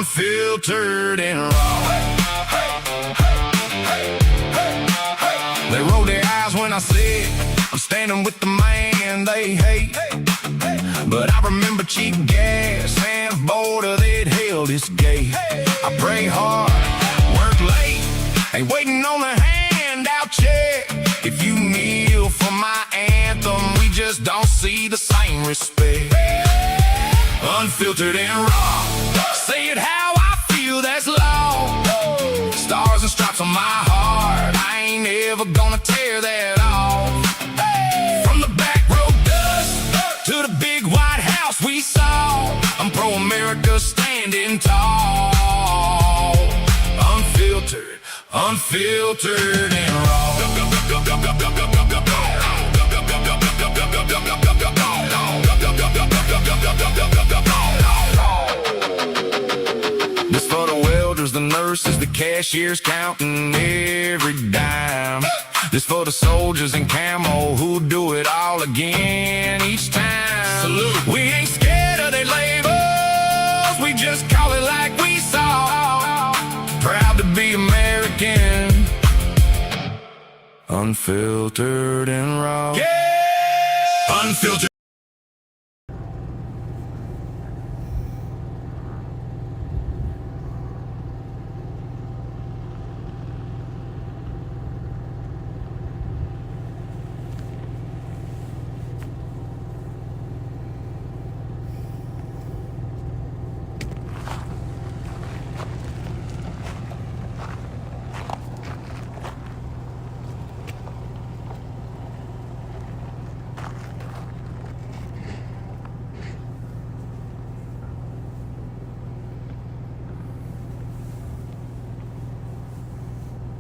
unfiltered and raw. They roll their eyes when I say I'm standing with the man they hate. But I remember cheap gas and a border that held its gate. I pray hard, work late, ain't waiting on the handout check. If you kneel for my anthem, we just don't see the same respect. Unfiltered and raw, say it how I feel, that's law. Stars and stripes on my heart, I ain't ever gonna tear that off. From the back road dust to the big white house we saw, I'm pro-America standing tall. Unfiltered, unfiltered and raw. This for the welders, the nurses, the cashiers counting every dime. This for the soldiers in camo who do it all again each time. Salute. We ain't scared of their labels, we just call it like we saw. Proud to be American, unfiltered and raw. Yeah! Unfiltered.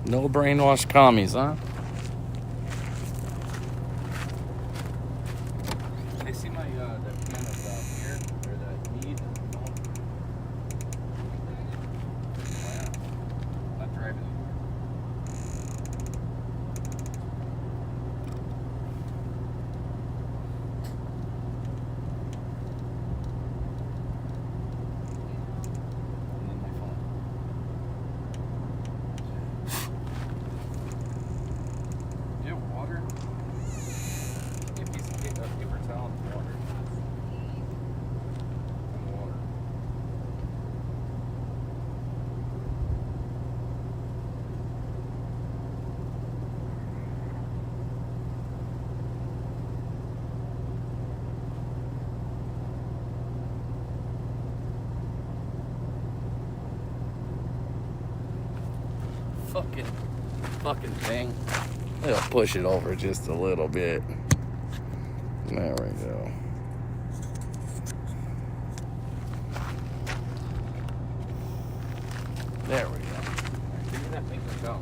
No brainwashed commies, huh? They see my that can of beer or that mead. Wow, not driving fucking thing. I'll push it over just a little bit. There we go. There we go. Give me that thing to go.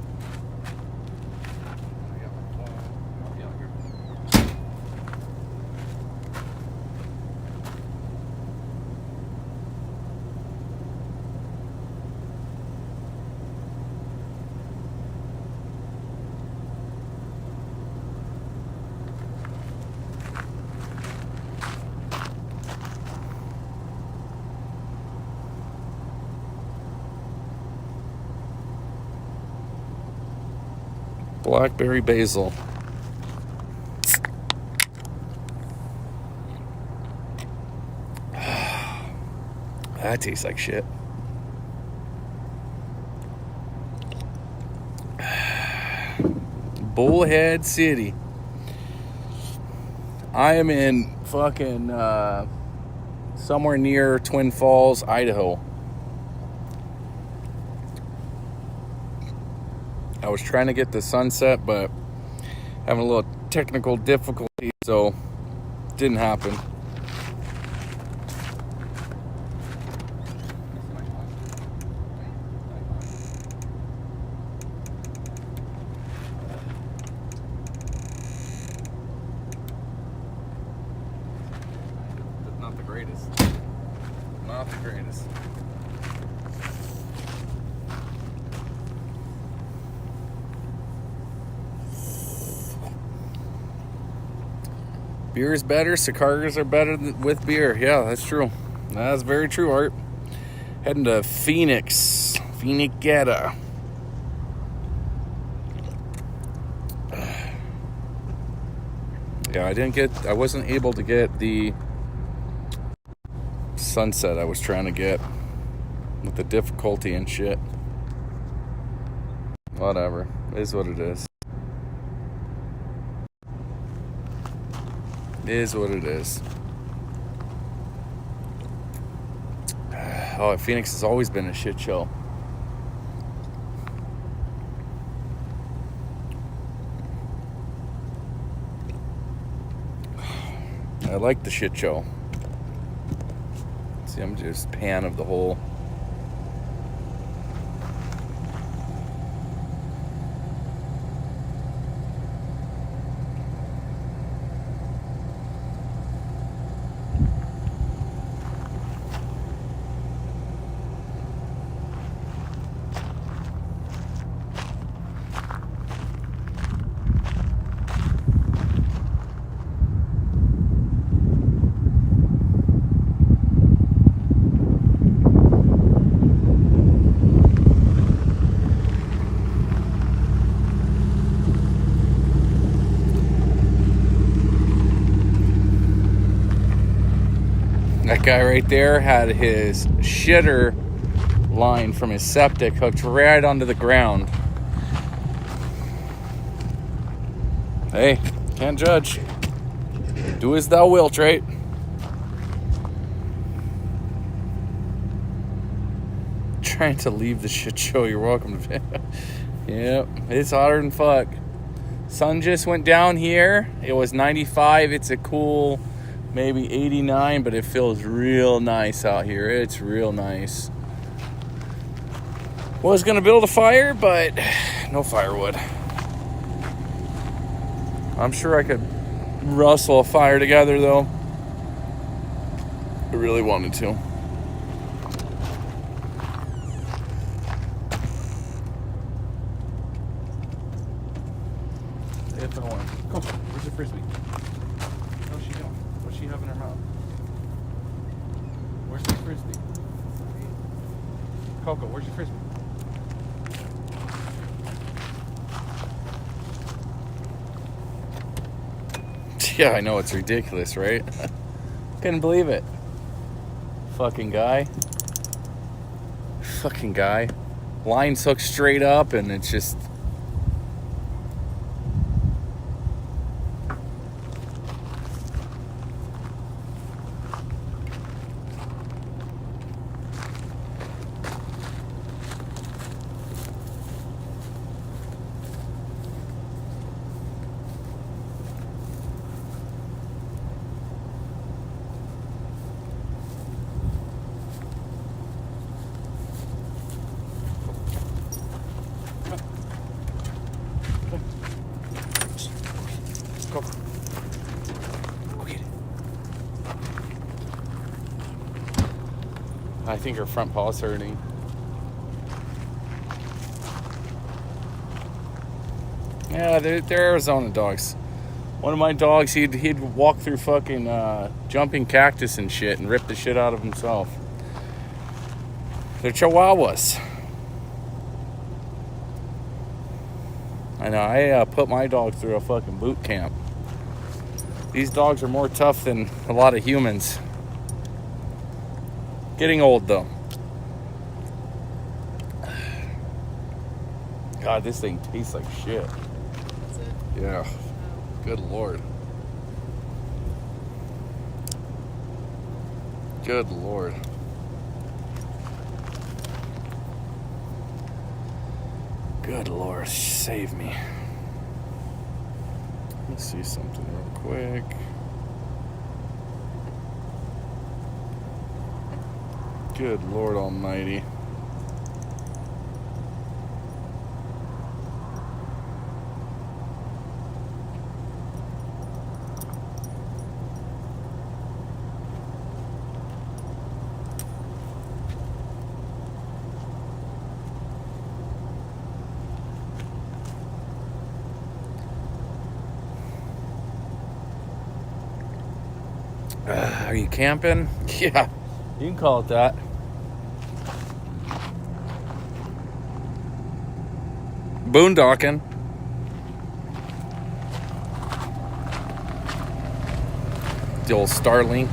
Blackberry basil. That tastes like shit. Bullhead City. I am in fucking somewhere near Twin Falls, Idaho. I was trying to get the sunset, but having a little technical difficulty, so didn't happen. Not the greatest. Not the greatest. Beer is better. Cigars are better with beer. Yeah, that's true. That's very true, Art. Heading to Phoenix. Phoenixetta. Yeah, I wasn't able to get the sunset I was trying to get with the difficulty and shit. Whatever. It is what it is. It is what it is. Oh, Phoenix has always been a shit show. I like the shit show. See, I'm just a fan of the whole. That guy right there had his shitter line from his septic hooked right onto the ground. Hey, can't judge. Do as thou wilt, right? Trying to leave the shit show. You're welcome to. Yep, it's hotter than fuck. Sun just went down here. It was 95. It's a cool maybe 89, but it feels real nice out here. It's real nice. Was gonna build a fire, but no firewood. I'm sure I could rustle a fire together though. I really wanted to. Hit the horn. Come, where's your frisbee? How's she doing? What's she have in her mouth? Where's the frisbee? Coco, where's your frisbee? Yeah, I know, it's ridiculous, right? Couldn't believe it. Fucking guy. Line's hooked straight up and it's just... Go. Go get it. I think her front paw's hurting. Yeah, they're Arizona dogs. One of my dogs, he'd walk through fucking jumping cactus and shit and rip the shit out of himself. They're Chihuahuas. I know, I put my dog through a fucking boot camp. These dogs are more tough than a lot of humans. Getting old, though. God, this thing tastes like shit. Is it? Yeah. Good Lord. Good Lord. Good Lord, save me. Let's see something real quick. Good Lord Almighty. Are you camping? Yeah, you can call it that. Boondocking. The old Starlink.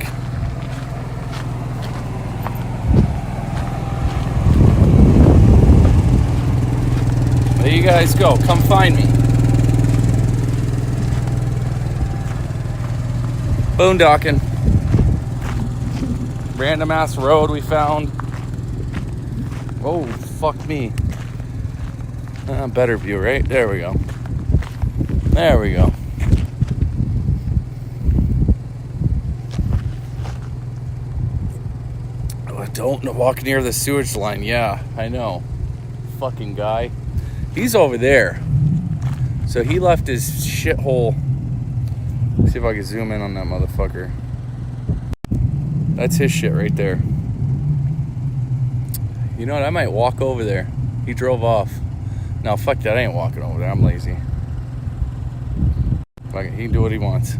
There you guys go. Come find me. Boondocking. Random ass road we found. Oh, fuck me. Better view, right? There we go. There we go. Oh, don't walk near the sewage line. Yeah, I know. Fucking guy. He's over there. So he left his shithole. Let's see if I can zoom in on that motherfucker. That's his shit right there. You know what? I might walk over there. He drove off. No, fuck that. I ain't walking over there. I'm lazy. Fuck it. He can do what he wants.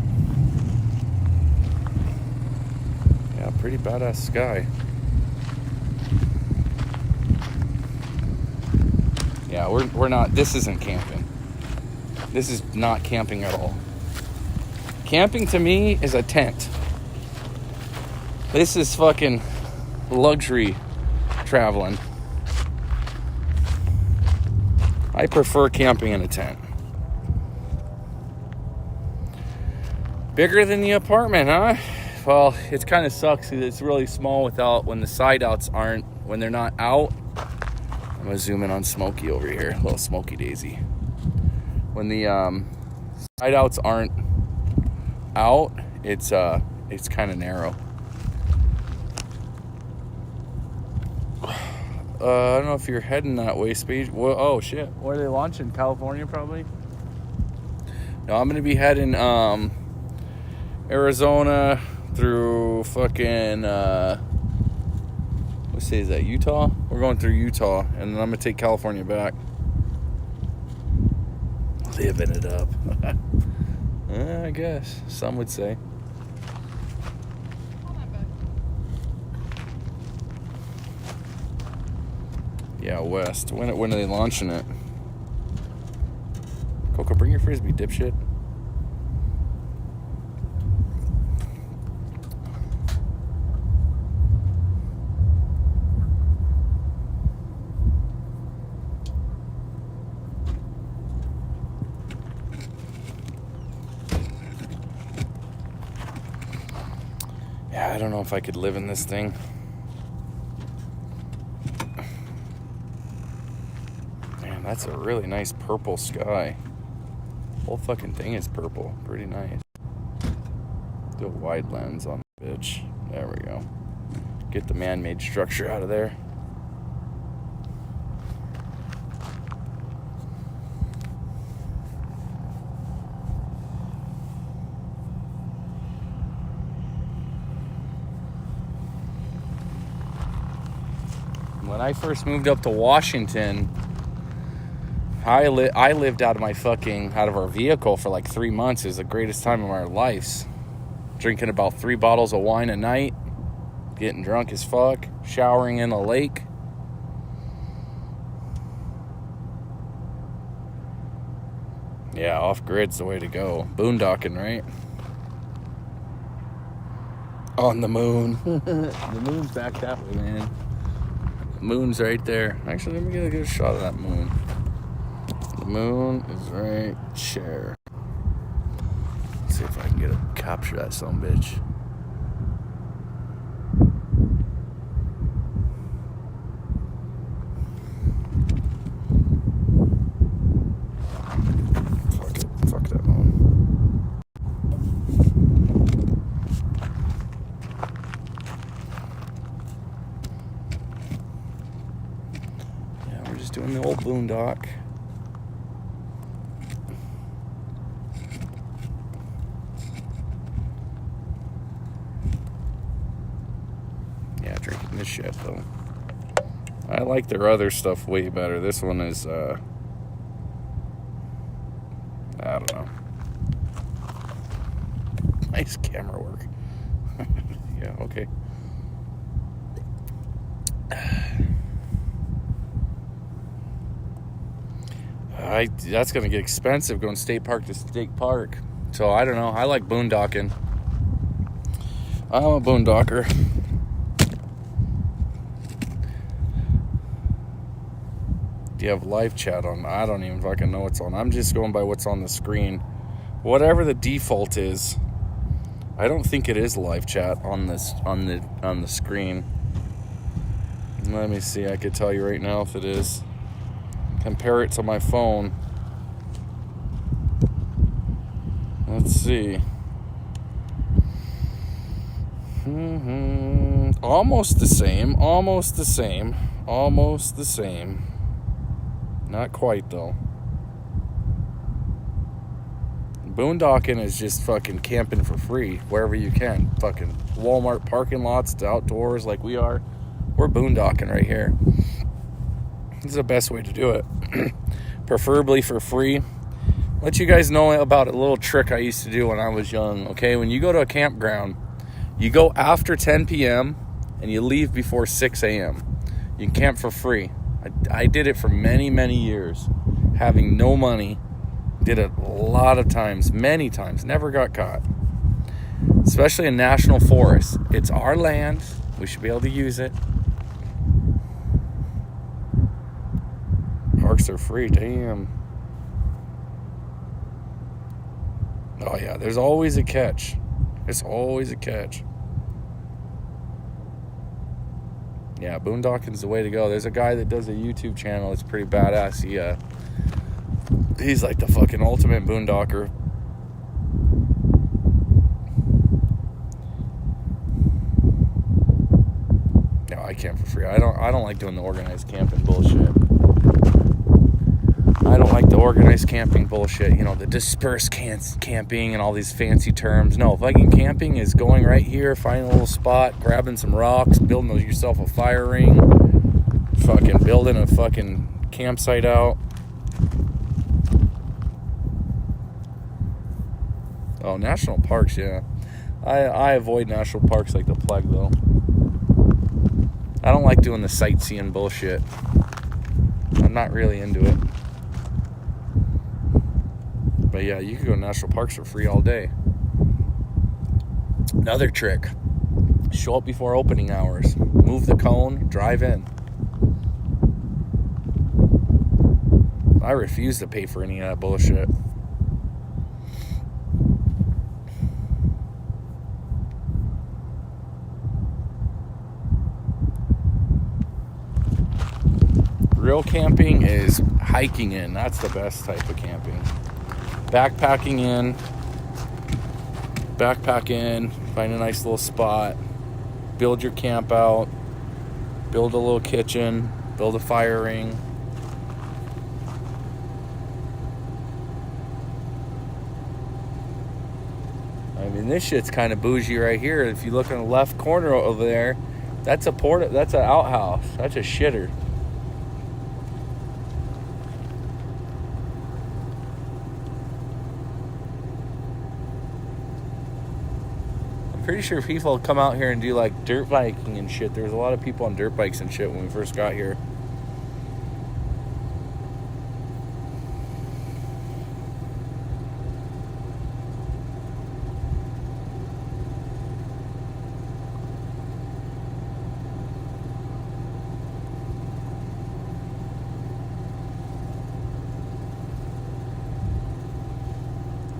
Yeah, pretty badass guy. Yeah, we're not. This isn't camping. This is not camping at all. Camping to me is a tent. This is fucking luxury traveling. I prefer camping in a tent. Bigger than the apartment, huh? Well, it kind of sucks because it's really small when the side outs aren't, when they're not out. I'm gonna zoom in on Smokey over here, little Smokey Daisy. When the side outs aren't out, it's kind of narrow. I don't know if you're heading that way, Speed. Well, oh shit, where are they launching? California, probably. No, I'm gonna be heading Arizona through fucking what state is that? Utah. We're going through Utah, and then I'm gonna take California back. Living it up. I guess some would say. Yeah, west. When are they launching it? Coco, bring your frisbee, dipshit. Yeah, I don't know if I could live in this thing. That's a really nice purple sky. Whole fucking thing is purple. Pretty nice. Do a wide lens on the bitch. There we go. Get the man-made structure out of there. When I first moved up to Washington, I lived out of our vehicle for like 3 months. It was the greatest time of our lives. Drinking about 3 bottles of wine a night, getting drunk as fuck, showering in a lake. Yeah, off-grid's the way to go. Boondocking, right? On the moon. The moon's back that way, man. The moon's right there. Actually, let me get a good shot of that moon. The moon is right there. Let's see if I can capture that sumbitch. Fuck that moon. Yeah, we're just doing the old boondock. Drinking this shit though. I like their other stuff way better. This one is I don't know. Nice camera work. Yeah, okay. that's going to get expensive going state park to state park. So I don't know. I like boondocking. I'm a boondocker. Do you have live chat on? I don't even fucking know what's on. I'm just going by what's on the screen. Whatever the default is. I don't think it is live chat on this on the screen. Let me see. I could tell you right now if it is. Compare it to my phone. Let's see. Almost the same. Almost the same. Almost the same. Not quite, though. Boondocking is just fucking camping for free wherever you can. Fucking Walmart parking lots to outdoors like we are. We're boondocking right here. This is the best way to do it. Preferably for free. Let you guys know about a little trick I used to do when I was young, okay? When you go to a campground, you go after 10 p.m. and you leave before 6 a.m. You can camp for free. I did it for many, many years. Having no money. Did it a lot of times. Many times. Never got caught. Especially in national forests. It's our land. We should be able to use it. Parks are free. Damn. Oh, yeah. There's always a catch. There's always a catch. Yeah, boondocking's the way to go. There's a guy that does a YouTube channel that's pretty badass. He's like the fucking ultimate boondocker. No, I camp for free. I don't like doing the organized camping bullshit. I don't like the organized camping bullshit. You know, the dispersed camping and all these fancy terms. No, fucking camping is going right here, finding a little spot, grabbing some rocks, building yourself a fire ring, fucking building a fucking campsite out. Oh, national parks, yeah. I avoid national parks like the plague, though. I don't like doing the sightseeing bullshit. I'm not really into it. But yeah, you could go to national parks for free all day. Another trick. Show up before opening hours. Move the cone, drive in. I refuse to pay for any of that bullshit. Real camping is hiking in. That's the best type of camping. Backpack in, find a nice little spot, build your camp out, build a little kitchen, build a fire ring. I mean, this shit's kind of bougie right here. If you look in the left corner over there, that's an outhouse. That's a shitter. Pretty sure people come out here and do like dirt biking and shit. There was a lot of people on dirt bikes and shit when we first got here.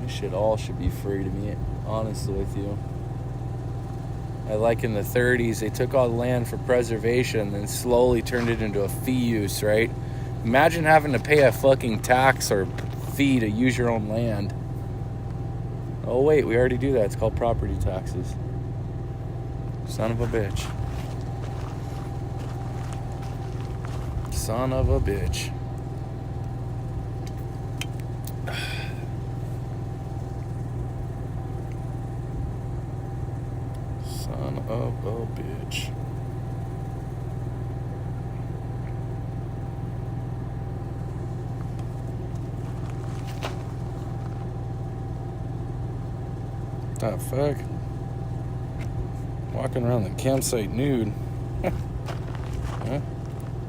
This shit all should be free to me, honestly with you. Like in the 30s, they took all the land for preservation and slowly turned it into a fee use, right? Imagine having to pay a fucking tax or fee to use your own land. Oh, wait, we already do that. It's called property taxes. Son of a bitch. Son of a bitch. Son of a bitch. The fuck? Walking around the campsite nude. Huh?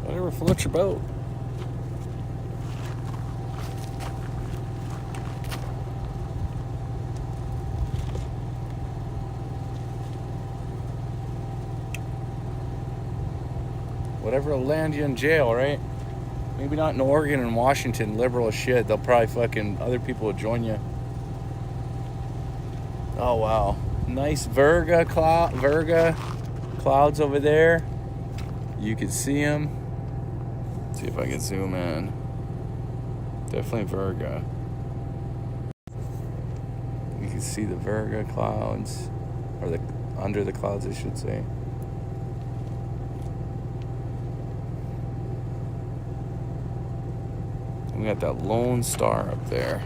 Whatever floats your boat. Whatever will land you in jail, right? Maybe not in Oregon and Washington, liberal as shit. They'll probably fucking, other people will join you. Oh, wow. Nice Virga clouds over there. You can see them. See if I can zoom in. Definitely Virga. You can see the Virga clouds, or the under the clouds, I should say. We got that Lone Star up there.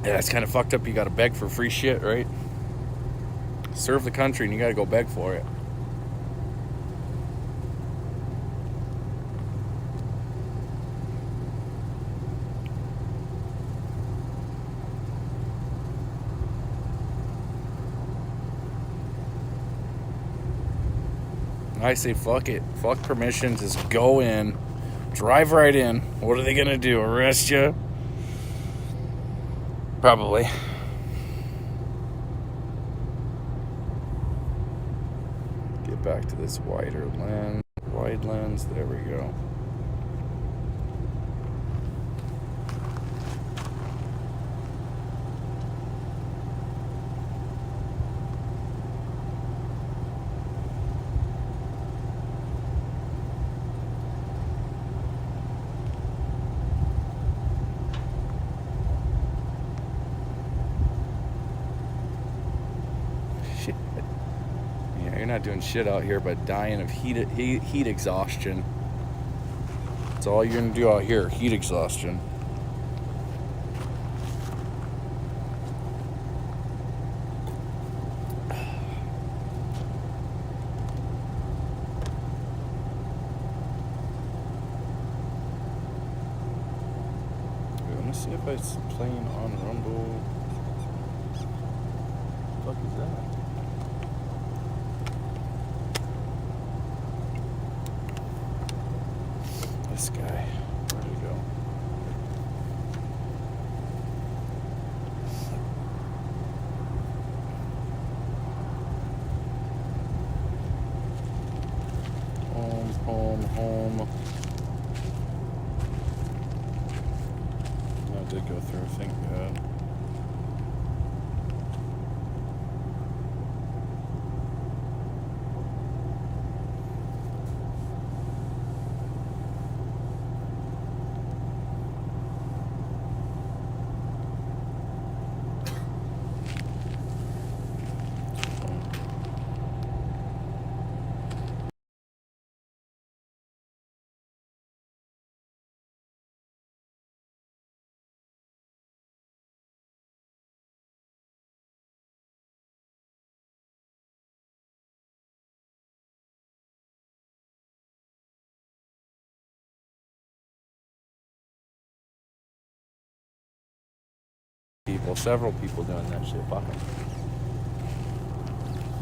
Yeah, it's kind of fucked up. You got to beg for free shit, right? Serve the country and you got to go beg for it. I say fuck it. Fuck permission. Just go in. Drive right in. What are they going to do? Arrest you? Probably. Get back to this wide lens. There we go. Shit. Yeah, you're not doing shit out here but dying of heat exhaustion. That's all you're gonna do out here, heat exhaustion. Let me see if it's playing on Rumble. What the fuck is that? This guy, where'd he go? Home. That did go through, thank God. Several people doing that shit. Fuck them.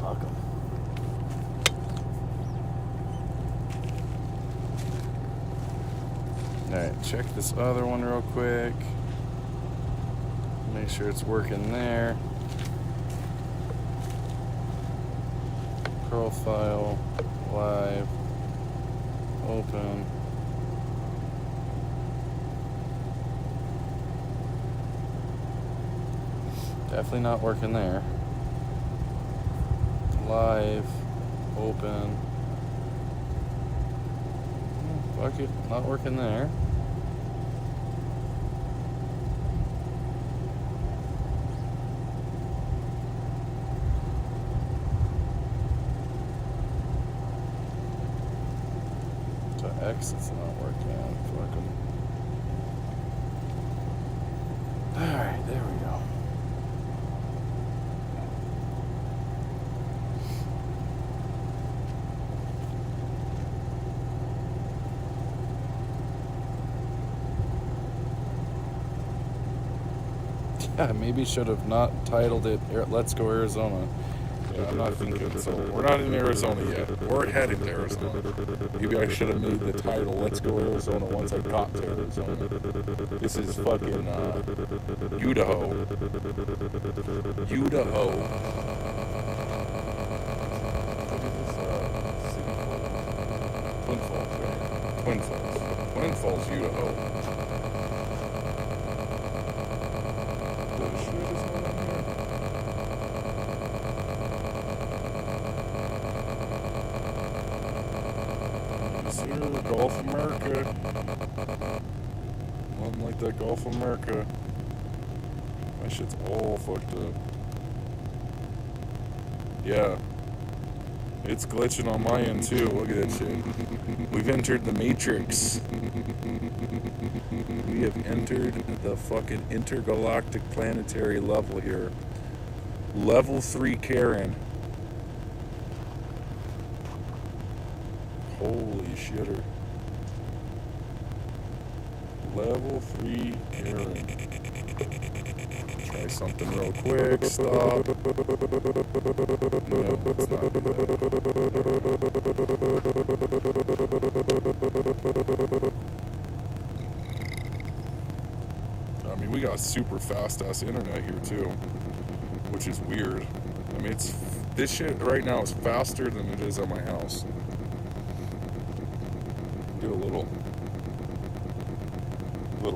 Fuck them. Alright, check this other one real quick. Make sure it's working there. Profile, live, open. Definitely not working there. Live, open. Fuck it, not working there. So X, it's not working. Fuck 'em. Alright, there we go. Yeah, maybe should have not titled it Let's Go Arizona. Yeah, I'm not thinking so. We're not in Arizona yet. We're headed to Arizona. Maybe I should have made the title Let's Go Arizona once I got to Arizona. This is fucking Idaho. Idaho. Twin Falls, right? Twin Falls. Twin Falls, Idaho. Gulf America. Nothing like that Gulf America. My shit's all fucked up. Yeah. It's glitching on my end too. Look at that shit. We've entered the Matrix. We have entered the fucking intergalactic planetary level here. Level 3 Karen. Holy shitter. Level 3 Karen. Try something real quick. Stop. No, it's not I mean, we got super fast ass internet here too, which is weird. I mean, this shit right now is faster than it is at my house. Do a little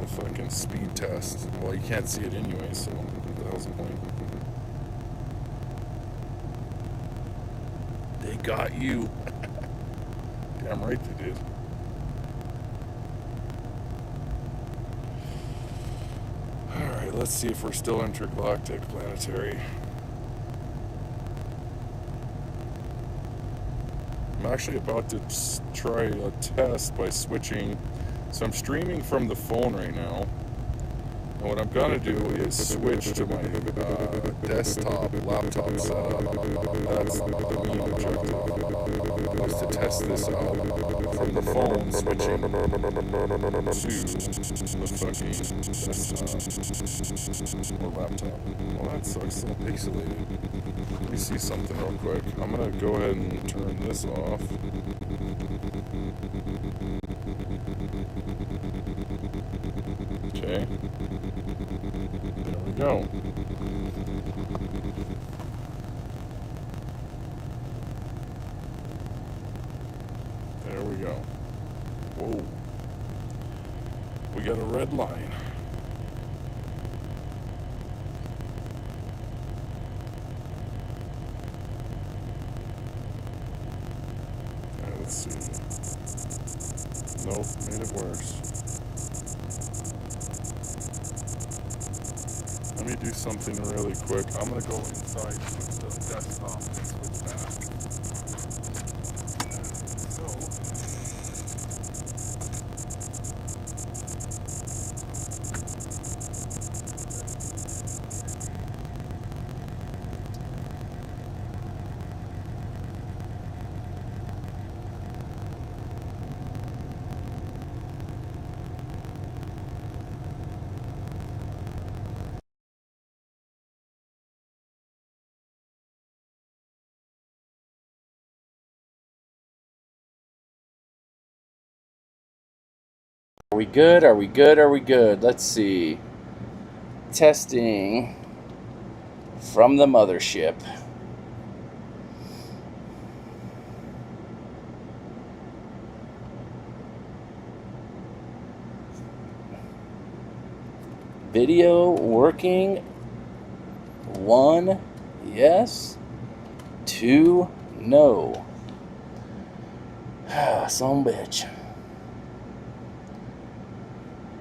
fucking speed test. Well, you can't see it anyway, so what the hell's the point? They got you. Damn right they did. Alright, let's see if we're still intergalactic planetary. I'm actually about to try a test by switching. So I'm streaming from the phone right now. And what I'm gonna do is switch to my desktop, laptop setup. That's to test this out. From the phone, switching to my laptop. Well, that sucks. So pixelated. Let me see something real quick. I'm gonna go ahead and turn this off. Okay. There we go. There we go. Whoa. We got a red line. Alright, let's see. Nope, made it worse. Let me do something really quick. I'm gonna go inside with the desktop and switch back. So, are we good? Are we good? Are we good? Let's see. Testing from the mothership. Video working. 1, yes. 2, no. Son bitch.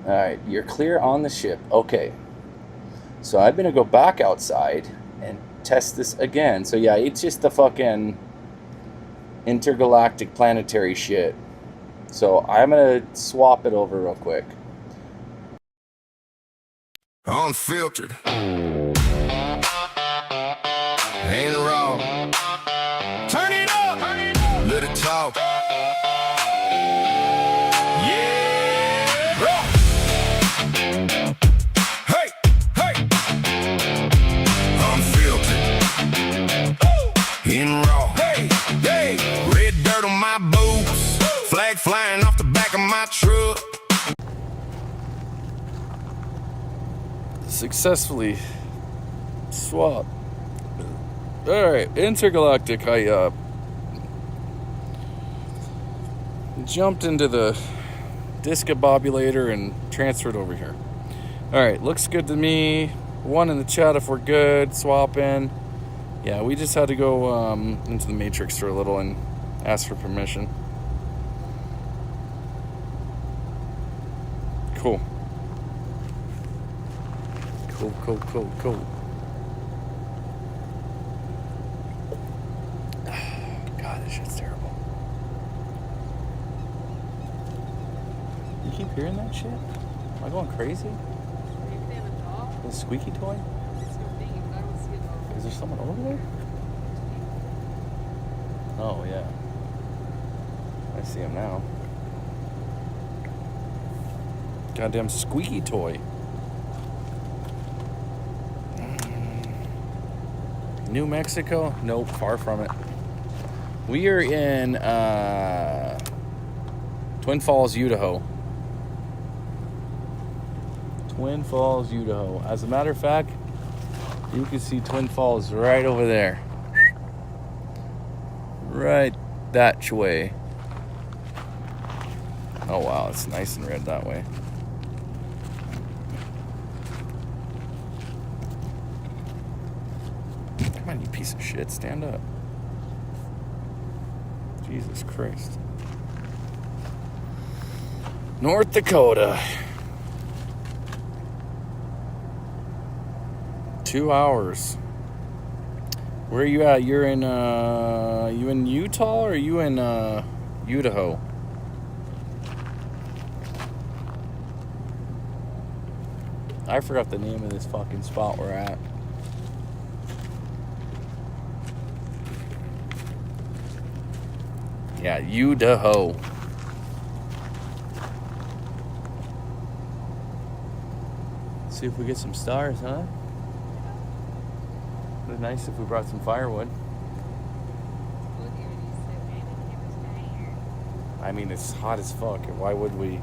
Alright, you're clear on the ship. Okay. So I'm going to go back outside and test this again. So yeah, it's just the fucking intergalactic planetary shit. So I'm going to swap it over real quick. Unfiltered. Ain't raw. Turn it up. Let it talk. Yeah. Hey, hey. Successfully swap. Alright, intergalactic. I jumped into the discombobulator and transferred over here. Alright, looks good to me. One in the chat if we're good. Swap in. Yeah, we just had to go into the Matrix for a little and ask for permission. Cool. Cool. God, this shit's terrible. You keep hearing that shit? Am I going crazy? Are you a fan of dog? The squeaky toy? It's your thing, but I don't see a dog. Is there someone over there? Oh, yeah. I see him now. Goddamn squeaky toy. New Mexico? Nope, far from it. We are in Twin Falls, Idaho. Twin Falls, Idaho. As a matter of fact, you can see Twin Falls right over there. Right that way. Oh wow, it's nice and red that way. Come on, you piece of shit, stand up. Jesus Christ. North Dakota. 2 hours. Where are you at? You're in you in Utah or are you in Idaho? I forgot the name of this fucking spot we're at. Yeah, Idaho. See if we get some stars, huh? It'd be nice if we brought some firewood. I mean, it's hot as fuck. Why would we?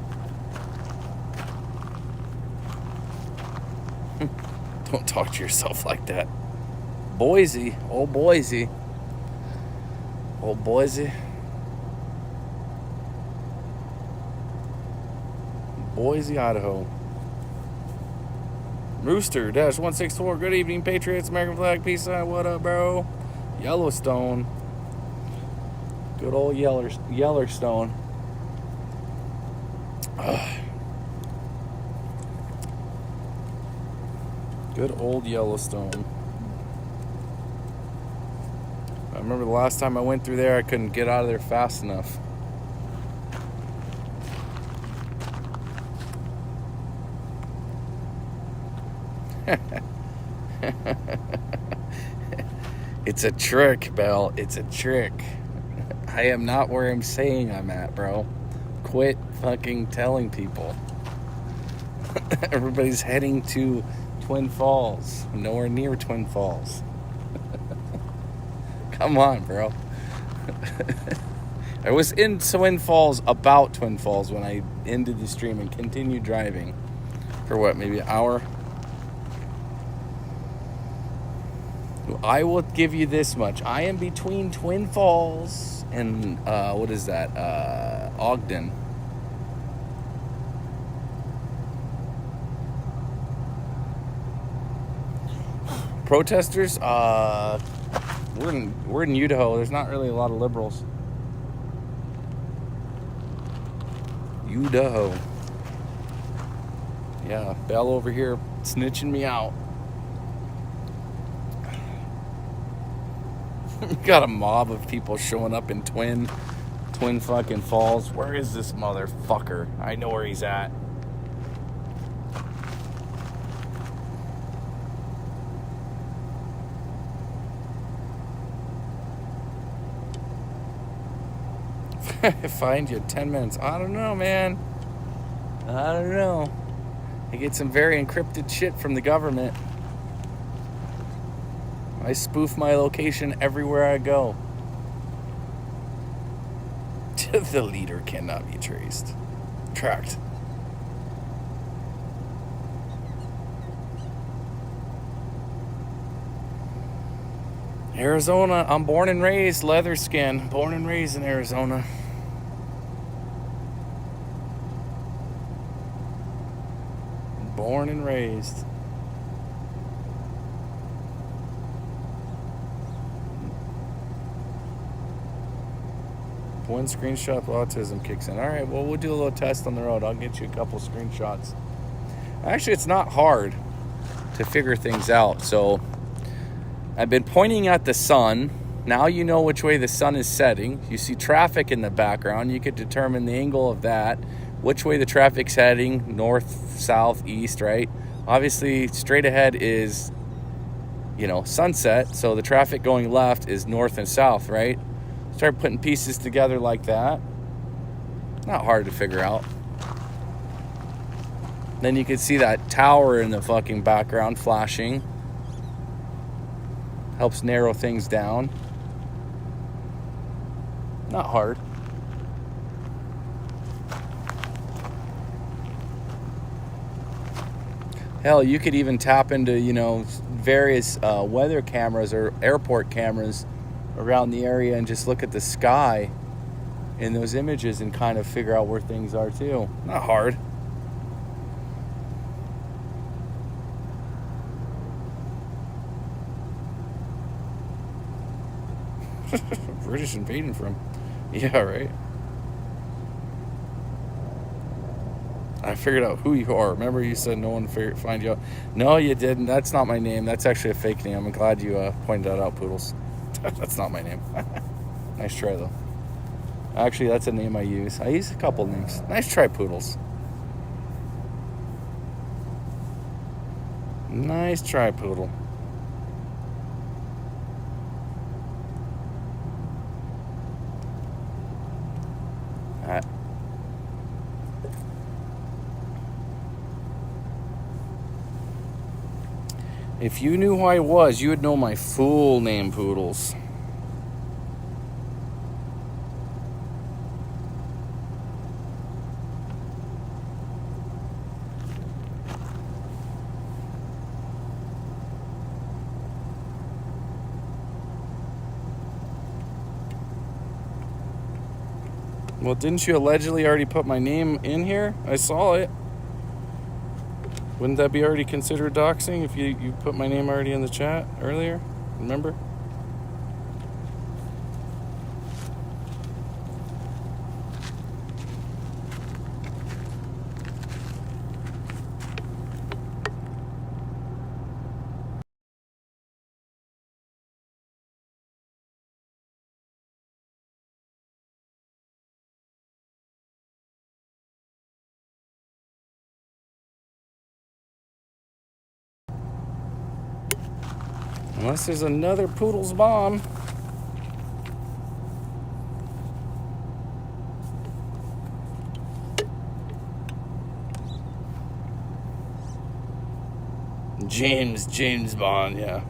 Don't talk to yourself like that. Boise. Old Boise. Old Boise. Boise, Idaho. Rooster Dash 164. Good evening, Patriots. American flag. Peace out. What up, bro? Yellowstone. Good old Yellowstone. Good old Yellowstone. I remember the last time I went through there, I couldn't get out of there fast enough. It's a trick, Belle. It's a trick. I am not where I'm saying I'm at, bro. Quit fucking telling people. Everybody's heading to Twin Falls. Nowhere near Twin Falls. Come on, bro. I was in Twin Falls, about Twin Falls, when I ended the stream and continued driving for what, maybe an hour? I will give you this much. I am between Twin Falls and, what is that? Ogden. Protesters? We're in Idaho. There's not really a lot of liberals. Idaho. Yeah, Belle over here snitching me out. Got a mob of people showing up in Twin fucking Falls. Where is this motherfucker? I know where he's at. Find you in 10 minutes. I don't know, man. I don't know. I get some very encrypted shit from the government. I spoof my location everywhere I go. The leader cannot be traced. Tracked. Arizona. I'm born and raised leather skin. Born and raised in Arizona. Born and raised. One screenshot, autism kicks in. All right, well, we'll do a little test on the road. I'll get you a couple screenshots. Actually, it's not hard to figure things out. So I've been pointing at the sun. Now you know which way the sun is setting. You see traffic in the background. You could determine the angle of that, which way the traffic's heading, north, south, east, right? Obviously, straight ahead is, sunset. So the traffic going left is north and south, right? Start putting pieces together like that. Not hard to figure out. Then you can see that tower in the fucking background flashing. Helps narrow things down. Not hard. Hell, you could even tap into, various weather cameras or airport cameras around the area and just look at the sky in those images and kind of figure out where things are too. Not hard. British invading from. Yeah, right. I figured out who you are. Remember you said no one find you out. No, you didn't. That's not my name. That's actually a fake name. I'm glad you pointed that out, Poodles. That's not my name. Nice try, though. Actually, that's a name I use. I use a couple names. Nice try, Poodles. Nice try, Poodle. If you knew who I was, you would know my full name, Poodles. Well, didn't you allegedly already put my name in here? I saw it. Wouldn't that be already considered doxing if you put my name already in the chat earlier? Remember? Unless there's another Poodle's bomb. James Bond, yeah.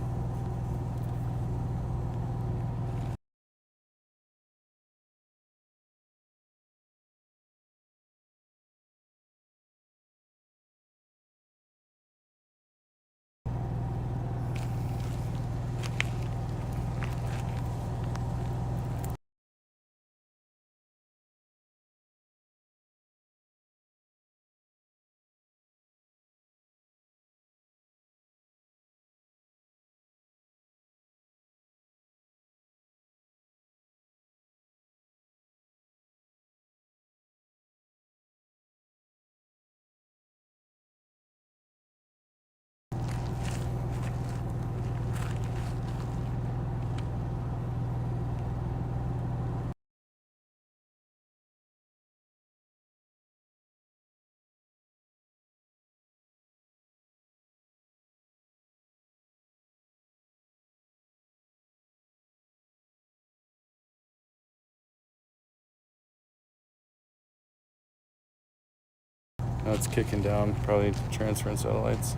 Now it's kicking down, probably transferring satellites.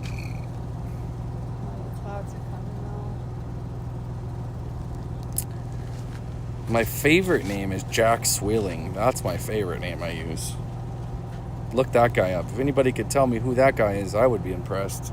The clouds are coming My favorite name is Jack Swilling. That's my favorite name I use. look that guy up. If anybody could tell me who that guy is, I would be impressed.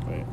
Wait.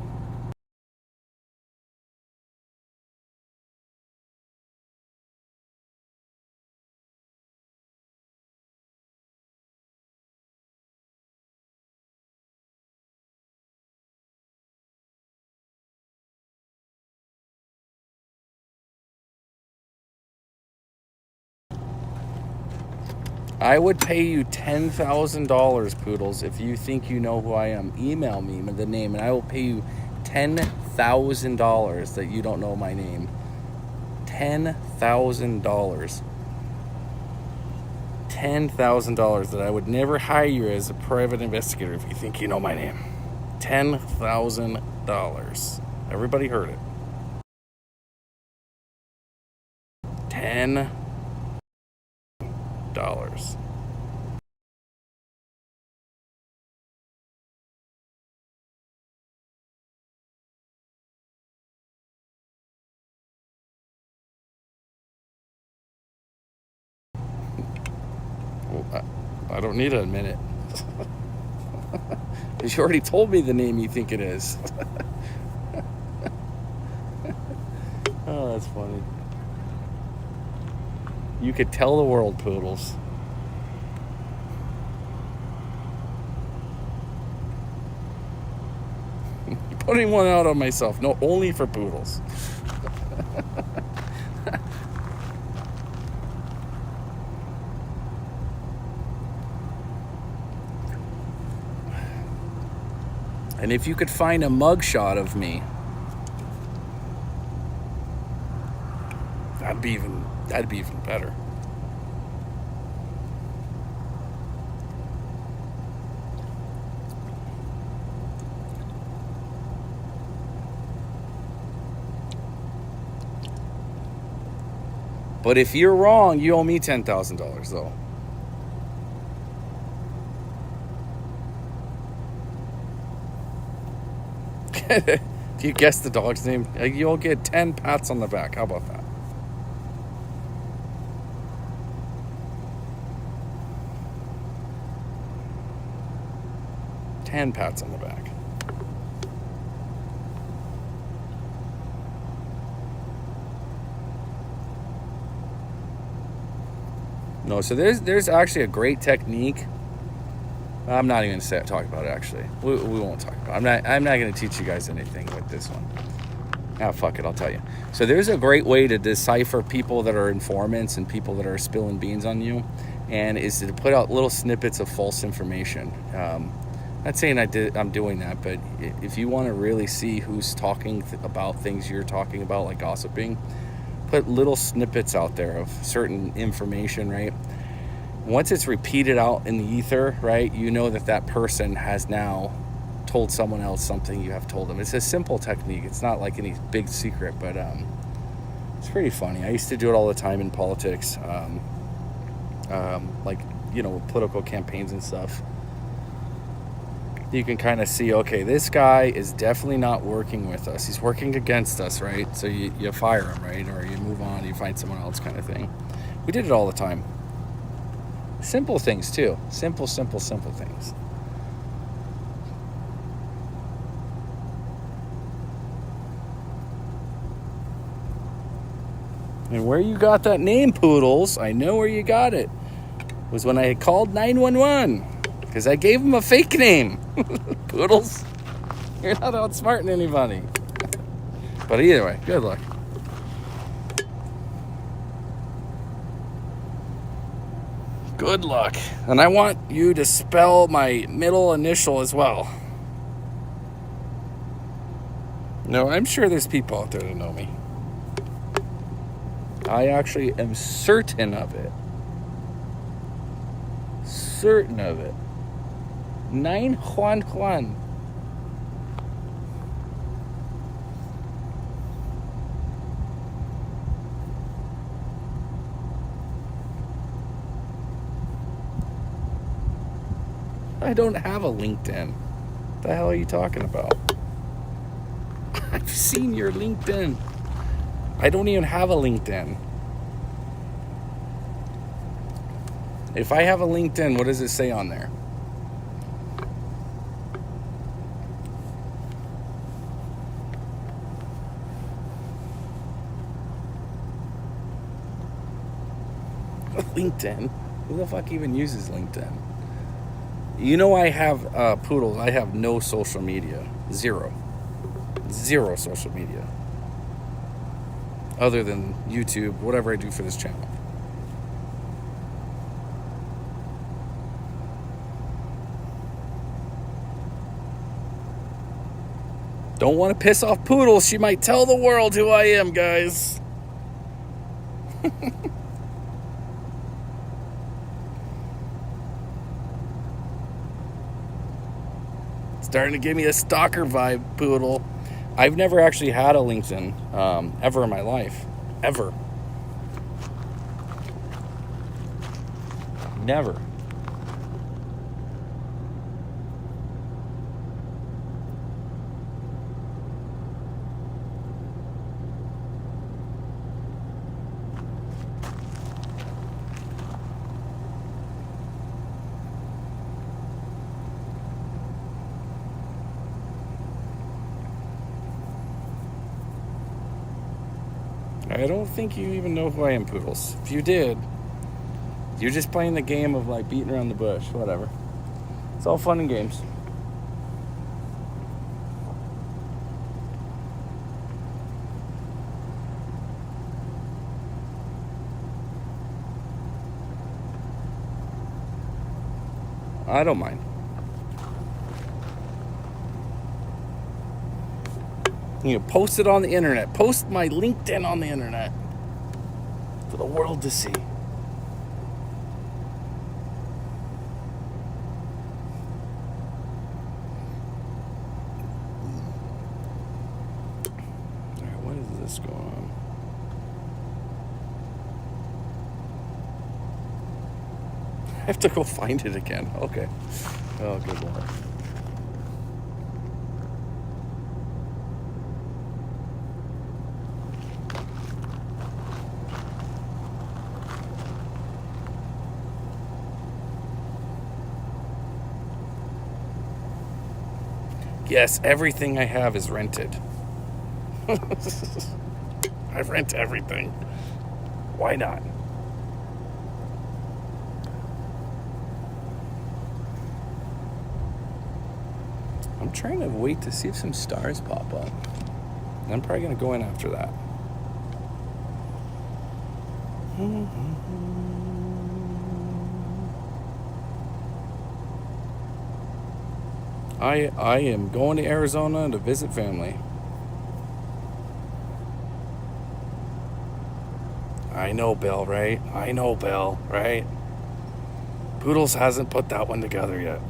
I would pay you $10,000, Poodles, if you think you know who I am. Email me the name, and I will pay you $10,000 that you don't know my name. $10,000. $10,000 that I would never hire you as a private investigator if you think you know my name. $10,000. Everybody heard it. $10,000. Well, I don't need to admit it. You already told me the name you think it is. Oh, that's funny. You could tell the world, Poodles. Putting one out on myself. No, only for Poodles. And if you could find a mugshot of me, that'd be even better. But if you're wrong, you owe me $10,000 though. If you guess the dog's name, you'll get 10 pats on the back. How about that? Ten pats on the back. No, so there's actually a great technique. I'm not even going to talk about it. Actually, we won't talk about it. I'm not going to teach you guys anything with this one. Ah, fuck it, I'll tell you. So there's a great way to decipher people that are informants and people that are spilling beans on you, and is to put out little snippets of false information. Not saying I'm doing that, but if you want to really see who's talking about things you're talking about, like gossiping, put little snippets out there of certain information, right? Once it's repeated out in the ether, right, you know that person has now told someone else something you have told them. It's a simple technique. It's not like any big secret, but it's pretty funny. I used to do it all the time in politics, like, you know, political campaigns and stuff. You can kind of see, okay, this guy is definitely not working with us. He's working against us, right? So you fire him, right? Or you move on, you find someone else, kind of thing. We did it all the time. Simple things, too. Simple things. And where you got that name, Poodles, I know where you got it, was when I called 911. Because I gave him a fake name. Poodles, you're not outsmarting anybody. But either way, good luck. Good luck. And I want you to spell my middle initial as well. No, I'm sure there's people out there that know me. I actually am certain of it. Certain of it. Nine Juan Juan. I don't have a LinkedIn. What the hell are you talking about? I've seen your LinkedIn. I don't even have a LinkedIn. If I have a LinkedIn, what does it say on there? LinkedIn? Who the fuck even uses LinkedIn? You know I have poodles. I have no social media. Zero social media. Other than YouTube, whatever I do for this channel. Don't want to piss off Poodle. She might tell the world who I am, guys. Starting to give me a stalker vibe, Poodle. I've never actually had a LinkedIn ever in my life. Ever. Never. I don't think you even know who I am, Poodles. If you did, you're just playing the game of like beating around the bush, whatever. It's all fun and games. I don't mind. You know, post it on the internet. Post my LinkedIn on the internet for the world to see. All right, what is this going on? I have to go find it again. Okay. Oh, good Lord. Yes, everything I have is rented. I rent everything. Why not? I'm trying to wait to see if some stars pop up. I'm probably going to go in after that. I am going to Arizona to visit family. I know, Bill, right? I know, Bill, right? Poodles hasn't put that one together yet.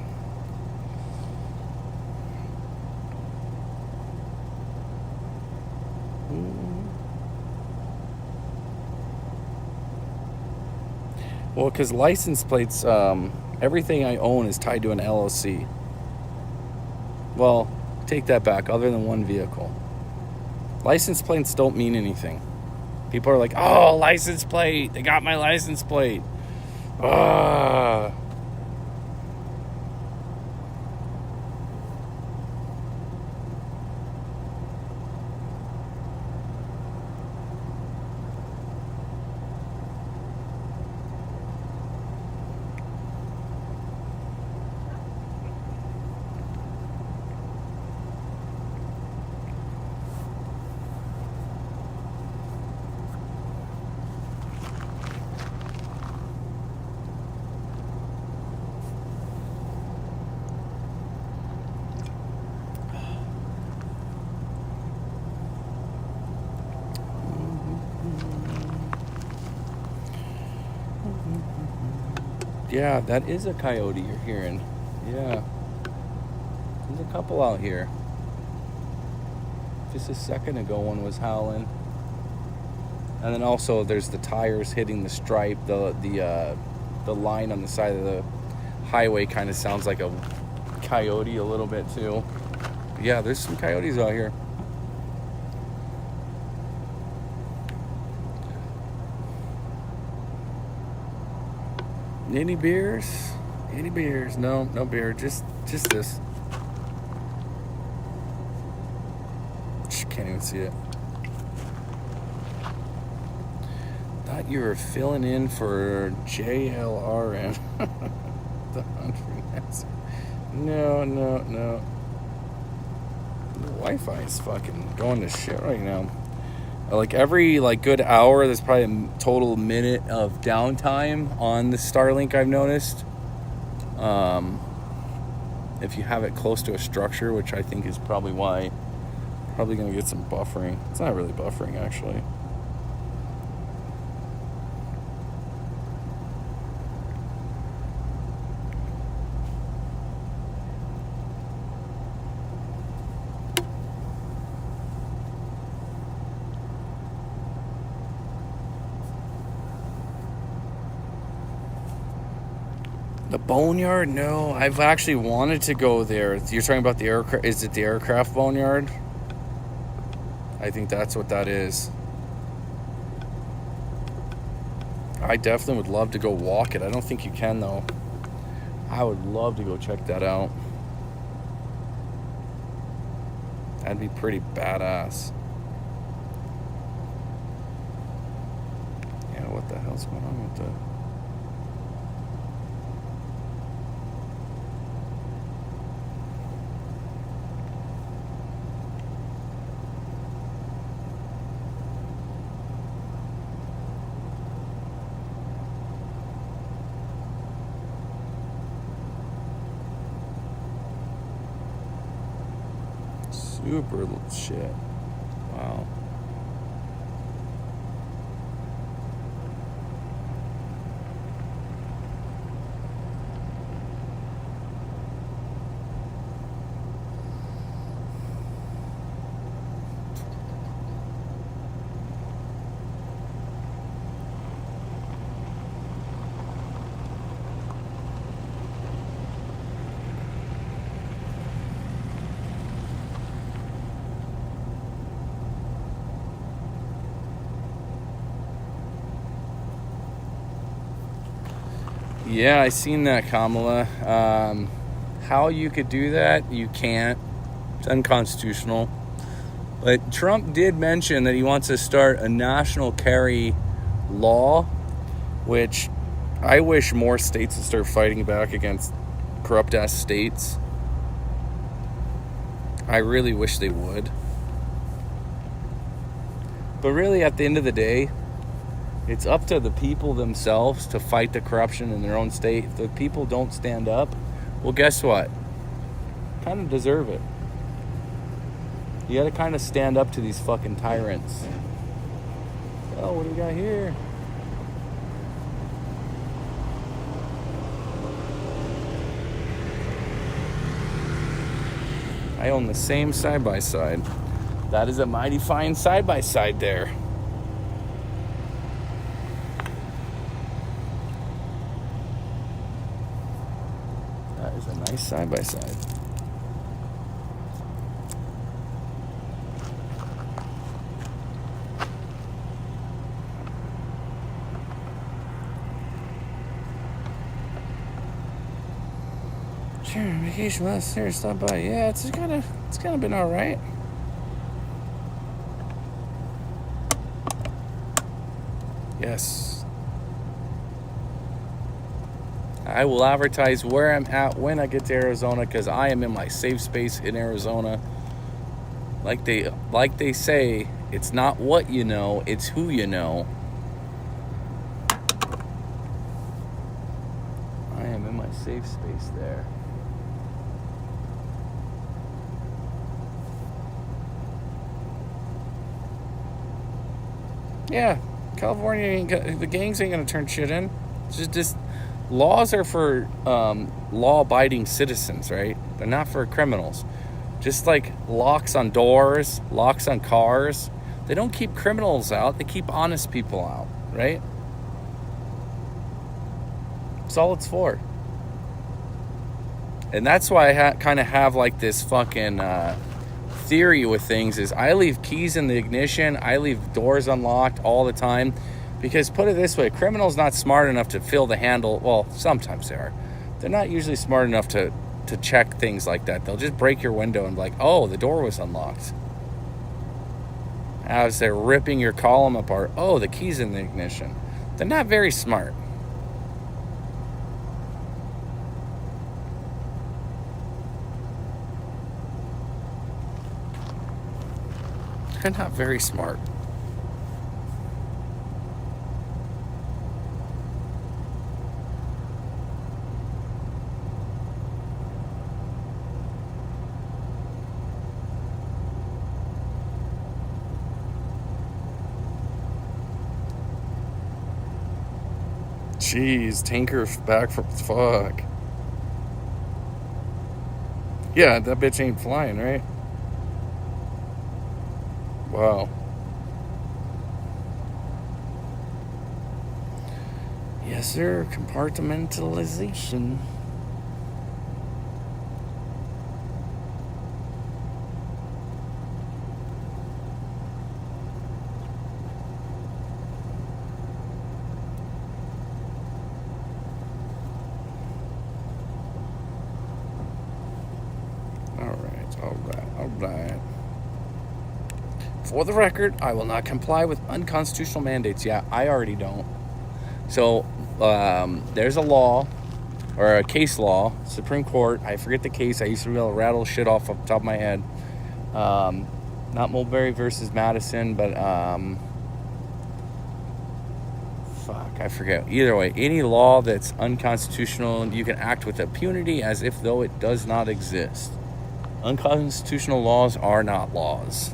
Well, because license plates, everything I own is tied to an LLC. Well, take that back, other than one vehicle. License plates don't mean anything. People are like, oh, license plate. They got my license plate. Ah. Yeah, that is a coyote you're hearing. Yeah. There's a couple out here. Just a second ago, one was howling. And then also there's the tires hitting the stripe. The line on the side of the highway kind of sounds like a coyote a little bit too. But yeah, there's some coyotes out here. Any beers? Any beers? No beer. Just this. Can't even see it. Thought you were filling in for JLRN. The Humphrey Nasser. No. The Wi-Fi is fucking going to shit right now. Like every good hour, there's probably a total minute of downtime on the Starlink. I've noticed. If you have it close to a structure, which I think is probably why. Probably gonna get some buffering. It's not really buffering actually. The Boneyard? No, I've actually wanted to go there. You're talking about the aircraft? Is it the aircraft Boneyard? I think that's what that is. I definitely would love to go walk it. I don't think you can though. I would love to go check that out. That'd be pretty badass. Yeah, what the hell's going on with that? Super shit. Wow. Yeah, I seen that, Kamala. How you could do that, you can't. It's unconstitutional. But Trump did mention that he wants to start a national carry law, which I wish more states would start fighting back against corrupt-ass states. I really wish they would. But really, at the end of the day, it's up to the people themselves to fight the corruption in their own state. If the people don't stand up, well, guess what? Kind of deserve it. You gotta kind of stand up to these fucking tyrants. Oh, what do we got here? I own the same side-by-side. That is a mighty fine side-by-side there. That is a nice side-by-side. Sure, vacation last year, stop by. Yeah, it's kind of been all right. Yes. I will advertise where I'm at when I get to Arizona, because I am in my safe space in Arizona. Like they say, it's not what you know, it's who you know. I am in my safe space there. Yeah, California the gangs ain't gonna turn shit in. It's just laws are for law-abiding citizens, right? They're not for criminals. Just like locks on doors, locks on cars, they don't keep criminals out, they keep honest people out, right? That's all it's for. And that's why I kind of have like this fucking theory with things is I leave keys in the ignition, I leave doors unlocked all the time. Because put it this way, a criminal's not smart enough to fill the handle. Well, sometimes they are. They're not usually smart enough to check things like that. They'll just break your window and be like, oh, the door was unlocked. As they're ripping your column apart, oh, the key's in the ignition. They're not very smart. They're not very smart. Jeez, tanker back from fuck. Yeah, that bitch ain't flying, right? Wow. Yes, sir. Compartmentalization. All right. For the record, I will not comply with unconstitutional mandates. Yeah, I already don't. So, there's a law, or a case law, Supreme Court. I forget the case. I used to be able to rattle shit off the top of my head. Not Mulberry versus Madison, but, fuck, I forget. Either way, any law that's unconstitutional, you can act with impunity as if though it does not exist. Unconstitutional laws are not laws.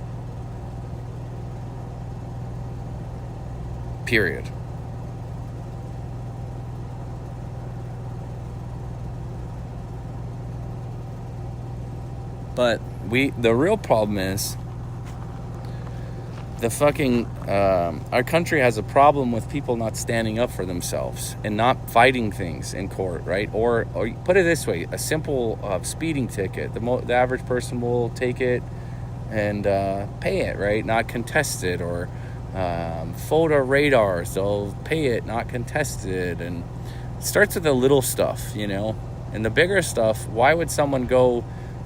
Period. But the real problem is the fucking our country has a problem with people not standing up for themselves and not fighting things in court, right? Or put it this way, a simple speeding ticket, the average person will take it and pay it, right? Not contest it. Or photo radars, they'll pay it, not contested. And it starts with the little stuff, you know. And the bigger stuff, why would someone go,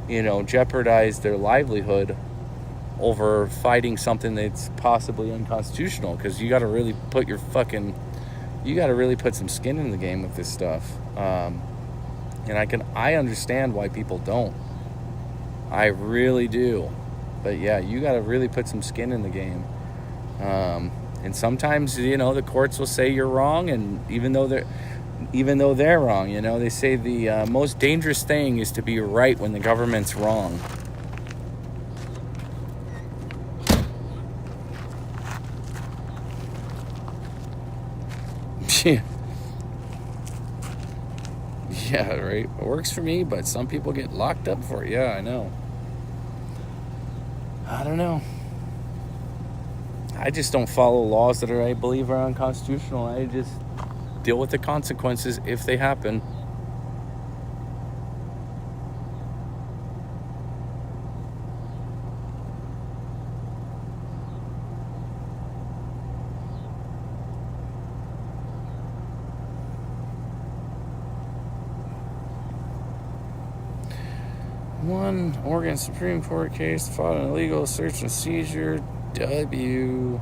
you know, jeopardize their livelihood over fighting something that's possibly unconstitutional? Because you got to really put some skin in the game with this stuff. And I understand why people don't. I really do. But yeah, you got to really put some skin in the game. And sometimes, you know, the courts will say you're wrong, and even though they're wrong, you know, they say the most dangerous thing is to be right when the government's wrong. Yeah, right. It works for me, but some people get locked up for it. Yeah, I know. I don't know. I just don't follow laws that I believe are unconstitutional. I just deal with the consequences if they happen. One Oregon Supreme Court case fought an illegal search and seizure. W.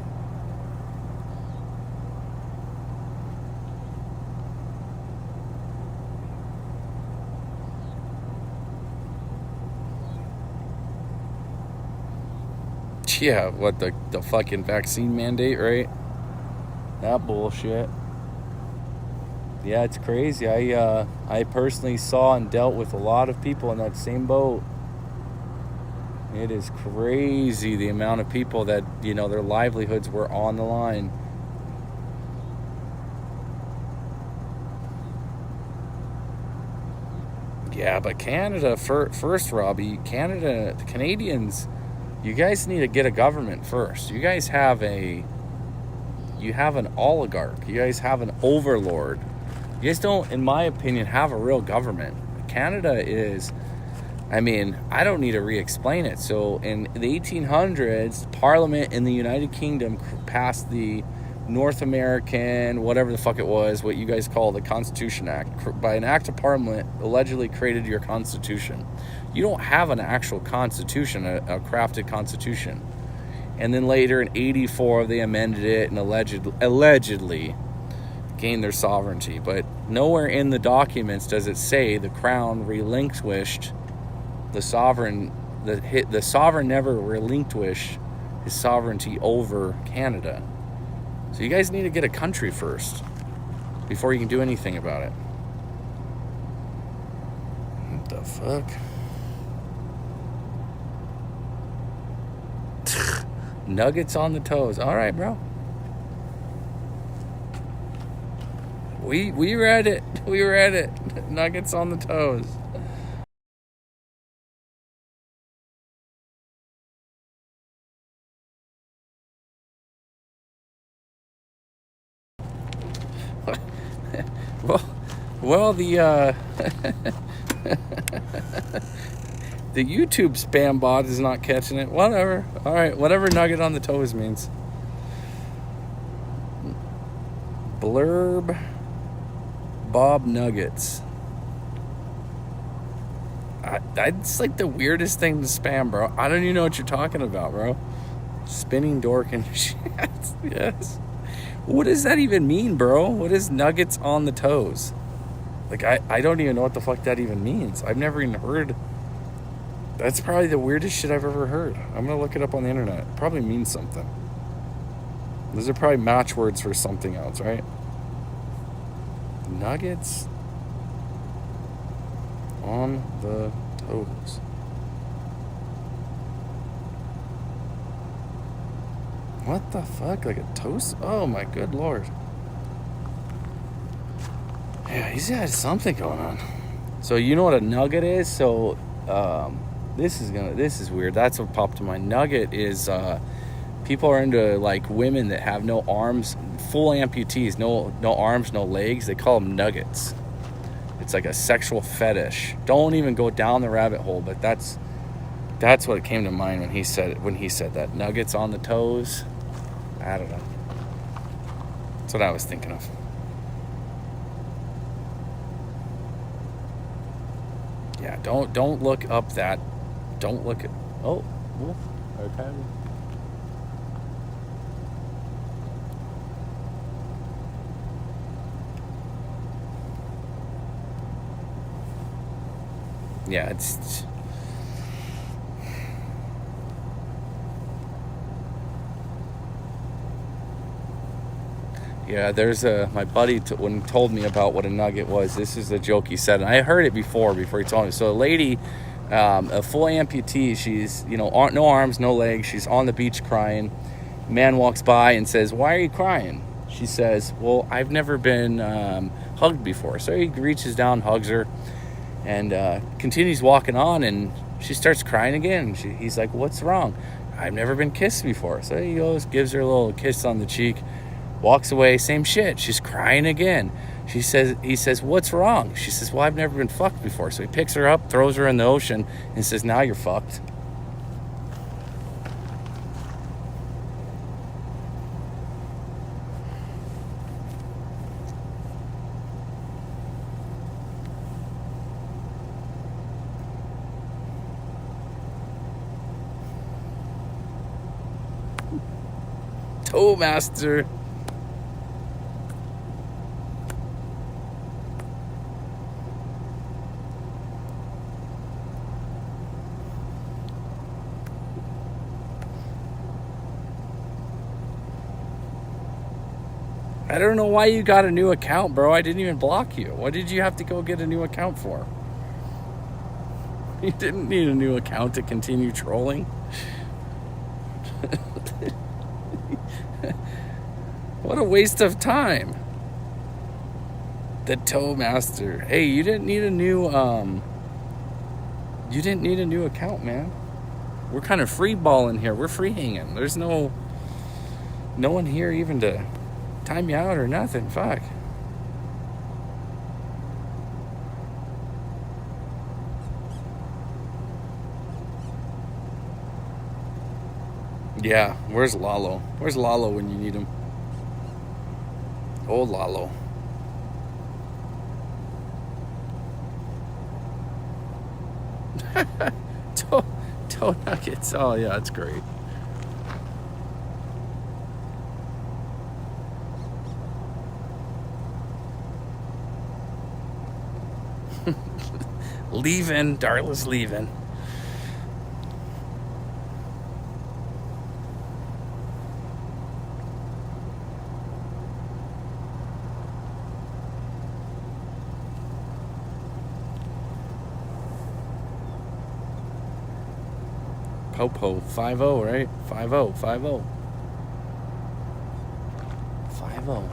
Yeah, what, the fucking vaccine mandate, right? That bullshit. Yeah, it's crazy. I personally saw and dealt with a lot of people in that same boat. It is crazy the amount of people that, you know, their livelihoods were on the line. Yeah, but Canada, first, Robbie, Canada, the Canadians, you guys need to get a government first. You guys have an oligarch. You guys have an overlord. You guys don't, in my opinion, have a real government. Canada is, I mean, I don't need to re-explain it. So in the 1800s, Parliament in the United Kingdom passed the North American, whatever the fuck it was, what you guys call the Constitution Act. By an act of Parliament, allegedly created your Constitution. You don't have an actual Constitution, a crafted Constitution. And then later in 84, they amended it and allegedly gained their sovereignty. But nowhere in the documents does it say the Crown relinquished the sovereign. The sovereign never relinquished his sovereignty over Canada. So you guys need to get a country first before you can do anything about it. What the fuck? Nuggets on the toes. All right, bro. We read it. We read it. Nuggets on the toes. Well, the the YouTube spam bot is not catching it. Whatever. All right, whatever nugget on the toes means. Blurb Bob Nuggets. That's like the weirdest thing to spam, bro. I don't even know what you're talking about, bro. Spinning dork and shit. Yes. What does that even mean, bro? What is nuggets on the toes? Like, I don't even know what the fuck that even means. I've never even heard. That's probably the weirdest shit I've ever heard. I'm going to look it up on the internet. It probably means something. Those are probably match words for something else, right? Nuggets on the toes. What the fuck? Like a toast? Oh my good lord. Yeah, he's got something going on. So you know what a nugget is? So this is weird. That's what popped to mind. Nugget is people are into like women that have no arms, full amputees, no arms, no legs. They call them nuggets. It's like a sexual fetish. Don't even go down the rabbit hole, but that's what came to mind when he said that. Nuggets on the toes. I don't know. That's what I was thinking of. Yeah, don't look up that. Don't look at. Oh, okay. Yeah, it's. Yeah, there's my buddy when he told me about what a nugget was. This is the joke he said, and I heard it before he told me. So a lady, a full amputee, she's no arms, no legs. She's on the beach crying. Man walks by and says, "Why are you crying?" She says, "Well, I've never been hugged before." So he reaches down, hugs her, and continues walking on. And she starts crying again. He's like, "What's wrong?" "I've never been kissed before." So he goes, gives her a little kiss on the cheek. Walks away, same shit. She's crying again. He says, "What's wrong?" She says, "Well, I've never been fucked before." So he picks her up, throws her in the ocean, and says, "Now you're fucked." Toastmaster. I don't know why you got a new account, bro. I didn't even block you. What did you have to go get a new account for? You didn't need a new account to continue trolling. What a waste of time. The Toastmaster. Hey, you didn't need a new You didn't need a new account, man. We're kind of free balling here. We're free hanging. There's no one here even to time you out or nothing. Fuck. Yeah, where's Lalo? Where's Lalo when you need him? Oh, Lalo. Toe nuggets. Oh, yeah, that's great. Leaving. Darla's leaving. Popo, 5-0, right? 5-0, 5-0. 5-0.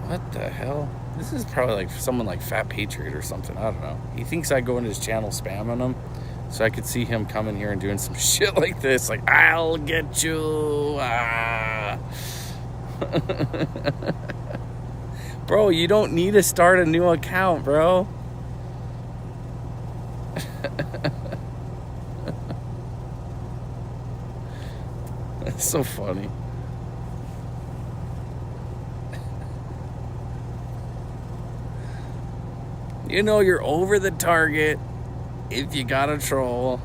What the hell? This is probably like someone like Fat Patriot or something. I don't know. He thinks I go into his channel spamming him, so I could see him coming here and doing some shit like this. Like, I'll get you. Ah. Bro, you don't need to start a new account, bro. That's so funny. You know you're over the target if you got a troll.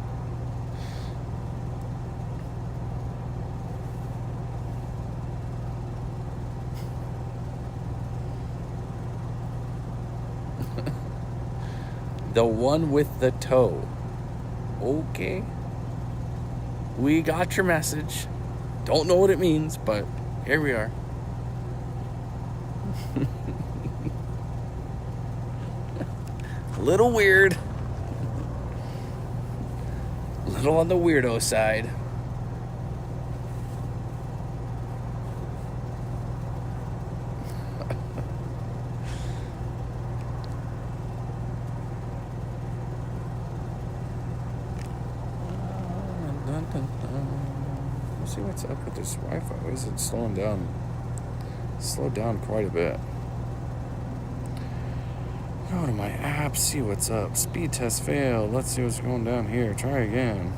The one with the toe. Okay. We got your message. Don't know what it means, but here we are. A little weird. A little on the weirdo side. Let's see what's up with this Wi-Fi. Why is it slowing down? Slowed down quite a bit. Go to my app, see what's up. Speed test failed. Let's see what's going down here. Try again.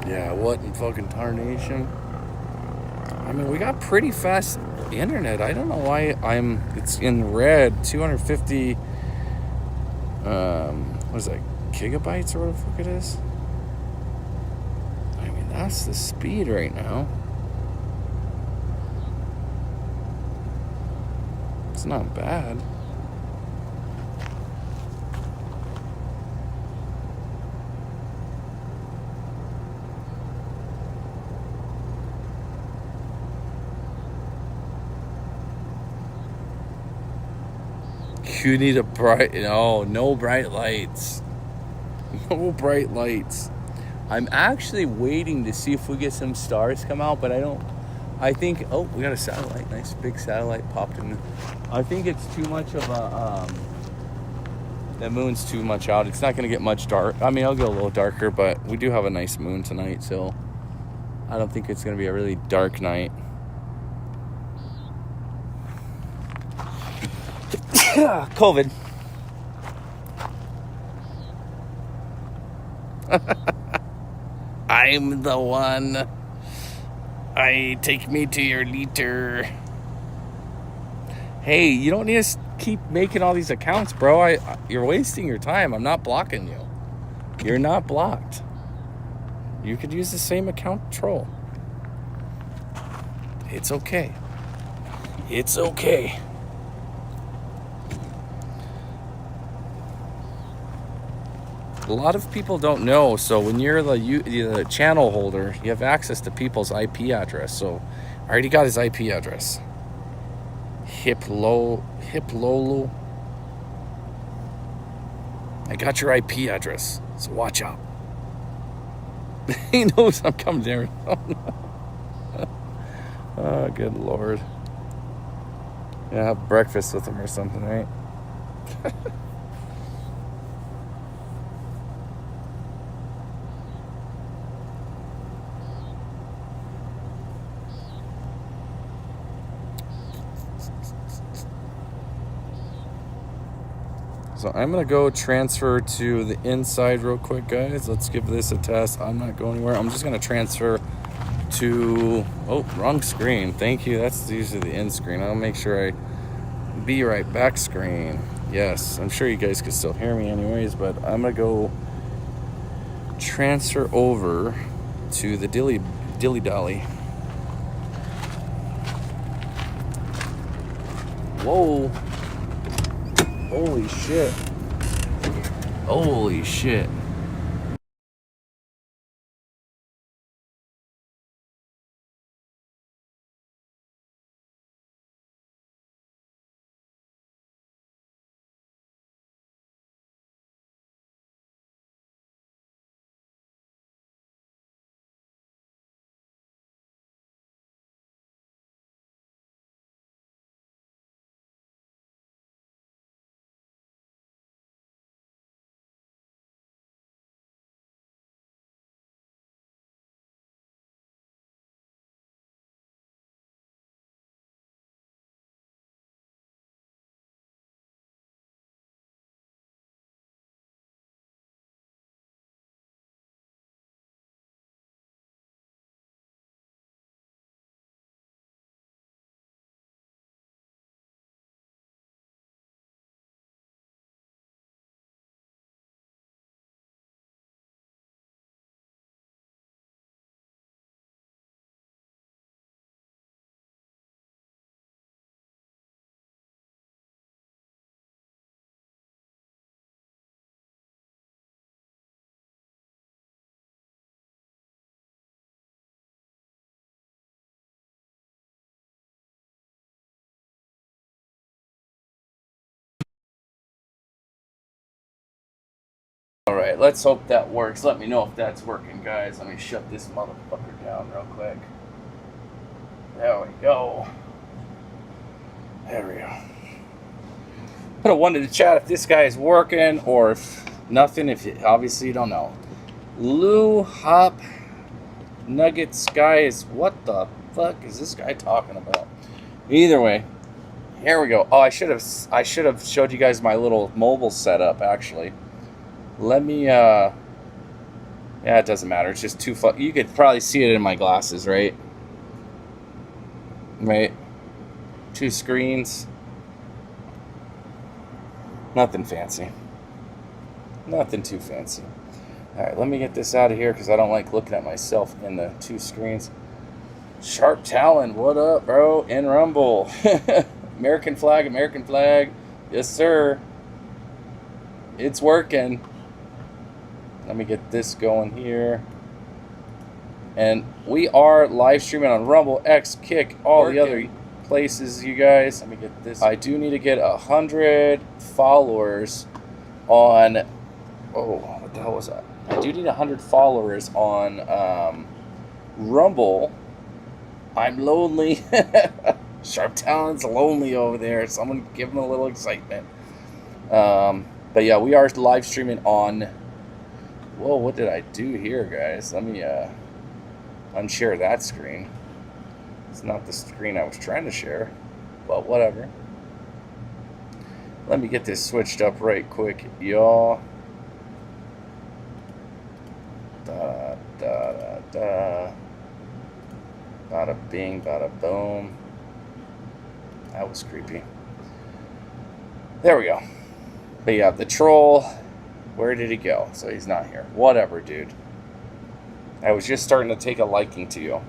Yeah, what in fucking tarnation? I mean, we got pretty fast internet. I don't know why it's in red. 250 what is that, gigabytes or what the fuck it is? I mean, that's the speed right now. It's not bad. You need a bright... No bright lights. No bright lights. I'm actually waiting to see if we get some stars come out, but I think... Oh, we got a satellite. Nice big satellite popped in. I think it's too much of a... the moon's too much out. It's not going to get much dark. I mean, it'll get a little darker, but we do have a nice moon tonight, so I don't think it's going to be a really dark night. COVID. I'm the one. Take me to your liter. Hey, you don't need to keep making all these accounts, bro. You're wasting your time. I'm not blocking you. You're not blocked. You could use the same account to troll. It's okay. It's okay. A lot of people don't know, so when you're the channel holder, you have access to people's IP address. So I already got his IP address. Hiplolo. I got your IP address, so watch out. He knows I'm coming there. Oh, good Lord. Yeah, have breakfast with him or something, right? So I'm going to go transfer to the inside real quick, guys. Let's give this a test. I'm not going anywhere. I'm just going to transfer to... Oh, wrong screen. Thank you. That's usually the end screen. I'll make sure I be right back screen. Yes, I'm sure you guys can still hear me anyways, but I'm going to go transfer over to the dilly dolly. Whoa. Holy shit. Holy shit. Alright, let's hope that works. Let me know if that's working, guys. Let me shut this motherfucker down real quick. There we go. There we go. Put a 1 in the chat if this guy is working, or if nothing, if you obviously you don't know. Lou Hop Nuggets guys, what the fuck is this guy talking about? Either way, here we go. Oh, I should have showed you guys my little mobile setup actually. Let me yeah, it doesn't matter. It's just too fun. You could probably see it in my glasses, right? Right. 2 screens. Nothing fancy. Nothing too fancy. Alright, let me get this out of here because I don't like looking at myself in the 2 screens. Sharp Talon, what up, bro? In Rumble. American flag, American flag. Yes, sir. It's working. Let me get this going here. And we are live streaming on Rumble, X, Kick, all the other places, you guys. Let me get this. I do need to get 100 followers on... Oh, what the hell was that? I do need 100 followers on Rumble. I'm lonely. Sharp Talon's lonely over there. Someone give him a little excitement. But yeah, we are live streaming on... Whoa, what did I do here, guys? Let me unshare that screen. It's not the screen I was trying to share, but whatever. Let me get this switched up right quick, y'all. Da da da da. Bada bing, bada boom. That was creepy. There we go. But yeah, the troll Where did he go? So he's not here. Whatever, dude. I was just starting to take a liking to you.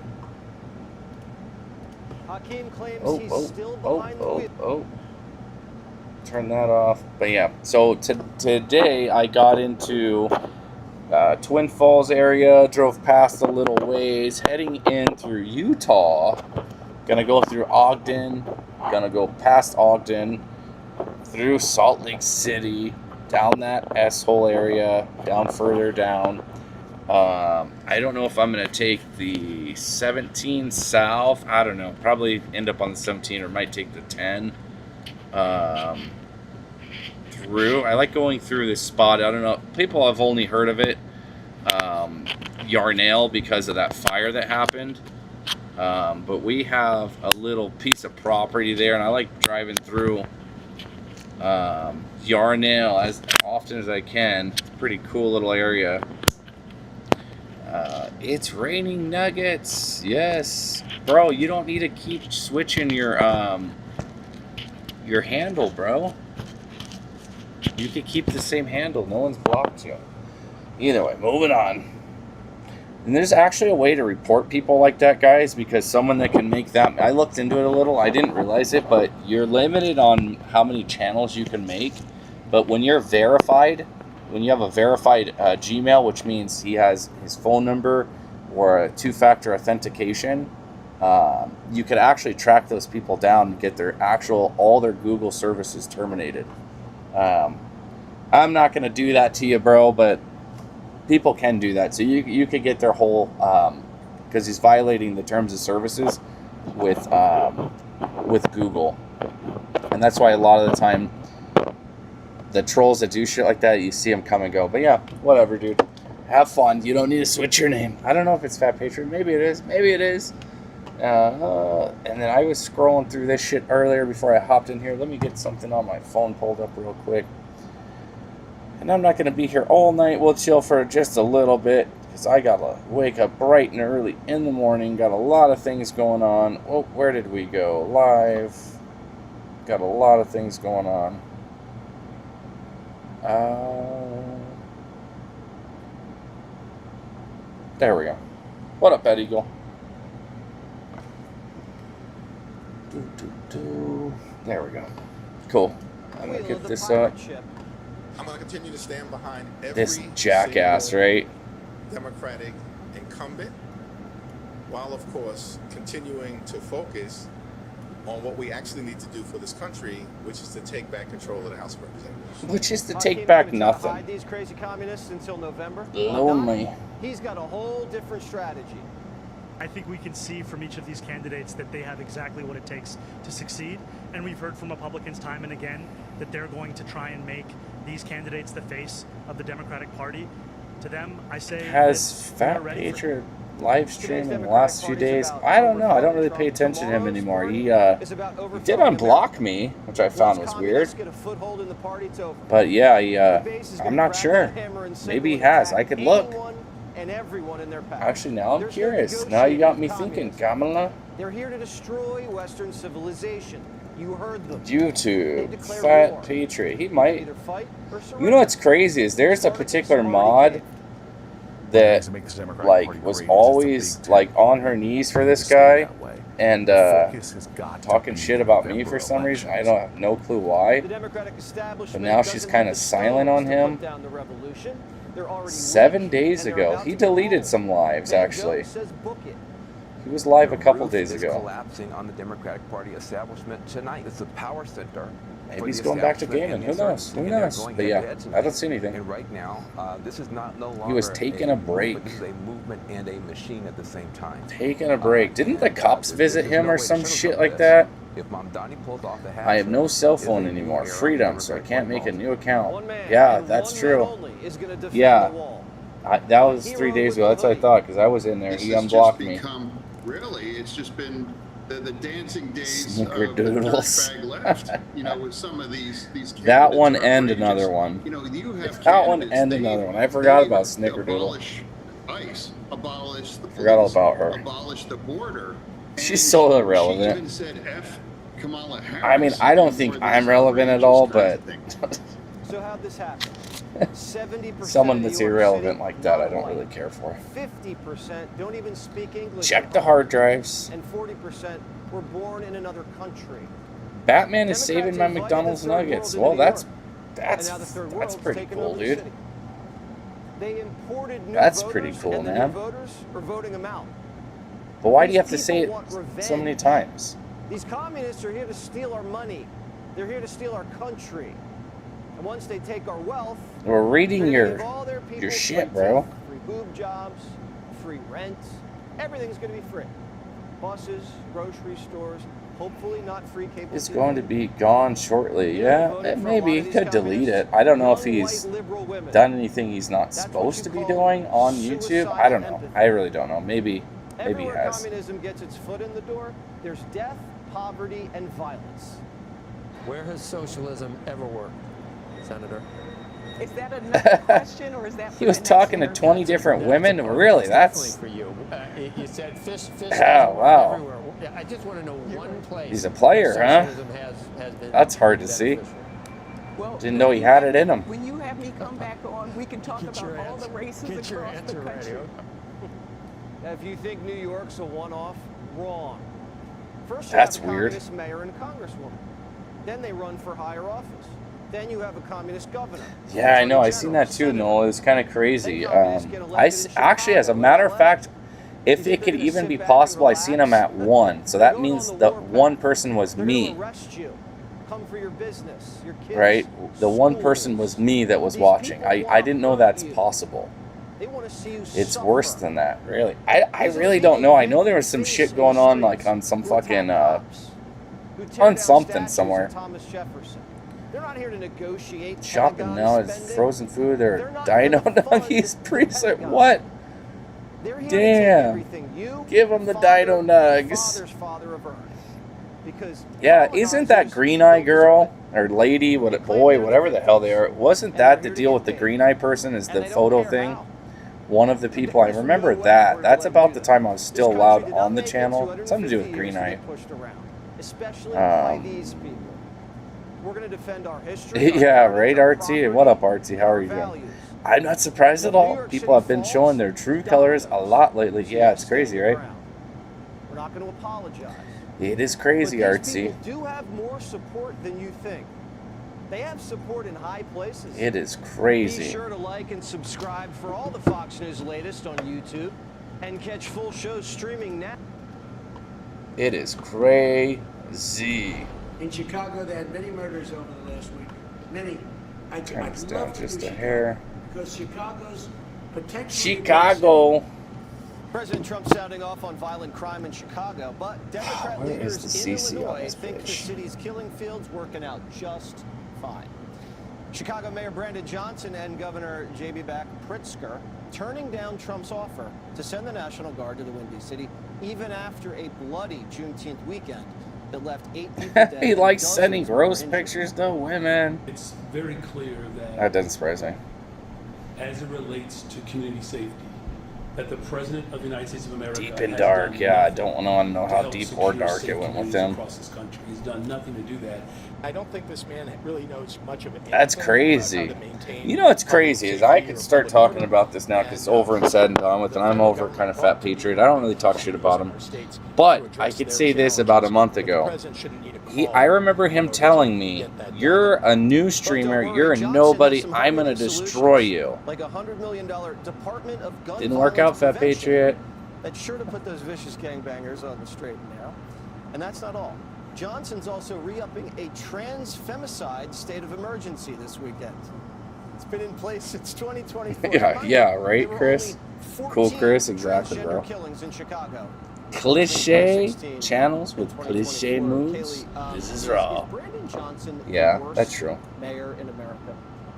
Hakeem claims he's still behind the wheel. Turn that off. But yeah, so today I got into Twin Falls area, drove past a little ways, heading in through Utah. Gonna go through Ogden, gonna go past Ogden, through Salt Lake City, down that S-hole area, down further down. I don't know if I'm gonna take the 17 south. I don't know. Probably end up on the 17 or might take the 10. Through. I like going through this spot. I don't know. People have only heard of it, Yarnell, because of that fire that happened. But we have a little piece of property there, and I like driving through Yarnell as often as I can. It's a pretty cool little area. It's raining nuggets. Yes, bro. You don't need to keep switching your handle, bro. You can keep the same handle. No one's blocked you. Either way, moving on. And there's actually a way to report people like that, guys, because someone that can make that... I looked into it a little. I didn't realize it, but you're limited on how many channels you can make. But when you're verified, when you have a verified Gmail, which means he has his phone number or a two-factor authentication, you could actually track those people down and get their all their Google services terminated. I'm not going to do that to you, bro, but people can do that. So you could get their whole, because he's violating the terms of services with Google. And that's why a lot of the time the trolls that do shit like that, you see them come and go. But yeah, whatever, dude. Have fun. You don't need to switch your name. I don't know if it's Fat Patriot. Maybe it is. Maybe it is. And then I was scrolling through this shit earlier before I hopped in here. Let me get something on my phone pulled up real quick. And I'm not going to be here all night. We'll chill for just a little bit, because I got to wake up bright and early in the morning. Got a lot of things going on. Oh, where did we go? Live. Got a lot of things going on. There we go. What up, Bad Eagle? There we go. Cool. I'm going to get this up. I'm going to continue to stand behind This jackass, right? Democratic incumbent, while of course continuing to focus on what we actually need to do for this country, which is to take back control of the House of Representatives. Which is to take back nothing. Hide these crazy communists until November. Lonely. He's got a whole different strategy. I think we can see from each of these candidates that they have exactly what it takes to succeed. And we've heard from Republicans time and again that they're going to try and make these candidates the face of the Democratic Party. To them, I say... Has Fat Patriot live stream in the last few days? I don't know. I don't really pay attention to him anymore. He did unblock me, which I found was weird. But yeah, I'm not sure. Maybe he has. I could look. And everyone in their path. Actually, now I'm curious. Now you got me thinking, Kamala. They're here to destroy Western civilization. You heard them. YouTube, Fat Patriot. He might. You know what's crazy is there's a particular mod that like was always like on her knees for this guy and talking shit about me for some reason. I don't have no clue why. But now she's kind of silent on him. 7 days ago, he deleted some lives. Actually, he was live a couple days ago. Collapsing on the Democratic Party establishment tonight. It's a power center. Maybe he's going back to gaming. Who knows? Who knows? But yeah, I don't see anything. And right now, this is no longer. He was taking a break. This is a movement and a machine at the same time. Taking a break. Didn't the cops visit him or some shit like that? If Mamdani pulls off the hat, I have no cell phone anymore. Freedom, so I can't make a new account. Yeah, that's true. Yeah, that was 3 days ago. That's what I thought, because I was in there. He unblocked me. Really, it's just been the dancing days Snickerdoodles. of left. You know, with some of these that one and another one. You know, you have that one and another one. I forgot about Snickerdoodle. Abolish ICE. Abolish the police. Forgot all about her. Abolish the border. She's so irrelevant. She even said F Kamala Harris. I mean, I don't think I'm relevant at all, but So how'd this happen? 70% Someone of that's New York irrelevant City, like that, I not don't white. really care for. 50% don't even speak English. Check at the home. hard drives. And 40% were born in another country. Batman is Democrats saving my invited McDonald's the third world nuggets. into Well, New that's York. that's And now the third that's world's pretty taken cool, over the dude. city. They imported new That's voters, pretty cool, and the man. new voters are voting them out. But why do you These have to say it people want so many revenge. times? These communists are here to steal our money. They're here to steal our country. And once they take our wealth, We're reading they're gonna your give all their people your free shit, bro. tech, free boob jobs, free rent. Everything's going to be free. Buses, grocery stores, hopefully not free cable It's TV. going to be gone shortly. Yeah, maybe he could delete it. I don't know if he's done anything he's not supposed to be doing on YouTube. I don't know. I really don't know. Maybe he Everywhere has. communism gets its foot in the door, there's death, poverty, and violence. Where has socialism ever worked, Senator? Is that another question, or is that? He was talking to 20 different women. Really, that's Definitely for you. You said fish Oh, wow. everywhere. I just want to know one place. He's a player, where huh? socialism has been That's hard to see. beneficial. Well, Didn't know he had it in him. When you have me come back on, we can talk Get about your all answer. the races Get your across the answer country. ready. Now, if you think New York's a one-off, wrong. First, you That's have a weird. communist mayor and congresswoman. Then they run for higher office. Then you have a communist governor. Yeah, I know. I seen that too, Noel. It's kind of crazy. Actually, as a matter of fact, if it could even be possible, I seen him at 1. So that means the one person was me, Arrest you. Come for your business, your kids, right? The one schools. person was me that was watching. I didn't know that's possible. They want to see you It's suffer. worse than that, really. I really don't know. I know there was some shit going on, like on some fucking on something somewhere. Thomas Jefferson. They're not here to negotiate. Shopping now is spending. frozen food or They're not dino here to fund nuggies. the Priest, Pentagon. what? They're here to Damn. take everything you, Give 'em the father, dino and nugs. father's father have earned. Because Yeah, isn't that green eye girl or lady, what boy, whatever the hell they are? Wasn't that the deal with the green eye person? Is the photo thing? One of the people, I remember that. That's about the time I was still allowed on the channel. Something to do with green eye. Especially by these people. We're going to defend our history. Yeah, right, Artsy? What up, Artsy? How are you doing? I'm not surprised at all. People have been showing their true colors a lot lately. Yeah, it's crazy, right? We're not going to apologize. It is crazy, But these Artsy. people do have more support than you think. They have support in high places. It is Be crazy. sure to like and subscribe for all the Fox News latest on YouTube and catch full shows streaming now. It is crazy. In Chicago, they had many murders over the last week. Many. Turn this down just a hair. Because Chicago's potential. Chicago. President Trump sounding off on violent crime in Chicago, but Democrat Where is leaders the in CC on Illinois this think the bitch? city's killing fields working out just fine. Chicago Mayor Brandon Johnson and Governor J.B. Pritzker turning down Trump's offer to send the National Guard to the Windy City, even after a bloody Juneteenth weekend that left 8 people dead. He and likes dozens sending more gross injured. pictures to women. It's very clear That doesn't surprise me. as it relates to community safety, that the President of the United States of America Deep and has dark, done yeah. I nothing don't want to know to how help deep or secure dark safe it went with communities him. across this country. He's done nothing to do that. I don't think this man really knows much of it. That's crazy. You know what's crazy is I could start talking about this now because it's over and said and done with, and I'm over kind of fat patriot. I don't really talk shit about him. But I could say this about a month ago. I remember him telling me, "You're a new streamer. You're a nobody. I'm gonna destroy you." Like $100 million Department of Gun Didn't work out, Violence fat Prevention. patriot. That's sure to put those vicious gangbangers on the straight and narrow. And that's not all. Johnson's also re-upping a trans-femicide state of emergency this weekend. It's been in place since 2024. Yeah, right, Chris? Cool, Chris, exactly, bro. Killings in Chicago. Cliche channels with cliche moves. This is raw. Brandon Johnson Yeah, the worst that's true. mayor in America?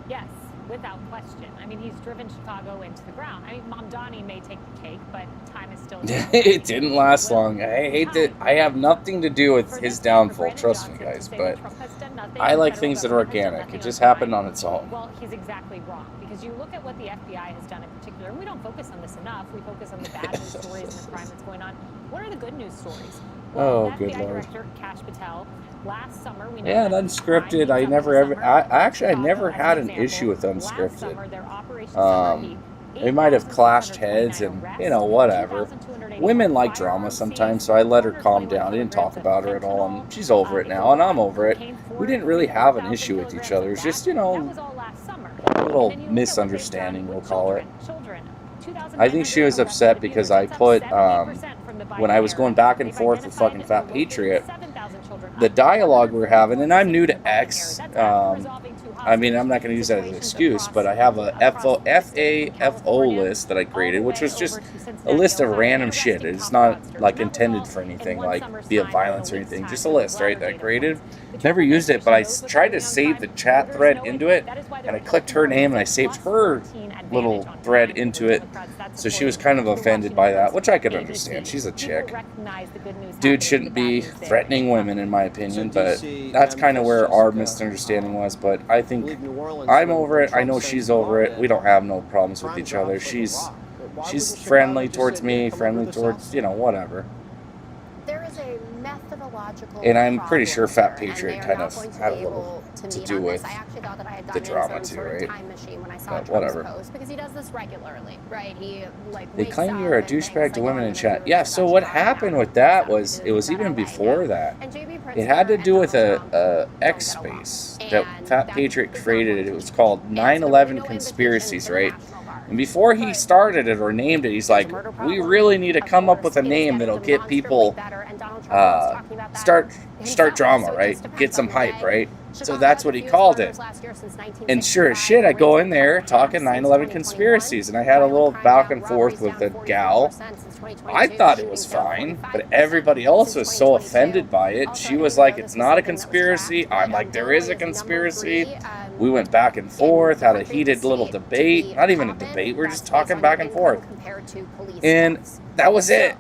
Yes, without question. I mean, he's driven Chicago into the ground. I mean, Mamdani may take the cake, but time is still. It didn't last long. I hate that. I have nothing to do with his downfall. Trust me, guys. But I like things that are organic. It just happened on its own. Well, he's exactly wrong. because you look at what the FBI has done in particular, and we don't focus on this enough. We focus on the bad news stories and the crime that's going on. What are the good news stories? Well, good FBI Lord. Director Kash Patel, last summer, we know Yeah, and that unscripted. I never ever. I never had an issue with unscripted. They might have clashed heads and, you know, whatever. Women like drama sometimes, so I let her calm down. I didn't talk about her at all, and she's over it now, and I'm over it. We didn't really have an issue with each other. It's just, you know, a little misunderstanding, we'll call it. I think she was upset because I put, when I was going back and forth with fucking Fat Patriot, the dialogue we're having, and I'm new to X, I mean, I'm not going to use that as an excuse, but I have a FAFO list that I created, which was just a list of random shit. It's not, like, intended for anything, like, via violence or anything. Just a list, right, that I created. Never used it, but I tried to save the chat thread into it, and I clicked her name, and I saved her little thread into it. So she was kind of offended by that, which I could understand. She's a chick. Dude shouldn't be threatening women, in my opinion, but that's kind of where our misunderstanding was. But I think I'm over it. I know she's over it. We don't have no problems with each other. She's friendly towards me, friendly towards, you know, whatever. There is a methodological and I'm pretty sure Fat Patriot kind of had a little to do with the drama too, right? But whatever. Because he does this regularly, right? He like they claim you're a douchebag to women in chat. Yeah, so what happened with that was, it was even before that. It had to do with a X space that Fat Patriot created. It was called 9/11 Conspiracies, right? And before he started it or named it, he's like, we really need to come up with a name that'll get people start drama, right? Get some hype, right? So that's what he called it. And sure as shit, I go in there talking 9/11 conspiracies, and I had a little back and forth with a gal. I thought it was fine, but everybody else was so offended by it. She was like, it's not a conspiracy. I'm like, there is a conspiracy. We went back and forth, had a heated little debate. Not even a debate, we're just talking back and forth. And that was it.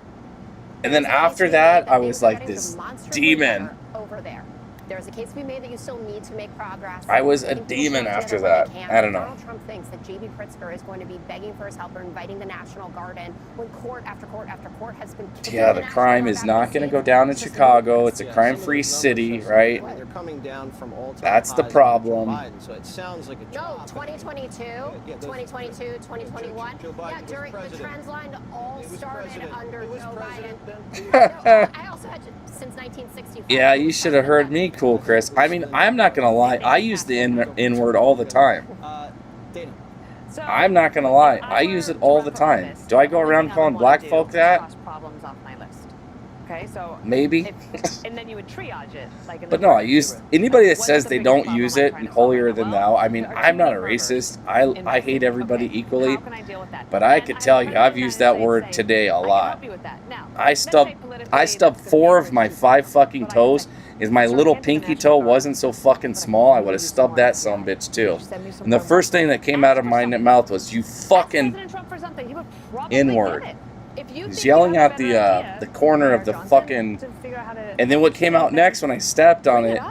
And then after that, I was like this demon. Over there. There's a case to be made that you still need to make progress. I was a demon after that. I don't know. Donald Trump thinks that J.B. Pritzker is going to be begging for his help or inviting the National Guard in when court after court after court has been... Yeah, the crime is not going to go down in Chicago. It's a crime-free city, right? They're coming down from all-time That's the problem. So it sounds like a No, 2022, 2022, 2021. Yeah, during the trends line all started under Joe Biden. I also had since 1965. Yeah, you should have heard me, Cool Chris. I mean, I'm not going to lie. I use the N-word all the time. I'm not going to lie. I use it all the time. Do I go around calling black folk that? Okay, so maybe. And then you would triage it. But no, I use anybody that says they don't use it and holier than thou. I mean, I'm not a racist. I hate everybody equally. But I could tell you, I've used that word today a lot. I stubbed 4 of my 5 fucking toes. If my little pinky toe wasn't so fucking small, I would have stubbed that sumbitch too. And the first thing that came out of my mouth was, you fucking N-word. He's yelling out the corner of the fucking... And then what came out next when I stepped on it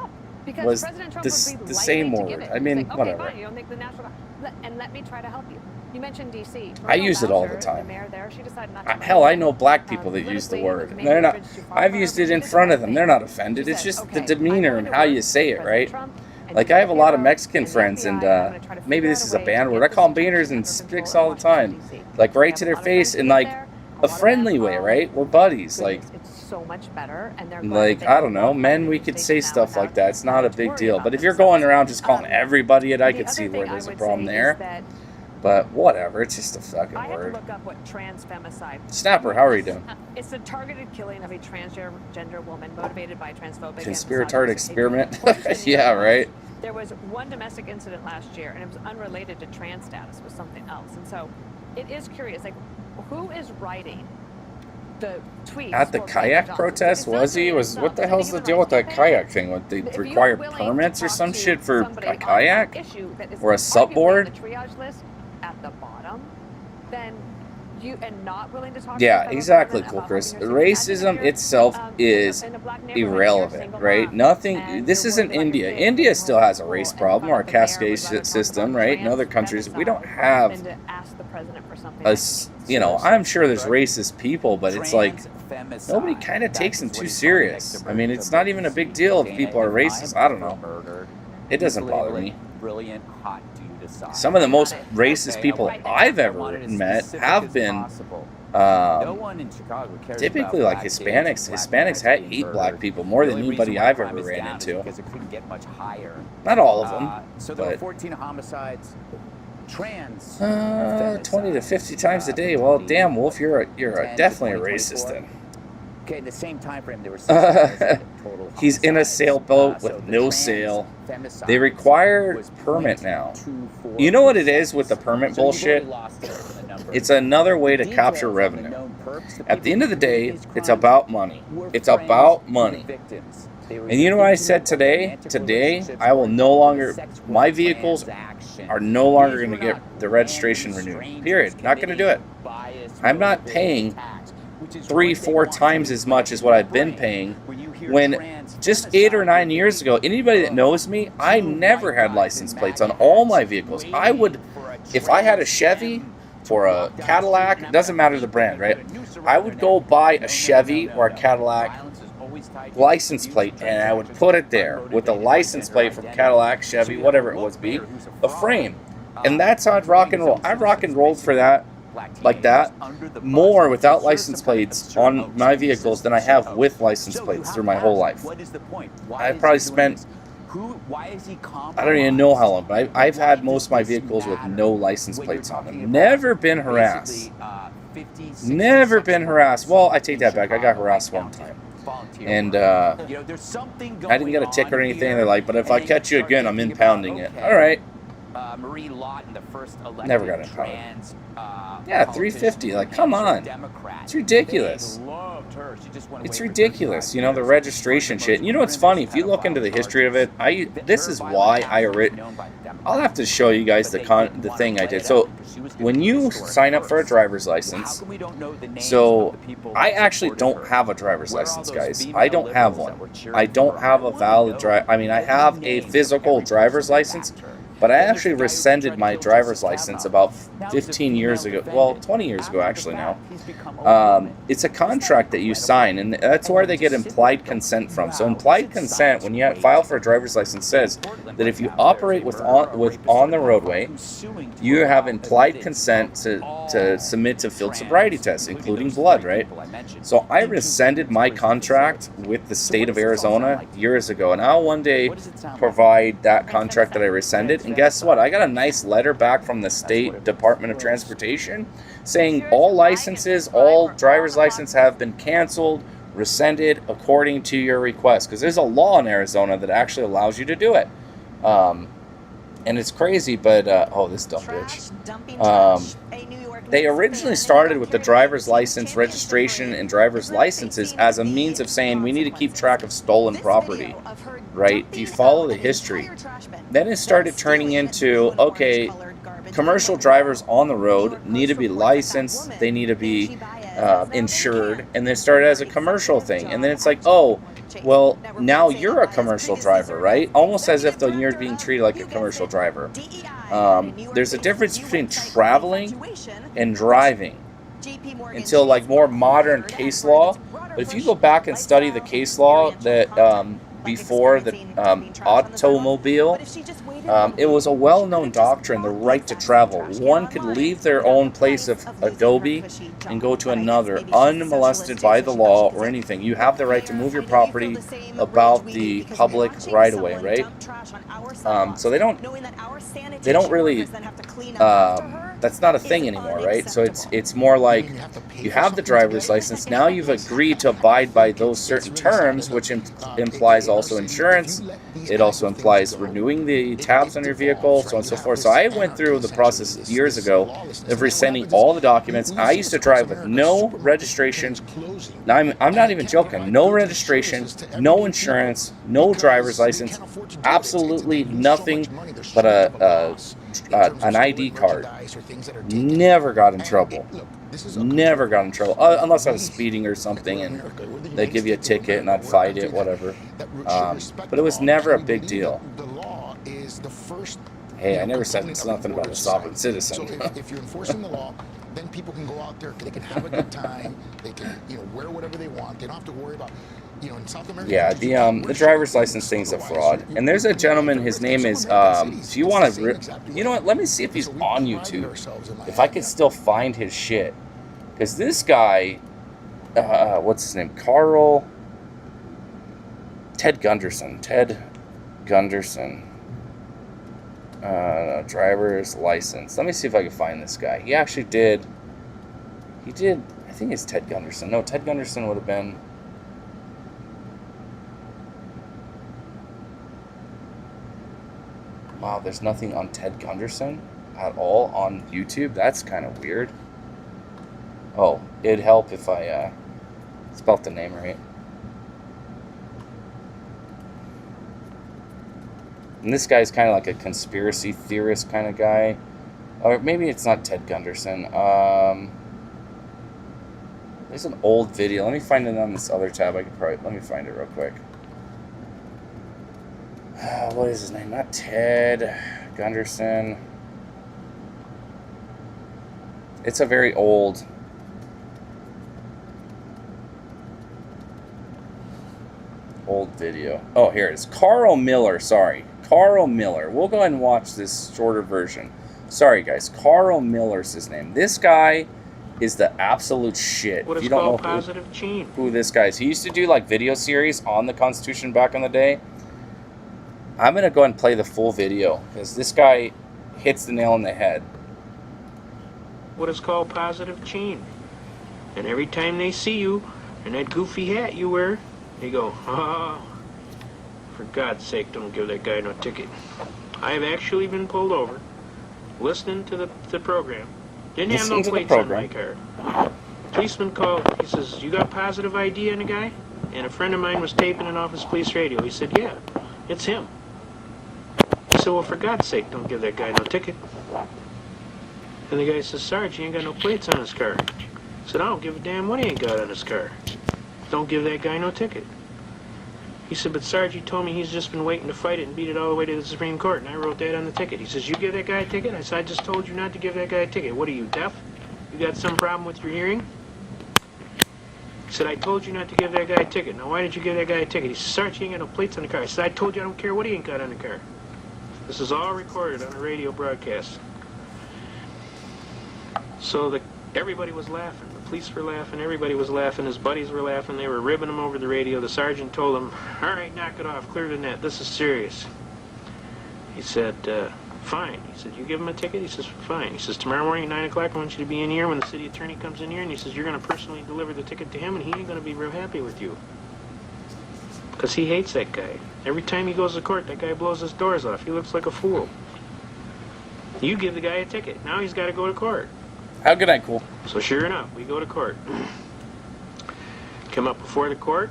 was the same word. I mean, whatever. And let me try to help you. You mentioned D.C. I use it all the time. Hell, I know black people that use the word. They're not. I've used it in front of them. They're not offended. It's just the demeanor and how you say it, right? Like, I have a lot of Mexican friends, and maybe this is a bad word. I call them beaners and spicks all the time. Like, right to their face in, like, a friendly way, right? We're buddies. Like, so much better, and they're like, I don't know, men, we could say stuff like that. It's not a big deal. But if you're going around just calling everybody it, I could see where there's a problem there. But whatever, it's just a fucking word. I have to look up what trans femicide. Snapper, how are you doing? It's the targeted killing of a transgender woman motivated by transphobic conspiratorial experiment. Yeah, right. There was one domestic incident last year, and it was unrelated to trans status. It was something else, and so it is curious. Like, who is writing the tweets at the kayak protest? Was he? What the hell's the deal with that kayak thing? What, they require permits or some shit for a kayak or a subboard? The triage list at the bottom, then and not willing to talk. Yeah, exactly, cool, Chris. Racism itself is irrelevant, right? Nothing. This isn't India. India still has a race problem or a cascade system, right? In other countries, we don't have a. You know, I'm sure there's racist people, but it's like nobody kind of takes them too serious. I mean, it's not even a big deal if people are racist. I don't know. It doesn't bother me. Brilliant, hot dude aside. Some of the most racist people I've ever met have been typically like Hispanics. Hispanics hate black people more than anybody I've ever ran into. Because it couldn't get much higher. Not all of them. So there were 14 homicides. 20 to 50 times a day. Well, damn, Wolf, you're definitely a racist then. Okay, in the same time frame, there were 6 total. He's in a sailboat with no sail. They require permit now. You know what it is with the permit bullshit? It's another way to capture revenue. At the end of the day, it's about money. It's about money. And you know what I said today? Today, I will no longer, my vehicles are no longer going to get the registration renewed. Period. Not going to do it. I'm not paying 3-4 times as much as what I've been paying when just 8 or 9 years ago, anybody that knows me, I never had license plates on all my vehicles. I would, if I had a Chevy or a Cadillac, it doesn't matter the brand, right? I would go buy a Chevy or a Cadillac license plate and I would put it there with the license plate from Cadillac, Chevy, whatever it was, be a frame. And that's how I'd rock and roll. I rock and rolled for that, like that, more without license plates on my vehicles than I have with license plates through my whole life. I've probably spent, I don't even know how long, but I've had most of my vehicles with no license plates on them. Never been harassed. Never been harassed. Well, I take that back. I got harassed one time. And I didn't get a ticket or anything. They're like, but if I catch you again, I'm impounding it. All right. Never got impounded. Yeah, $350. Like, come on. It's ridiculous. It's ridiculous. You know, the registration shit. You know what's funny? If you look into the history of it, this is why I'll have to show you guys the thing I did. So when you sign up for a driver's license, so I actually don't have a driver's license, guys. I don't have one. I don't have a valid I have a physical driver's license, but I actually rescinded my driver's license about 15 years ago. Well, 20 years ago, actually, now. It's a contract that you sign, and that's where they get implied consent from. So implied consent, when you file for a driver's license, says that if you operate on the roadway, you have implied consent to submit to field sobriety tests, including blood, right? So I rescinded my contract with the state of Arizona years ago, and I'll one day provide that contract that I rescinded. And guess what? I got a nice letter back from the State Department of Transportation saying all licenses, all driver's licenses have been canceled, rescinded according to your request. Because there's a law in Arizona that actually allows you to do it. And it's crazy, but, oh, this dumb bitch. They originally started with the driver's license registration and driver's licenses as a means of saying we need to keep track of stolen property, right? If you follow the history. Then it started turning into, okay, commercial drivers on the road need to be licensed, they need to be insured, and then it started as a commercial thing. And then it's like, oh, well, now you're a commercial driver, right? Almost as if you're being treated like a commercial driver. There's a difference between traveling and driving until like more modern case law. But if you go back and study the case law that before the automobile, it was a well-known doctrine, the right to travel. One could leave their own place of Adobe and go to another, unmolested by the law or anything. You have the right to move your property about the public right-of-way, right? So they don't really, that's not a thing anymore, right? So it's more like you have the driver's license, now you've agreed to abide by those certain terms, which implies also insurance. It also implies renewing the tabs on your vehicle, so on and so forth. So I went through the process years ago of resending all the documents. I used to drive with no registration. Now I'm not even joking. No registration, no insurance, no driver's license, absolutely nothing but an ID card. Never got in trouble. Never got in trouble, unless I was speeding or something, and they give you a ticket, and I'd fight it, whatever. But it was never a big deal. Hey, I never said nothing about a sovereign citizen. If you're enforcing the law, then people can go out there, they can have a good time, they can, wear whatever they want. They don't have to worry about, in South America. Yeah, the driver's license thing's a fraud. And there's a gentleman, his name is, if you want to, you know what, let me see if he's on YouTube, if I can still find his shit. Because this guy, what's his name, Ted Gunderson, driver's license. Let me see if I can find this guy. He actually did, I think it's Ted Gunderson. No, Ted Gunderson would have been, wow, there's nothing on Ted Gunderson at all on YouTube. That's kind of weird. Oh, it'd help if I spelt the name right. And this guy's kind of like a conspiracy theorist kind of guy. Or maybe it's not Ted Gunderson. There's an old video. Let me find it on this other tab. Let me find it real quick. What is his name? Not Ted Gunderson. It's a very old video. Oh, here it is. Carl Miller, sorry. Carl Miller. We'll go ahead and watch this shorter version. Sorry, guys. Carl Miller's his name. This guy is the absolute shit. What if is you don't called know positive change. who this guy is. He used to do like video series on the Constitution back in the day. I'm going to go ahead and play the full video because this guy hits the nail on the head. What is called positive change. And every time they see you in that goofy hat you wear, they go, oh, for God's sake, don't give that guy no ticket. I've actually been pulled over, listening to the program. Didn't have no plates on my car. Policeman called, he says, you got positive ID on the guy? And a friend of mine was taping it off his police radio. He said, yeah, it's him. I said, well, for God's sake, don't give that guy no ticket. And the guy says, Sarge, he ain't got no plates on his car. I said, I don't give a damn what he ain't got on his car. Don't give that guy no ticket. He said, but Sarge, he told me he's just been waiting to fight it and beat it all the way to the Supreme Court, and I wrote that on the ticket. He says, you give that guy a ticket? I said, I just told you not to give that guy a ticket. What are you, deaf? You got some problem with your hearing? He said, I told you not to give that guy a ticket. Now, why did you give that guy a ticket? He said, Sarge, he ain't got no plates on the car. I said, I told you I don't care what he ain't got on the car. This is all recorded on a radio broadcast. So everybody was laughing. The police were laughing. Everybody was laughing. His buddies were laughing. They were ribbing him over the radio. The sergeant told him, all right, knock it off. Clear the net. This is serious. He said, fine. He said, you give him a ticket? He says, fine. He says, tomorrow morning at 9 o'clock, I want you to be in here when the city attorney comes in here, and he says, you're going to personally deliver the ticket to him, and he ain't going to be real happy with you. Because he hates that guy. Every time he goes to court, that guy blows his doors off. He looks like a fool. You give the guy a ticket. Now he's got to go to court. How good night, cool. So sure enough, we go to court. Come up before the court.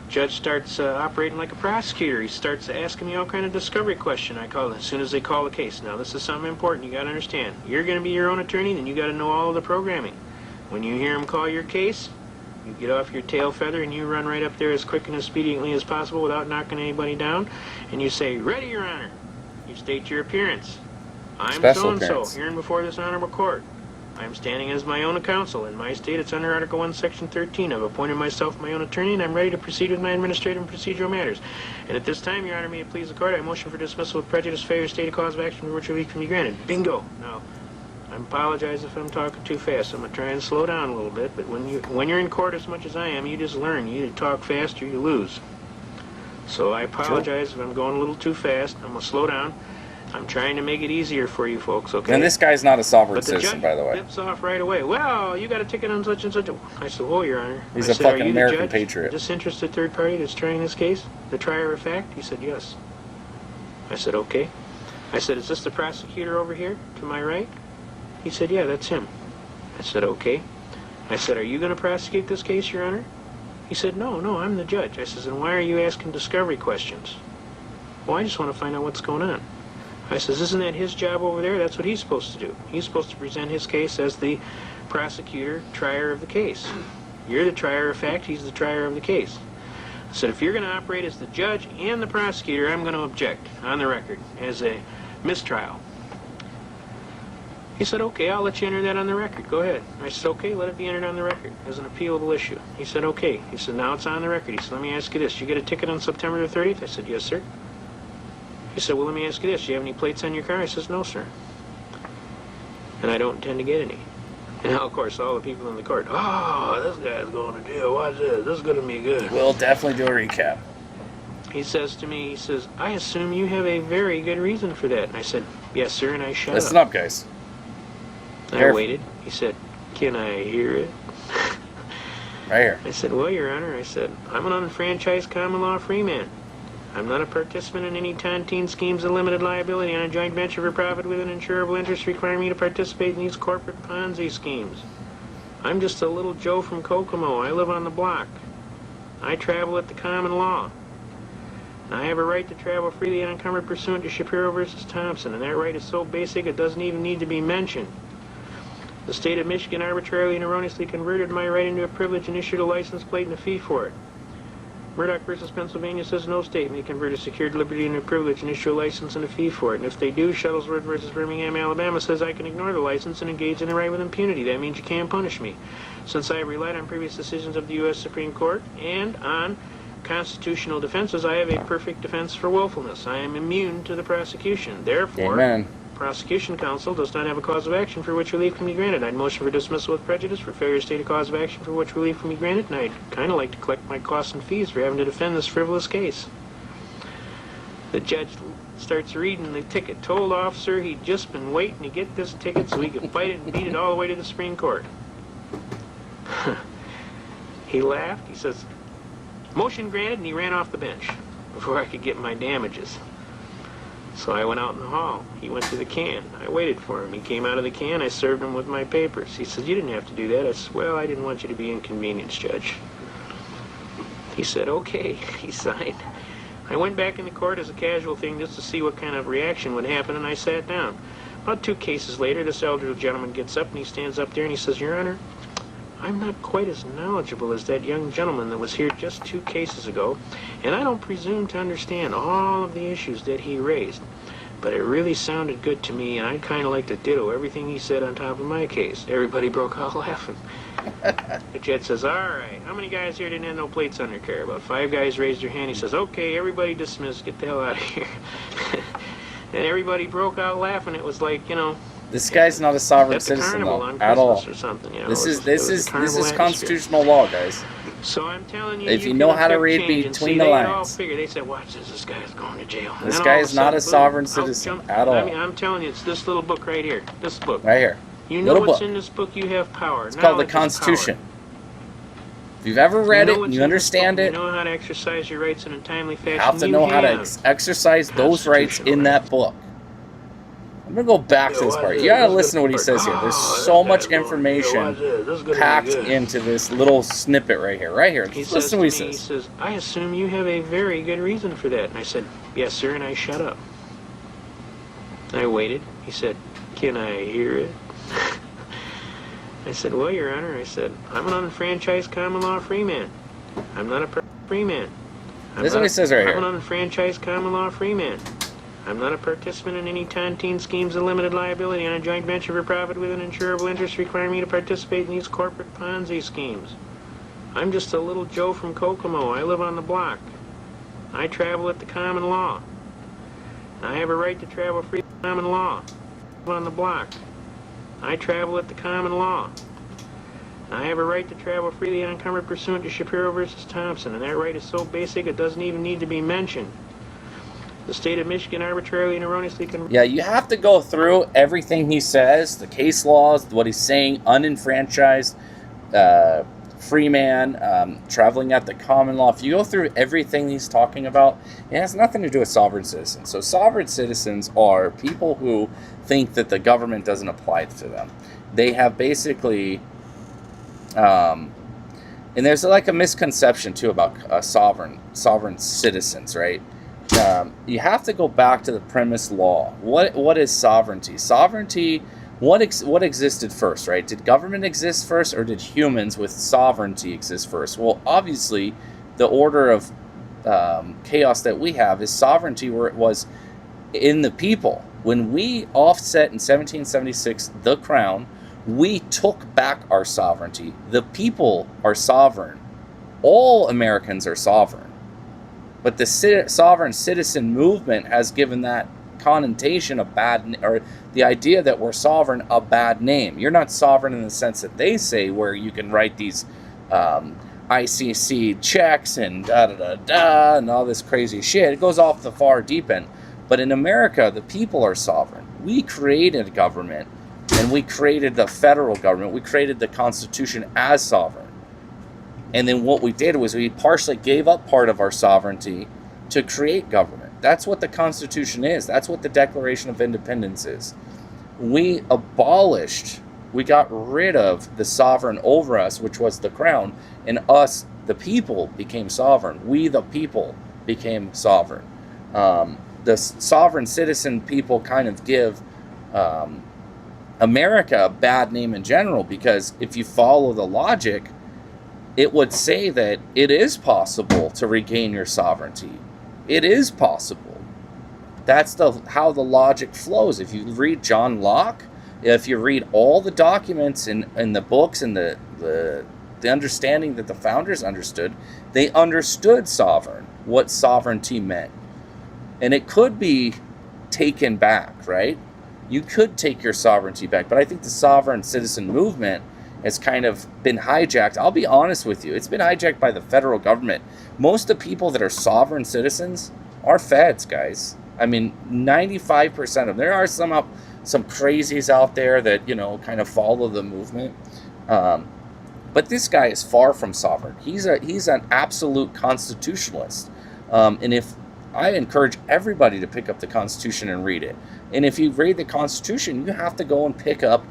Judge starts operating like a prosecutor. He starts asking me all kind of discovery question. I call it as soon as they call the case. Now this is something important you got to understand. You're going to be your own attorney, and you got to know all of the programming. When you hear him call your case, you get off your tail feather and you run right up there as quick and expediently as possible without knocking anybody down, and you say, "Ready, Your Honor." You state your appearance. I'm so-and-so, hearing before this honorable court. I'm standing as my own counsel. In my state, it's under Article 1, Section 13. I've appointed myself my own attorney, and I'm ready to proceed with my administrative and procedural matters. And at this time, Your Honor, may it please the court, I motion for dismissal with prejudice, failure to state a cause of action for which relief can be granted. Bingo! Now, I apologize if I'm talking too fast. I'm going to try and slow down a little bit, but when you're in court as much as I am, you just learn. You either talk fast or you lose. So I apologize if I'm going a little too fast. I'm going to slow down. I'm trying to make it easier for you folks, okay? And this guy's not a sovereign citizen, by the way. Flips off right away. Well, you got a ticket on such and such. I said, "Oh, Your Honor." He's a fucking American patriot. Disinterested third party that's trying this case, the trier of fact. He said, "Yes." I said, "Okay." I said, "Is this the prosecutor over here to my right?" He said, "Yeah, that's him." I said, "Okay." I said, "Are you going to prosecute this case, Your Honor?" He said, No, I'm the judge." I said, "And why are you asking discovery questions?" "Well, I just want to find out what's going on." I says, isn't that his job over there? That's what he's supposed to do. He's supposed to present his case as the prosecutor, trier of the case. You're the trier of fact, he's the trier of the case. I said, if you're going to operate as the judge and the prosecutor, I'm going to object on the record as a mistrial. He said, okay, I'll let you enter that on the record. Go ahead. I said, okay, let it be entered on the record as an appealable issue. He said, okay. He said, now it's on the record. He said, let me ask you this. You get a ticket on September the 30th? I said, yes, sir. He said, well, let me ask you this. Do you have any plates on your car? I says, no, sir. And I don't intend to get any. And of course, all the people in the court, oh, this guy's going to jail. Watch this. This is going to be good. We'll definitely do a recap. He says to me, he says, I assume you have a very good reason for that. And I said, yes, sir, and I shut Listen up, guys. I waited. He said, can I hear it? Right here. I said, well, Your Honor, I said, I'm an unfranchised common law free man. I'm not a participant in any tontine schemes of limited liability on a joint venture for profit with an insurable interest requiring me to participate in these corporate Ponzi schemes. I'm just a little Joe from Kokomo. I live on the block. I travel at the common law. I have a right to travel freely and unencumbered pursuant to Shapiro versus Thompson, and that right is so basic it doesn't even need to be mentioned. The state of Michigan arbitrarily and erroneously converted my right into a privilege and issued a license plate and a fee for it. Murdoch versus Pennsylvania says no state may convert a secured liberty into a privilege and issue a license and a fee for it. And if they do, Shuttlesworth versus Birmingham, Alabama says I can ignore the license and engage in the right with impunity. That means you can't punish me. Since I have relied on previous decisions of the U.S. Supreme Court and on constitutional defenses, I have a perfect defense for willfulness. I am immune to the prosecution. Therefore, Amen. Prosecution counsel does not have a cause of action for which relief can be granted. I'd motion for dismissal with prejudice for failure to state a cause of action for which relief can be granted, and I'd kind of like to collect my costs and fees for having to defend this frivolous case. The judge starts reading the ticket. Told officer he'd just been waiting to get this ticket so he could fight it and beat it all the way to the Supreme Court. He laughed. He says, motion granted, and he ran off the bench before I could get my damages. So I went out in the hall. He went to the can. I waited for him. He came out of the can. I served him with my papers. He said, you didn't have to do that. I said, well, I didn't want you to be inconvenienced, Judge. He said, okay. He signed. I went back in the court as a casual thing just to see what kind of reaction would happen, and I sat down. About 2 cases later, this elderly gentleman gets up, and he stands up there, and he says, Your Honor, I'm not quite as knowledgeable as that young gentleman that was here just 2 cases ago, and I don't presume to understand all of the issues that he raised. But it really sounded good to me, and I'd kind of like to ditto everything he said on top of my case. Everybody broke out laughing. The judge says, all right, how many guys here didn't have no plates on their car? About 5 guys raised their hand. He says, okay, everybody dismissed. Get the hell out of here. And everybody broke out laughing. It was like, you know, this guy's not a sovereign citizen though, at all. Or something, you know, this is constitutional law, guys. So I'm telling you, if you know how to read between the lines. They said, watch this guy's going to jail. This guy is not a sovereign citizen at all. I mean, I'm telling you, it's this little book right here. This book. Right here. You know what's in this book, you have power. It's called the Constitution. If you've ever read it and you understand it, you know how to exercise your rights in a timely fashion. You have to know how to exercise those rights in that book. I'm going to go back to this part. You got to listen to what he says here. There's so much information packed into this little snippet right here. Right here. Listen to what he says. He says, I assume you have a very good reason for that. And I said, yes, sir, and I shut up. I waited. He said, can I hear it? I said, well, Your Honor, I said, I'm an unfranchised common law free man. I'm not a free man. This is what he says right here. I'm an unfranchised common law free man. I'm not a participant in any tontine schemes of limited liability on a joint venture for profit with an insurable interest requiring me to participate in these corporate Ponzi schemes. I'm just a little Joe from Kokomo. I live on the block. I travel at the common law. I have a right to travel free at the common law. I live on the block. I travel at the common law. I have a right to travel freely and unencumbered pursuant to Shapiro versus Thompson, and that right is so basic it doesn't even need to be mentioned. The state of Michigan arbitrarily and erroneously Yeah, you have to go through everything he says, the case laws, what he's saying, unenfranchised, free man, traveling at the common law. If you go through everything he's talking about, it has nothing to do with sovereign citizens. So sovereign citizens are people who think that the government doesn't apply to them. They have basically, and there's like a misconception too about sovereign citizens, right? you have to go back to the premise law. What is sovereignty? Sovereignty, what existed first, right? Did government exist first, or did humans with sovereignty exist first? Well, obviously, the order of chaos that we have is sovereignty, where it was in the people. When we offset in 1776 the crown, we took back our sovereignty. The people are sovereign. All Americans are sovereign. But the sovereign citizen movement has given that connotation a bad, or the idea that we're sovereign, a bad name. You're not sovereign in the sense that they say, where you can write these ICC checks and da-da-da-da and all this crazy shit. It goes off the far deep end. But in America, the people are sovereign. We created a government, and we created the federal government. We created the Constitution as sovereign. And then what we did was we partially gave up part of our sovereignty to create government. That's what the Constitution is. That's what the Declaration of Independence is. We abolished, we got rid of the sovereign over us, which was the crown, and us, the people, became sovereign. We, the people, became sovereign. The sovereign citizen people kind of give America a bad name in general, because if you follow the logic, it would say that it is possible to regain your sovereignty. It is possible. That's how the logic flows. If you read John Locke, if you read all the documents in the books and the understanding that the founders understood, they understood sovereign, what sovereignty meant. And it could be taken back, right? You could take your sovereignty back, but I think the sovereign citizen movement has kind of been hijacked. I'll be honest with you. It's been hijacked by the federal government. Most of the people that are sovereign citizens are feds, guys. I mean, 95% of them. There are some crazies out there that, kind of follow the movement. But this guy is far from sovereign. He's an absolute constitutionalist. And if I encourage everybody to pick up the Constitution and read it. And if you read the Constitution, you have to go and pick up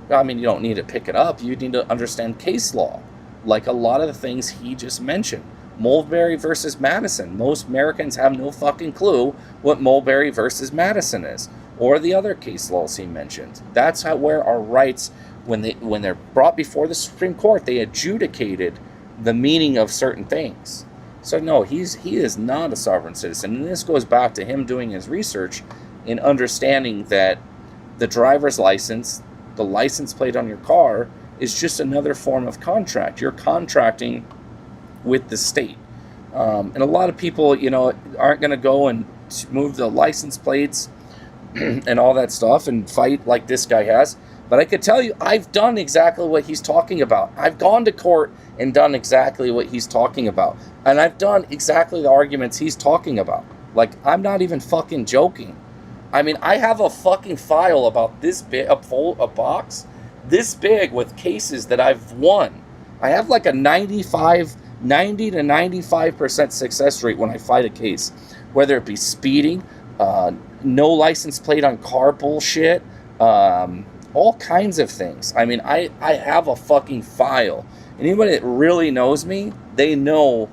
you don't need to pick it up. You need to understand case law, like a lot of the things he just mentioned. Mulberry versus Madison. Most Americans have no fucking clue what Mulberry versus Madison is, or the other case laws he mentioned. That's where our rights, when they're brought before the Supreme Court, they adjudicated the meaning of certain things. So no, he is not a sovereign citizen, and this goes back to him doing his research in understanding that the driver's license, the license plate on your car, is just another form of contract. You're contracting with the state. And a lot of people, aren't going to go and move the license plates and all that stuff and fight like this guy has. But I could tell you, I've done exactly what he's talking about. I've gone to court and done exactly what he's talking about. And I've done exactly the arguments he's talking about. Like, I'm not even fucking joking. I mean, I have a fucking file about this big, a box this big with cases that I've won. I have like a 90 to 95% success rate when I fight a case, whether it be speeding, no license plate on car bullshit, all kinds of things. I mean, I have a fucking file. Anybody that really knows me, they know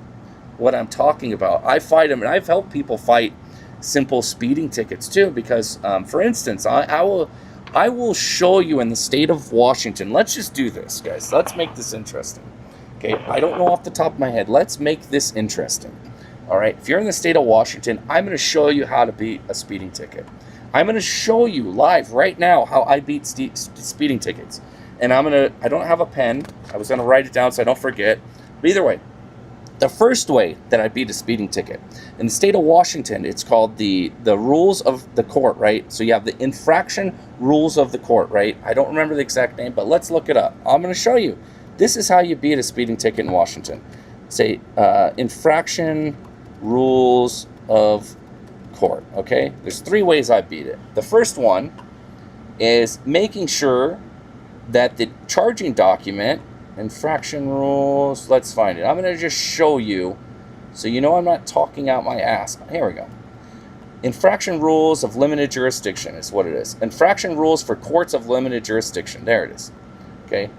what I'm talking about. I fight them, and I've helped people fight simple speeding tickets too, because for instance, I will show you in the state of Washington. Let's just do this, guys. Let's make this interesting. Okay, I don't know off the top of my head. Let's make this interesting. All right, if you're in the state of Washington, I'm going to show you how to beat a speeding ticket. I'm going to show you live right now how I beat speeding tickets. And I don't have a pen. I was going to write it down so I don't forget. But either way, the first way that I beat a speeding ticket in the state of Washington, it's called the rules of the court, right? So you have the infraction rules of the court, right? I don't remember the exact name, but let's look it up. I'm going to show you. This is how you beat a speeding ticket in Washington. Say infraction rules of court, okay? There's 3 ways I beat it. The first one is making sure that the charging document, infraction rules, let's find it. I'm going to just show you so you know I'm not talking out my ass. Here we go. Infraction rules of limited jurisdiction is what it is. Infraction rules for courts of limited jurisdiction. There it is. Okay.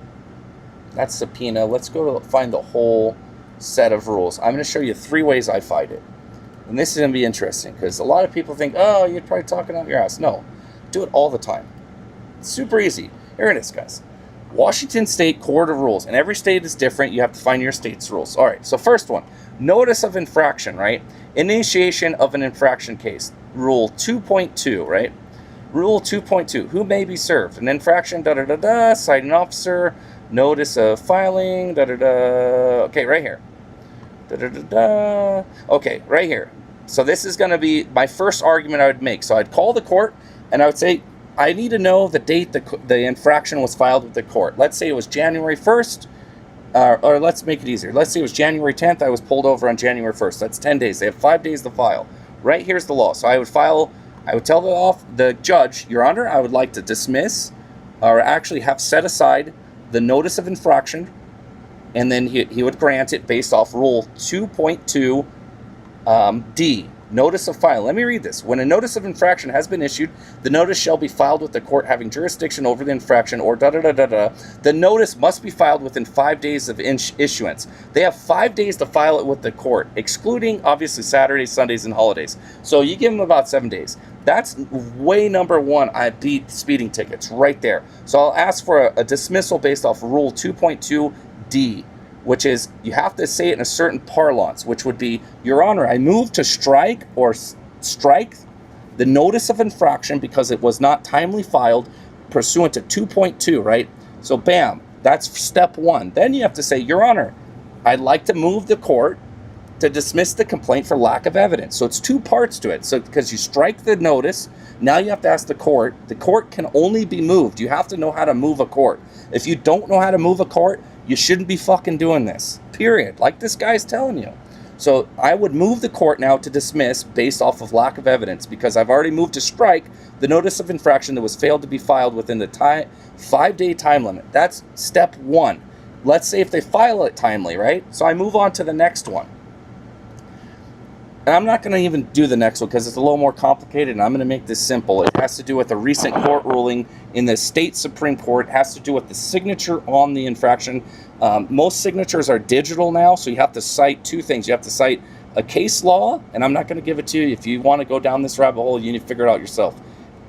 That's subpoena. Let's go to find the whole set of rules. I'm going to show you 3 ways I fight it. And this is going to be interesting because a lot of people think, oh, you're probably talking out your ass. No, do it all the time. It's super easy. Here it is, guys. Washington State Court of Rules. And every state is different. You have to find your state's rules. All right, so first one, notice of infraction, right? Initiation of an infraction case. Rule 2.2, right? Rule 2.2, who may be served? An infraction, da-da-da-da, citing officer, notice of filing, da-da-da. Okay, right here. Da-da-da-da. Okay, right here. So this is going to be my first argument I would make. So I'd call the court, and I would say, I need to know the date the infraction was filed with the court. Let's say it was January 1st, or let's make it easier. Let's say it was January 10th. I was pulled over on January 1st. That's 10 days. They have 5 days to file. Right here's the law. So I would tell the judge, Your Honor, I would like to dismiss, or actually have set aside the notice of infraction, and then he would grant it based off Rule 2.2 D. Notice of file. Let me read this. When a notice of infraction has been issued, the notice shall be filed with the court having jurisdiction over the infraction, or da-da-da-da-da. The notice must be filed within 5 days of issuance. They have 5 days to file it with the court, excluding, obviously, Saturdays, Sundays, and holidays. So you give them about 7 days. That's way number one. I beat speeding tickets right there. So I'll ask for a dismissal based off Rule 2.2 D, which is you have to say it in a certain parlance, which would be, Your Honor, I move to strike or strike the notice of infraction because it was not timely filed pursuant to 2.2, right? So bam, that's step one. Then you have to say, Your Honor, I'd like to move the court to dismiss the complaint for lack of evidence. So it's two parts to it. So because you strike the notice, now you have to ask the court. The court can only be moved. You have to know how to move a court. If you don't know how to move a court, you shouldn't be fucking doing this, period. Like this guy's telling you. So I would move the court now to dismiss based off of lack of evidence because I've already moved to strike the notice of infraction that was failed to be filed within the 5-day time limit. That's step one. Let's say if they file it timely, right? So I move on to the next one. And I'm not going to even do the next one because it's a little more complicated, and I'm going to make this simple. It has to do with a recent court ruling in the state Supreme Court. It has to do with the signature on the infraction. Most signatures are digital now, so you have to cite two things. You have to cite a case law, and I'm not going to give it to you. If you want to go down this rabbit hole, you need to figure it out yourself.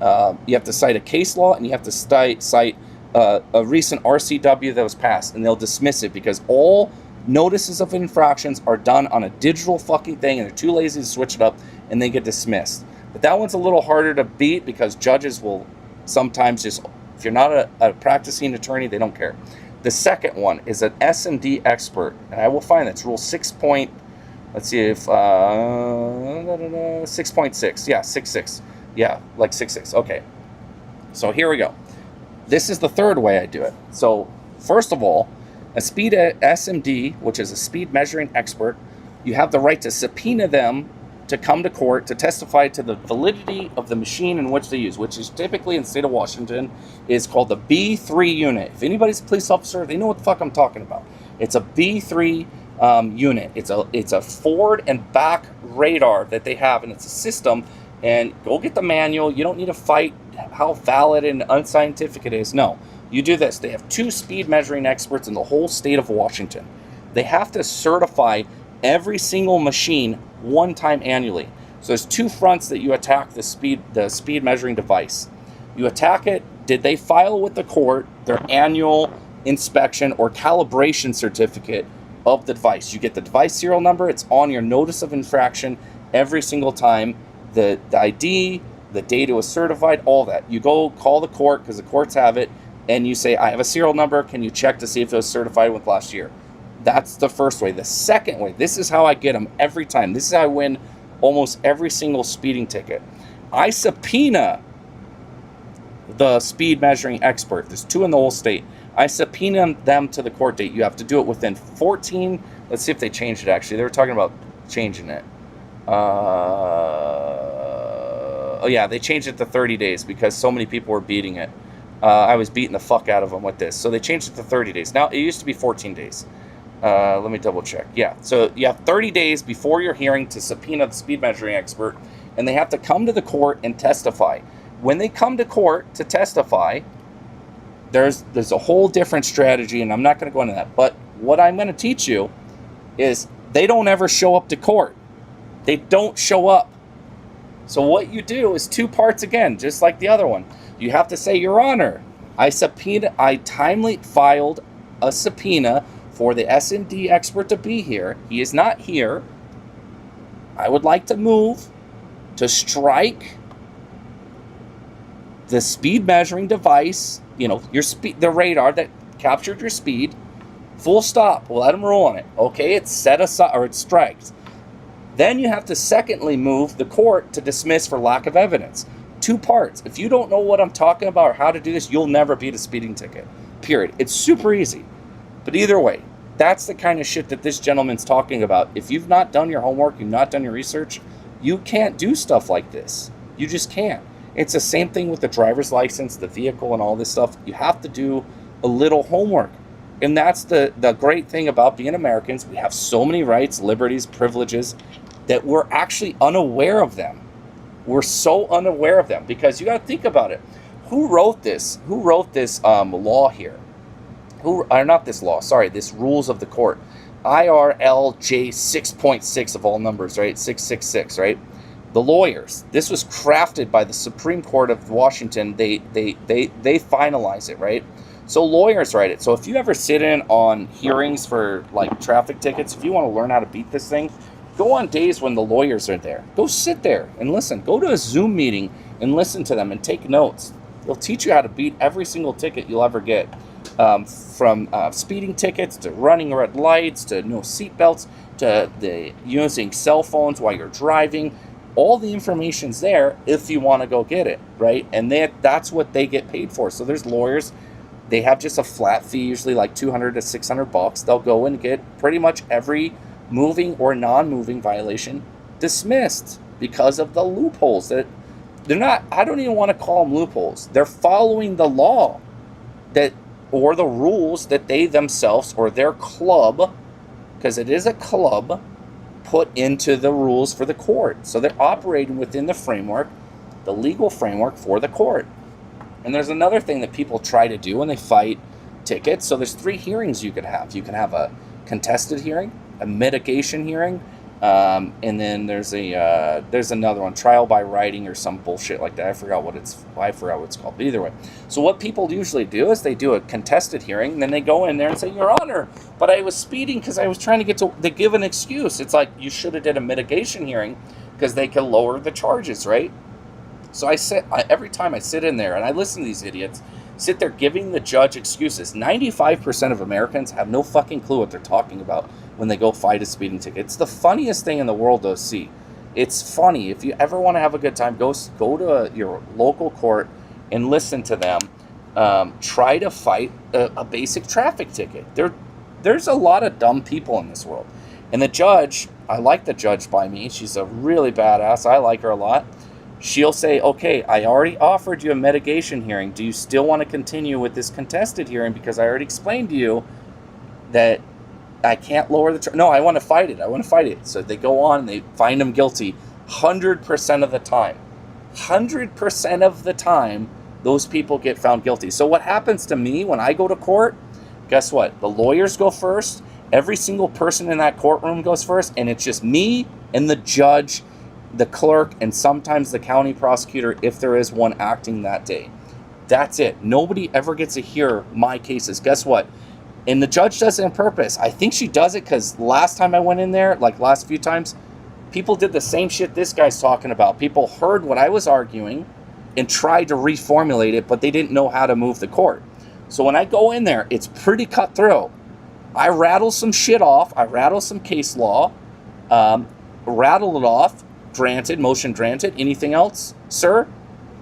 You have to cite a case law, and you have to cite a recent RCW that was passed, and they'll dismiss it because all notices of infractions are done on a digital fucking thing, and they're too lazy to switch it up, and they get dismissed. But that one's a little harder to beat because judges will sometimes just, if you're not a practicing attorney, they don't care. The second one is an S&D expert, and I will find that's Rule 6. Let's see if 6.6. Yeah, 6.6. Yeah, like 6.6. Okay. So here we go. This is the third way I do it. So first of all, a speed SMD, which is a speed measuring expert, you have the right to subpoena them to come to court to testify to the validity of the machine in which they use, which is typically in the state of Washington is called the B3 unit. If anybody's a police officer, they know what the fuck I'm talking about. It's a B3 unit. It's a forward and back radar that they have, and it's a system. And go get the manual. You don't need to fight how valid and unscientific it is. No. You do this. They have 2 speed measuring experts in the whole state of Washington. They have to certify every single machine one time annually. So there's 2 fronts that you attack the speed measuring device. You attack it. Did they file with the court their annual inspection or calibration certificate of the device? You get the device serial number. It's on your notice of infraction every single time. The ID, the date it was certified, all that. You go call the court because the courts have it. And you say, I have a serial number. Can you check to see if it was certified with last year? That's the first way. The second way, this is how I get them every time. This is how I win almost every single speeding ticket. I subpoena the speed measuring expert. There's 2 in the whole state. I subpoena them to the court date. You have to do it within 14. Let's see if they changed it, actually. They were talking about changing it. Oh, yeah, they changed it to 30 days because so many people were beating it. I was beating the fuck out of them with this. So they changed it to 30 days. Now, it used to be 14 days. Let me double check. Yeah, so you have 30 days before your hearing to subpoena the speed measuring expert, and they have to come to the court and testify. When they come to court to testify, there's a whole different strategy, and I'm not going to go into that. But what I'm going to teach you is they don't ever show up to court. They don't show up. So what you do is 2 parts again, just like the other one. You have to say, Your Honor, I timely filed a subpoena for the S&D expert to be here. He is not here. I would like to move to strike the speed measuring device, your speed, the radar that captured your speed. Full stop. We'll let him roll on it. Okay, it's set aside, or it's striked. Then you have to secondly move the court to dismiss for lack of evidence. 2 parts. If you don't know what I'm talking about or how to do this, you'll never beat a speeding ticket. Period. It's super easy. But either way, that's the kind of shit that this gentleman's talking about. If you've not done your homework, you've not done your research, you can't do stuff like this. You just can't. It's the same thing with the driver's license, the vehicle, and all this stuff. You have to do a little homework. And that's the great thing about being Americans. We have so many rights, liberties, privileges, that we're actually unaware of them. We're so unaware of them because you got to think about it. Who wrote this? Who wrote this law here? Not this law, sorry, this rules of the court. IRLJ 6.6 of all numbers, right? 666, right? The lawyers. This was crafted by the Supreme Court of Washington. They finalize it, right? So lawyers write it. So if you ever sit in on hearings for like traffic tickets, if you want to learn how to beat this thing, go on days when the lawyers are there. Go sit there and listen. Go to a Zoom meeting and listen to them and take notes. They'll teach you how to beat every single ticket you'll ever get. From speeding tickets to running red lights to no seatbelts to using cell phones while you're driving. All the information's there if you want to go get it, right? And that's what they get paid for. So there's lawyers. They have just a flat fee, usually like $200 to $600. They'll go and get pretty much every moving or non-moving violation dismissed because of the loopholes that they're not. I don't even want to call them loopholes. They're following the law or the rules that they themselves or their club, because it is a club, put into the rules for the court. So they're operating within the framework, the legal framework for the court. And there's another thing that people try to do when they fight tickets. So there's 3 hearings you could have. You can have a contested hearing, a mitigation hearing, and then there's another one, trial by writing or some bullshit like that. I forgot what it's called. But either way, so what people usually do is they do a contested hearing, and then they go in there and say, Your Honor, but I was speeding because I was trying to get to. They give an excuse. It's like you should have did a mitigation hearing because they can lower the charges, right? So every time I sit in there and I listen to these idiots sit there giving the judge excuses. 95% of Americans have no fucking clue what they're talking about when they go fight a speeding ticket. It's the funniest thing in the world to see. It's funny. If you ever want to have a good time, go to your local court and listen to them try to fight a basic traffic ticket. There's a lot of dumb people in this world. And the judge, I like the judge by me. She's a really badass. I like her a lot. She'll say, okay, I already offered you a mitigation hearing. Do you still want to continue with this contested hearing? Because I already explained to you that I can't lower the no, I want to fight it. I want to fight it. So they go on and they find them guilty 100% of the time. 100% of the time, those people get found guilty. So what happens to me when I go to court? Guess what? The lawyers go first. Every single person in that courtroom goes first. And it's just me and the judge, the clerk, and sometimes the county prosecutor, if there is one acting that day. That's it. Nobody ever gets to hear my cases. Guess what? And the judge does it on purpose. I think she does it because last time I went in there, like last few times, people did the same shit this guy's talking about. People heard what I was arguing and tried to reformulate it, but they didn't know how to move the court. So when I go in there, it's pretty cutthroat. I rattle some shit off. I rattle some case law. Rattle it off. Granted, motion granted. Anything else, sir?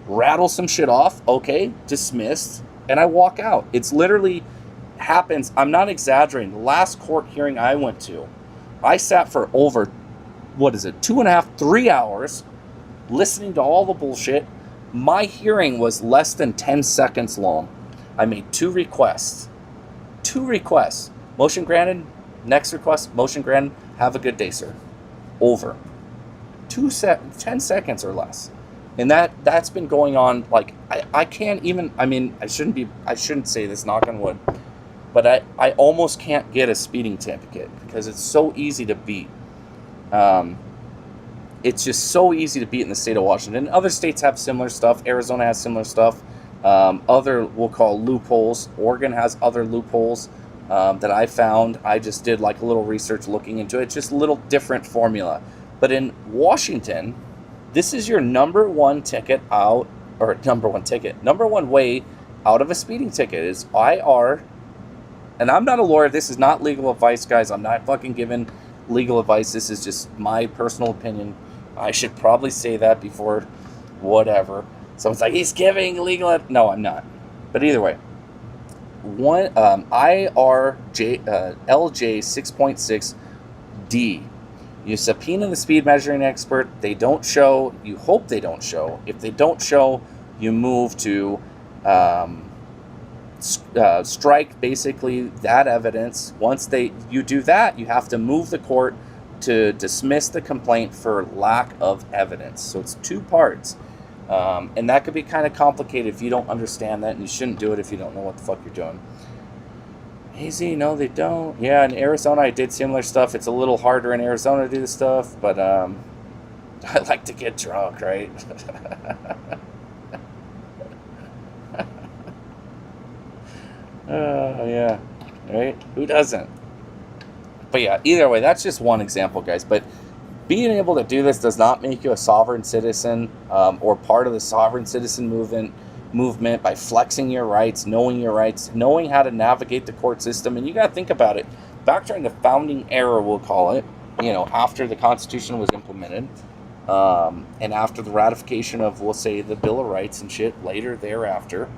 Rattle some shit off. Okay, dismissed. And I walk out. It's literally happens. I'm not exaggerating. The last court hearing I went to, I sat for over, 2.5, 3 hours listening to all the bullshit. My hearing was less than 10 seconds long. I made 2 requests. 2 requests. Motion granted. Next request. Motion granted. Have a good day, sir. Over. 10 seconds or less. And that's been going on. Like I can't even, I shouldn't say this, knock on wood, but I almost can't get a speeding ticket because it's so easy to beat. it's just so easy to beat in the state of Washington. Other states have similar stuff. Arizona has similar stuff. Other, we'll call loopholes. Oregon has other loopholes that I found. I just did like a little research looking into it. Just a little different formula. But in Washington, this is your number one ticket out, or number one way out of a speeding ticket is IR. And I'm not a lawyer. This is not legal advice, guys. I'm not fucking giving legal advice. This is just my personal opinion. I should probably say that before whatever. Someone's like, he's giving legal no, I'm not. But either way, one IRJ LJ 6.6D. You subpoena the speed measuring expert. They don't show. You hope they don't show. If they don't show, you move to strike basically that evidence. Once you do that, you have to move the court to dismiss the complaint for lack of evidence. So it's two parts. And that could be kind of complicated if you don't understand that, and you shouldn't do it if you don't know what the fuck you're doing. Easy, no, they don't. Yeah, in Arizona, I did similar stuff. It's a little harder in Arizona to do this stuff, but I like to get drunk, right? Yeah, right? Who doesn't? But yeah, either way, that's just one example, guys. But being able to do this does not make you a sovereign citizen or part of the sovereign citizen movement by flexing your rights, knowing how to navigate the court system. And you got to think about it. Back during the founding era, we'll call it, after the Constitution was implemented, and after the ratification of, we'll say, the Bill of Rights and shit later thereafter,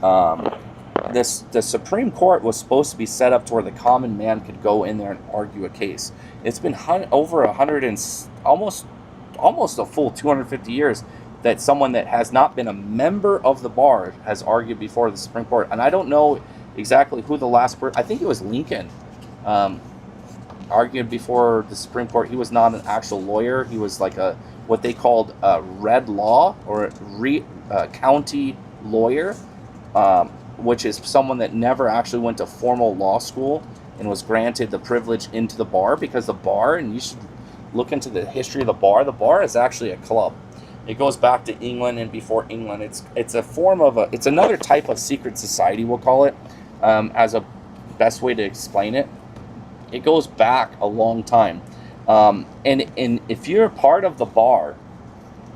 the Supreme Court was supposed to be set up to where the common man could go in there and argue a case. It's been over 100 and almost a full 250 years that someone that has not been a member of the bar has argued before the Supreme Court. And I don't know exactly who the last person, I think it was Lincoln, argued before the Supreme Court. He was not an actual lawyer. He was like what they called a red law or county lawyer, which is someone that never actually went to formal law school and was granted the privilege into the bar, because the bar, and you should look into the history of the bar is actually a club. It goes back to England and before England. It's a form of it's another type of secret society, we'll call it, as a best way to explain it. It goes back a long time. And if you're a part of the bar,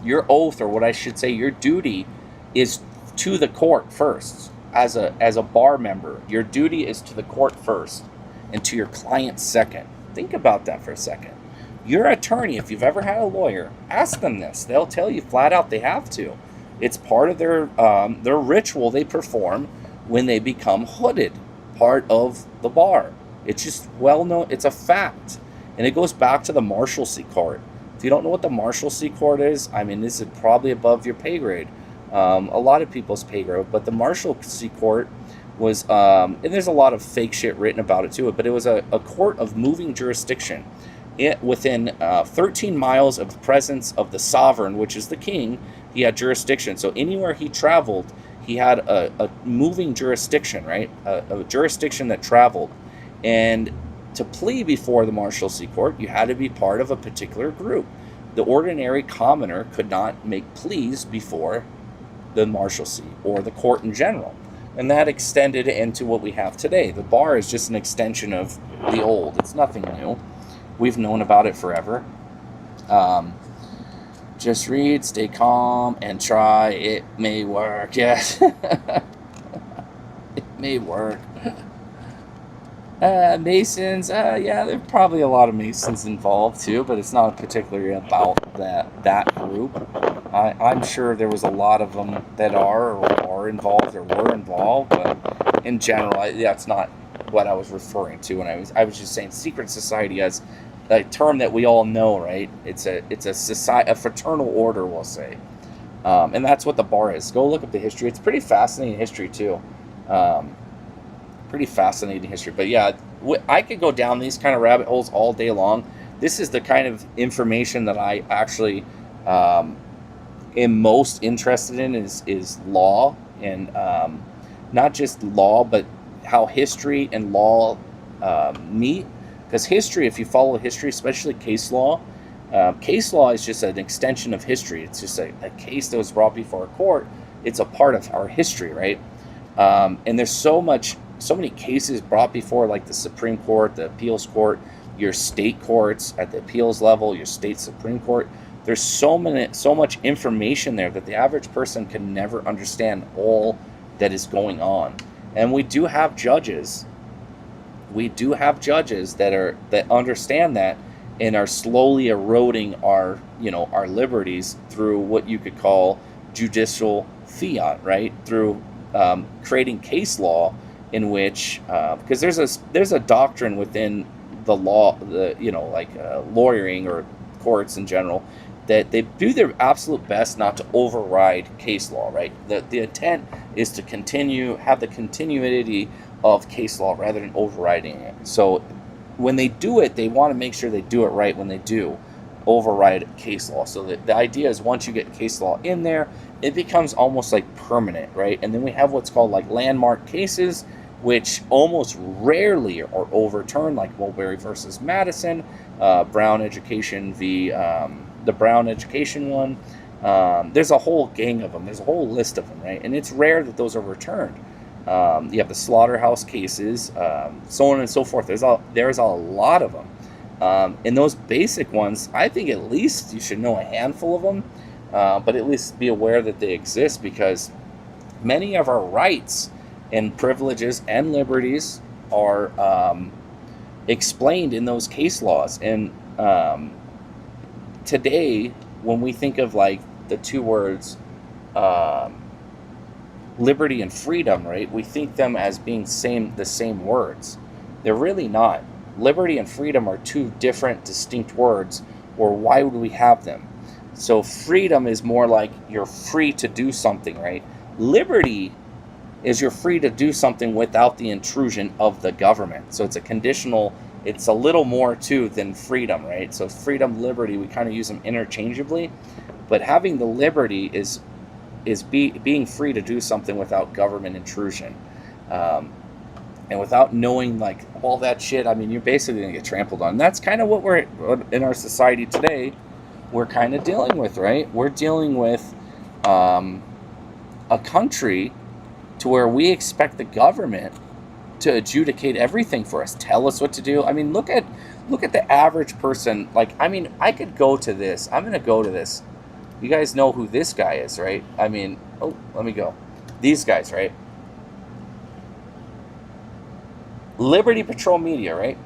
your oath, or what I should say, your duty is to the court first. As a bar member, your duty is to the court first and to your client second. Think about that for a second. Your attorney, if you've ever had a lawyer, ask them this. They'll tell you flat out they have to. It's part of their ritual they perform when they become hooded, part of the bar. It's just well known. It's a fact. And it goes back to the Marshalsea Court. If you don't know what the Marshalsea Court is, I mean, this is probably above your pay grade. A lot of people's pay grade, but the Marshalsea Court was, and there's a lot of fake shit written about it too, but it was a court of moving jurisdiction. Within 13 miles of the presence of the sovereign, which is the king, he had jurisdiction. So anywhere he traveled, he had a moving jurisdiction, right? A jurisdiction that traveled. And to plea before the Marshalsea Court, you had to be part of a particular group. The ordinary commoner could not make pleas before the Marshalsea or the court in general. And that extended into what we have today. The bar is just an extension of the old. It's nothing new. We've known about it forever. Just read, stay calm, and try. It may work. Yes. It may work. Masons, yeah, there's probably a lot of Masons involved too, but it's not particularly about that group. I'm sure there was a lot of them that are involved or were involved, but in general, that's not what I was referring to when I was just saying secret society as a term that we all know, right? It's a society, a fraternal order, we'll say, and that's what the bar is. Go look up the history. It's pretty fascinating history too. Pretty fascinating history. But yeah, I could go down these kind of rabbit holes all day long. This is the kind of information that I actually am most interested in is law, and not just law, but how history and law meet. Because history, if you follow history, especially case law, Case law is just an extension of history. It's just a case that was brought before a court. It's a part of our history, right? And there's so many cases brought before, like the Supreme Court, the appeals court, your state courts at the appeals level, your state Supreme Court. There's so much information there that the average person can never understand all that is going on. And we do have judges. We do have judges that understand that and are slowly eroding our liberties through what you could call judicial fiat, right? Through creating case law in which, because there's a doctrine within the law, lawyering or courts in general, that they do their absolute best not to override case law, right? The intent is to have the continuity of case law rather than overriding it. So when they do it, they want to make sure they do it right when they do override case law. So the idea is once you get case law in there, it becomes almost like permanent, right? And then we have what's called like landmark cases, which almost rarely are overturned, like Mulberry versus Madison, Brown Education v. The Brown Education one. There's a whole gang of them. There's a whole list of them, right? And it's rare that those are returned. You have the slaughterhouse cases, so on and so forth. There's a lot of them. And those basic ones, I think at least you should know a handful of them, but at least be aware that they exist, because many of our rights and privileges and liberties are explained in those case laws. And today, when we think of like the two words liberty and freedom, right, we think them as being the same words. They're really not. Liberty and freedom are two different, distinct words, or why would we have them? So freedom is more like you're free to do something, right? Liberty is you're free to do something without the intrusion of the government. So it's a conditional, it's a little more too than freedom, right? So freedom, liberty, we kind of use them interchangeably, but having the liberty is being free to do something without government intrusion. And without knowing like all that shit, I mean, you're basically gonna get trampled on. And that's kind of what we're, in our society today, we're kind of dealing with, right? We're dealing with a country to where we expect the government to adjudicate everything for us, tell us what to do. I mean, look at the average person. Like, I mean, I could go to this. I'm gonna go to this. You guys know who this guy is, right? I mean, let me go. These guys, right? Liberty Patrol Media, right?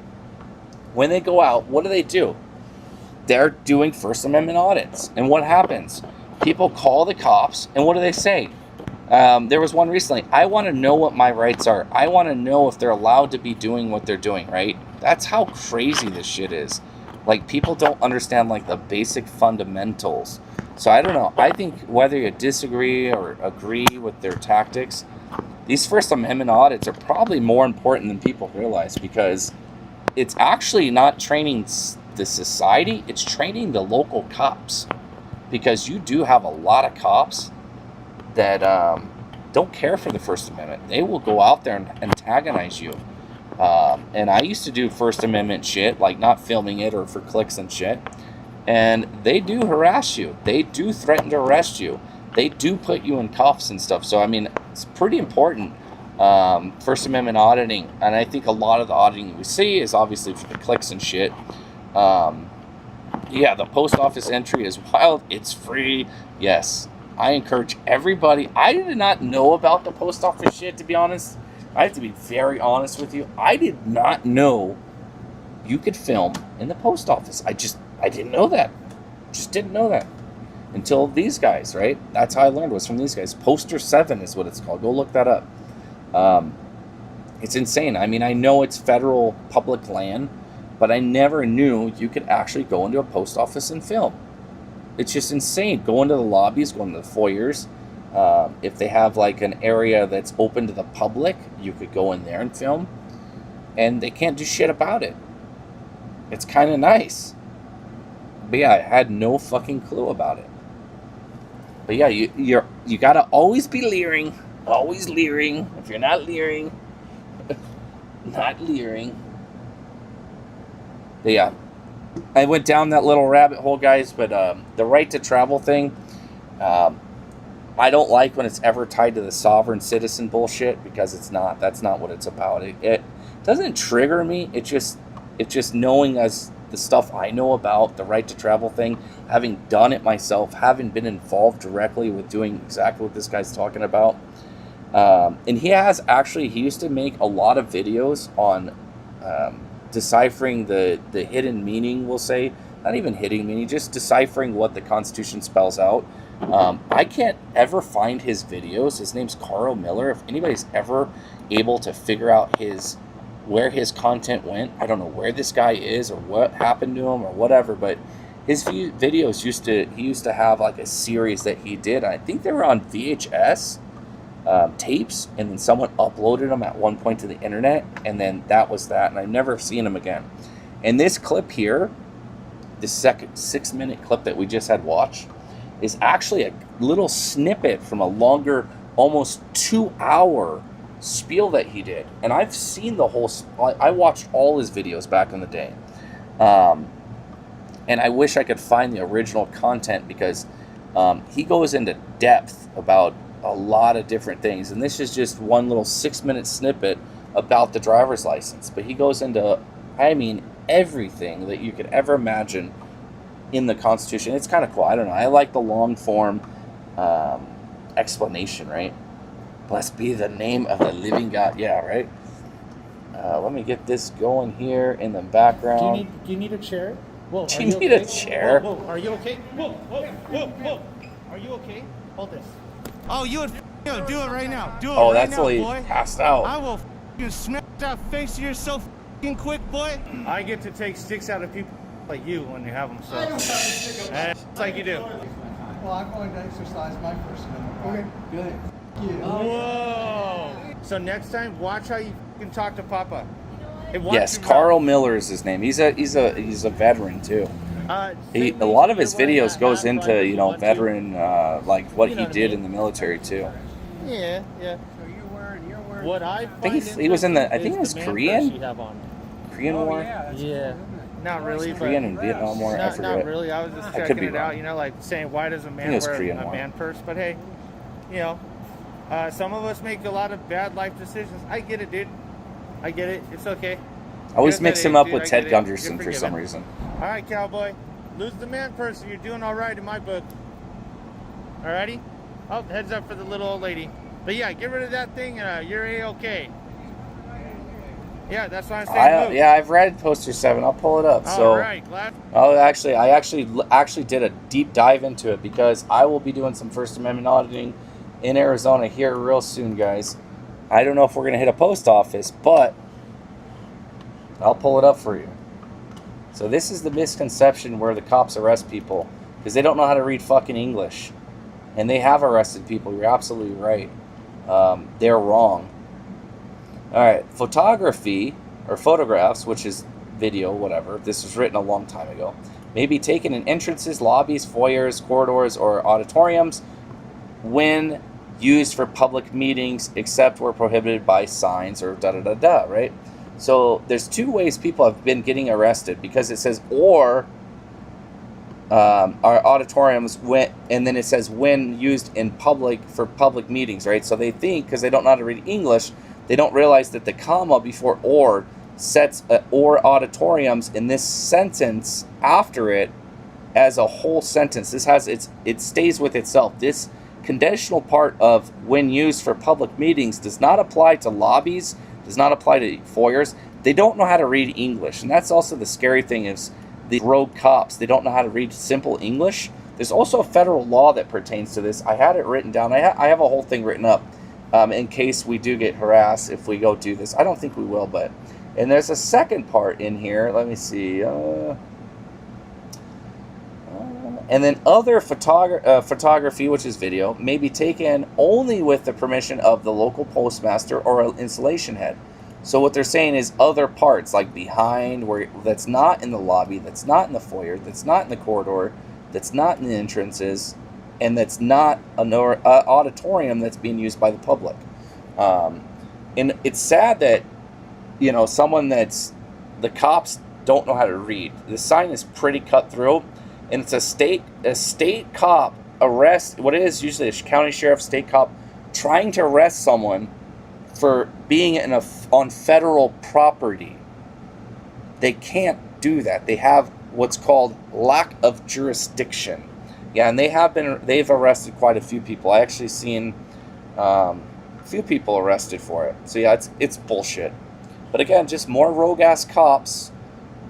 When they go out, what do? They're doing First Amendment audits. And what happens? People call the cops, and what do they say? There was one recently. I want to know what my rights are. I want to know if they're allowed to be doing what they're doing, right? That's how crazy this shit is. Like, people don't understand, like, the basic fundamentals. So I don't know. I think whether you disagree or agree with their tactics, these First Amendment audits are probably more important than people realize, because it's actually not training the society, it's training the local cops. Because you do have a lot of cops that don't care for the First Amendment. They will go out there and antagonize you. And I used to do First Amendment shit, like not filming it or for clicks and shit. And they do harass you. They do threaten to arrest you. They do put you in cuffs and stuff. So, I mean, it's pretty important, First Amendment auditing. And I think a lot of the auditing we see is obviously for the clicks and shit. Yeah, the post office entry is wild. It's free. Yes. I encourage everybody. I did not know about the post office shit, to be honest. I have to be very honest with you. I did not know you could film in the post office. I didn't know that. Just didn't know that. Until these guys, right? That's how I learned, was from these guys. Poster 7 is what it's called. Go look that up. It's insane. I mean, I know it's federal public land, but I never knew you could actually go into a post office and film. It's just insane. Go into the lobbies, go into the foyers. If they have like an area that's open to the public, you could go in there and film. And they can't do shit about it. It's kind of nice. But yeah, I had no fucking clue about it. But yeah, you gotta always be leering. Always leering. If you're not leering, not leering. But yeah, I went down that little rabbit hole, guys, but the right to travel thing, I don't like when it's ever tied to the sovereign citizen bullshit, because it's not. That's not what it's about. It doesn't trigger me. It's just knowing as the stuff I know about the right to travel thing, having done it myself, having been involved directly with doing exactly what this guy's talking about. And he used to make a lot of videos on deciphering the hidden meaning, we'll say. Not even hidden meaning, just deciphering what the Constitution spells out. I can't ever find his videos. His name's Carl Miller. If anybody's ever able to figure out where his content went, I don't know where this guy is or what happened to him or whatever, but his videos he used to have like a series that he did. I think they were on VHS tapes, and then someone uploaded them at one point to the internet, and then that was that, and I've never seen him again. And this clip here, this second 6-minute clip that we just had watched, is actually a little snippet from a longer, almost 2-hour spiel that he did. And I've seen the whole, I watched all his videos back in the day. And I wish I could find the original content, because he goes into depth about a lot of different things. And this is just one little 6-minute snippet about the driver's license. But he goes into, I mean, everything that you could ever imagine in the Constitution. It's kind of cool. I don't know. I like the long form explanation, right? Blessed be the name of the living God. Yeah, right? Let me get this going here in the background. Do you need a chair? Whoa, do you need a chair? Whoa, are you okay? Whoa. Are you okay? Hold this. Oh, you would do it right now. Do it right now, that's till he boy. Passed out. I will smash that face of yours so quick, boy. I get to take sticks out of people like you when you have them, so. I don't have a stick. It's like you do. Well, I'm going to exercise my First Amendment. Okay. Good. Whoa. So next time, watch how you can talk to Papa. Yes, Carl Miller is his name. He's a veteran too. A lot of his videos goes into veteran like what he did in the military too. Yeah. So you're wearing what I think he was in the. I think it was Korean. Korean War. Yeah. Not really. Korean and Vietnam War. I forget. Not really. I was just checking it out. Like saying, why does a man wear a man purse? But hey, some of us make a lot of bad life decisions. I get it, dude. I get it. It's okay. I always mix him up with Ted Gunderson for some reason. All right, cowboy. Lose the man person. You're doing all right in my book. Alrighty? Oh, heads up for the little old lady. But yeah, get rid of that thing and you're A-okay. Yeah, that's what I'm saying. Yeah, I've read Poster 7. I'll pull it up. All right, glad. I actually did a deep dive into it, because I will be doing some First Amendment auditing in Arizona here real soon, guys. I don't know if we're going to hit a post office, but I'll pull it up for you. So this is the misconception where the cops arrest people, because they don't know how to read fucking English. And they have arrested people. You're absolutely right. They're wrong. Alright, photography, or photographs, which is video, whatever. This was written a long time ago. May be taken in entrances, lobbies, foyers, corridors, or auditoriums when used for public meetings, except where prohibited by signs or da-da-da-da, right? So there's two ways people have been getting arrested, because it says or our auditoriums and then it says when used in public for public meetings, right? So they think, because they don't know how to read English, they don't realize that the comma before or sets or auditoriums in this sentence after it as a whole sentence. It stays with itself. This conditional part of when used for public meetings does not apply to lobbies, does not apply to foyers. They don't know how to read English. And that's also the scary thing, is the rogue cops. They don't know how to read simple English. There's also a federal law that pertains to this. I had it written down. I have a whole thing written up in case we do get harassed if we go do this. I don't think we will, but... And there's a second part in here. Let me see. And then other photography, which is video, may be taken only with the permission of the local postmaster or installation head. So what they're saying is other parts, like behind, that's not in the lobby, that's not in the foyer, that's not in the corridor, that's not in the entrances, and that's not an auditorium that's being used by the public. And it's sad that, someone that's, the cops don't know how to read. The sign is pretty cutthroat, and it's a state cop arrest. What it is usually a county sheriff, state cop, trying to arrest someone for being on federal property. They can't do that. They have what's called lack of jurisdiction. Yeah, and they've arrested quite a few people. I actually seen a few people arrested for it. So yeah, it's bullshit. But again, just more rogue ass cops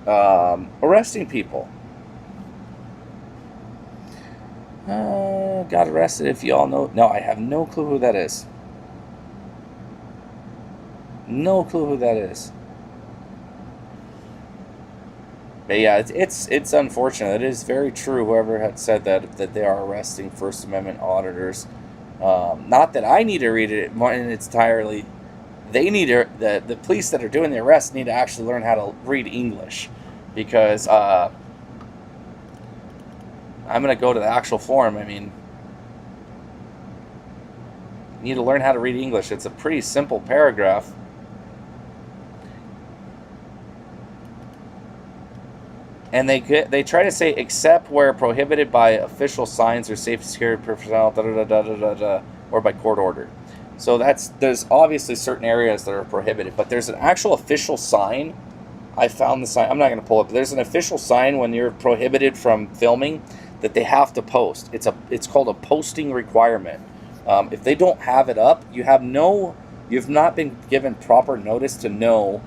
arresting people. Got arrested, if you all know. No, I have no clue who that is. No clue who that is. But yeah, it's unfortunate. It is very true. Whoever had said that they are arresting First Amendment auditors. Not that I need to read it in its entirely. They need to, the police that are doing the arrest need to actually learn how to read English, because I'm going to go to the actual form. I mean, you need to learn how to read English. It's a pretty simple paragraph. And they try to say, except where prohibited by official signs or safety security personnel, or by court order. So there's obviously certain areas that are prohibited, but there's an actual official sign. I found the sign. I'm not going to pull it, but there's an official sign when you're prohibited from filming that they have to post. It's called a posting requirement. If they don't have it up, you've not been given proper notice to know